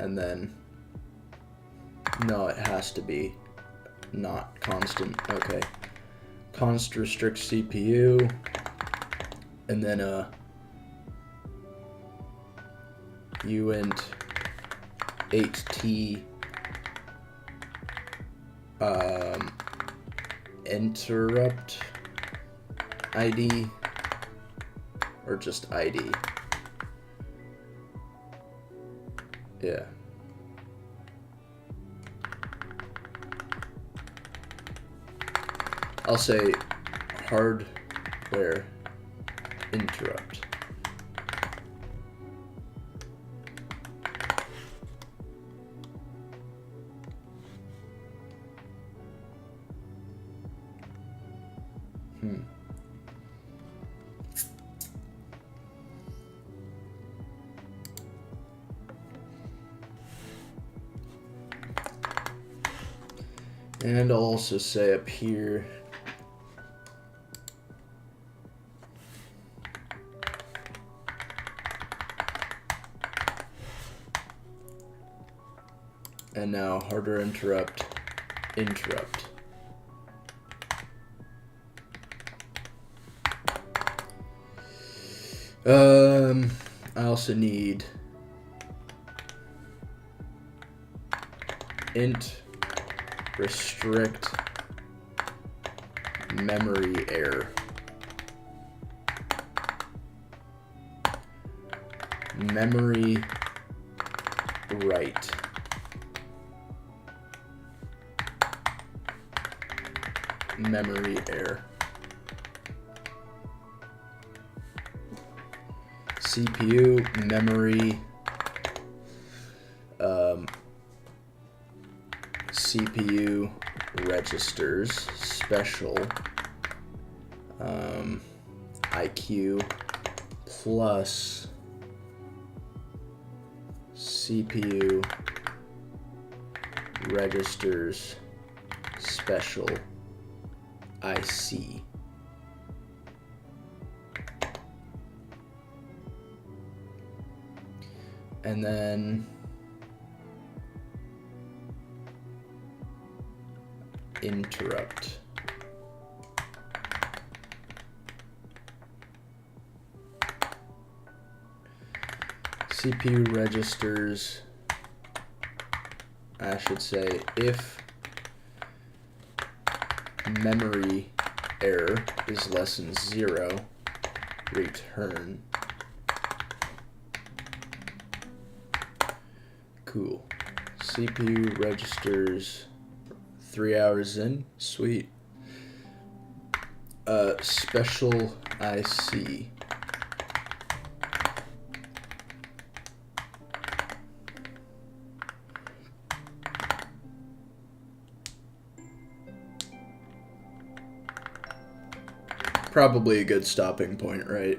and then no, it has to be not constant. Okay, const restrict CPU, and then uint 8t interrupt ID, or just ID. Yeah. I'll say hardware interrupt. And I'll also say up here, and now hardware interrupt. I also need int restrict memory error. Memory write. Memory error. CPU memory CPU registers special IQ plus CPU registers special IC. And then interrupt. CPU registers, I should say, if memory error is less than 0, return. Cool. CPU registers 3 hours in. Sweet. Special IC. Probably a good stopping point, right?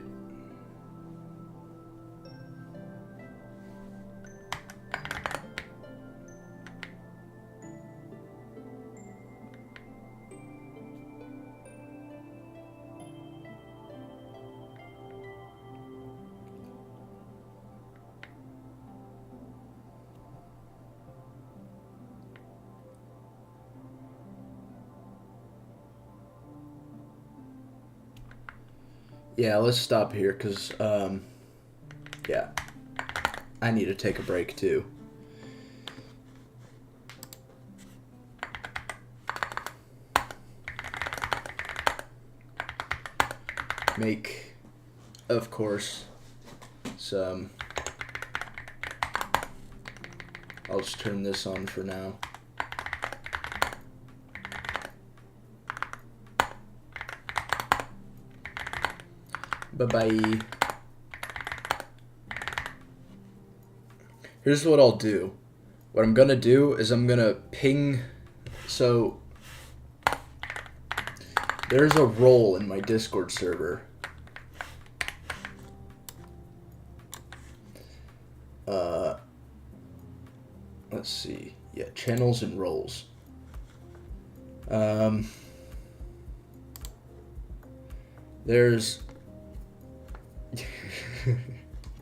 yeah, let's stop here, because, yeah, I need to take a break, too. Make, of course, some... I'll just turn this on for now. Bye-bye. Here's what I'll do. What I'm gonna do is I'm gonna ping... So, there's a role in my Discord server. Let's see. Yeah, channels and roles. There's...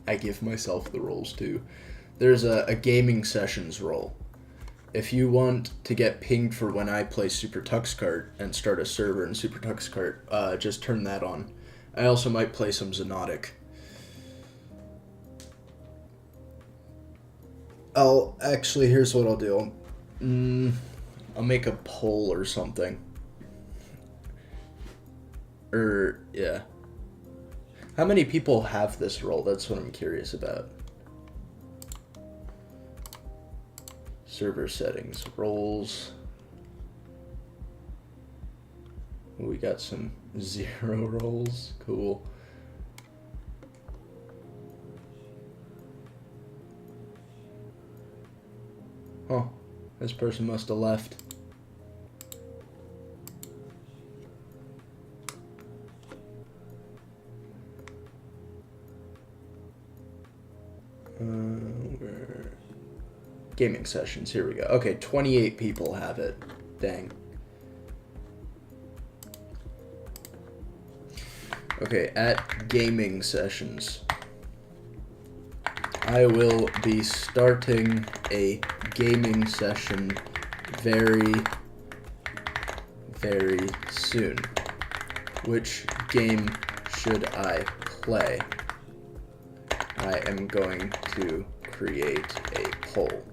I give myself the roles too. There's a gaming sessions role. If you want to get pinged for when I play Super Tux Kart and start a server in Super Tux Kart, just turn that on. I also might play some Xonotic. Here's what I'll do. I'll make a poll or something. Yeah. How many people have this role? That's what I'm curious about. Server settings, roles. We got some 0 roles. Cool. Huh. This person must have left. Gaming sessions, here we go. Okay, 28 people have it. Dang. Okay, at gaming sessions, I will be starting a gaming session very, very soon. Which game should I play? I am going to create a poll.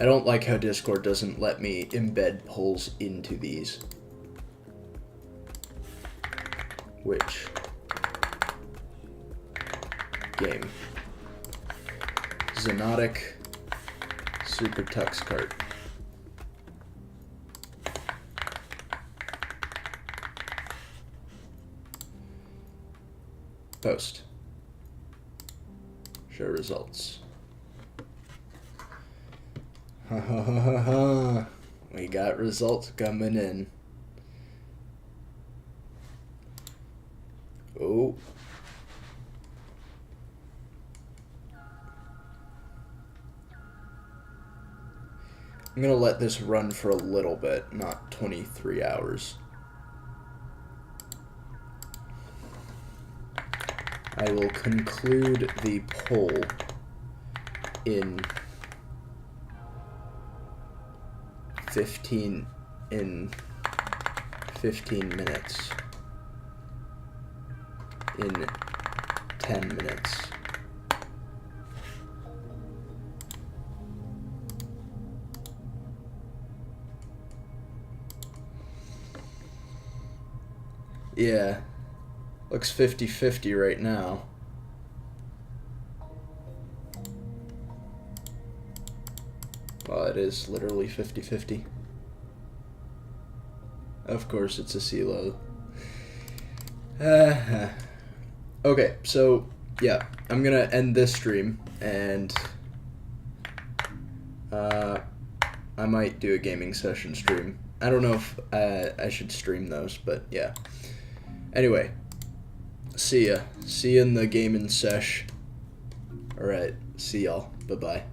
I don't like how Discord doesn't let me embed polls into these. Which game? Xonotic, Super Tux Kart. Post. Show results. Ha ha ha ha ha. We got results coming in. Oh. I'm gonna let this run for a little bit, not 23 hours. I will conclude the poll in 15 minutes. In 10 minutes. Yeah. Looks 50-50 right now. Well, it is literally 50-50. Of course, it's a CeeLo. Okay, so, yeah, I'm gonna end this stream, and I might do a gaming session stream. I don't know if I should stream those, but yeah. Anyway, see ya. See ya in the gaming sesh. Alright, see y'all. Bye-bye.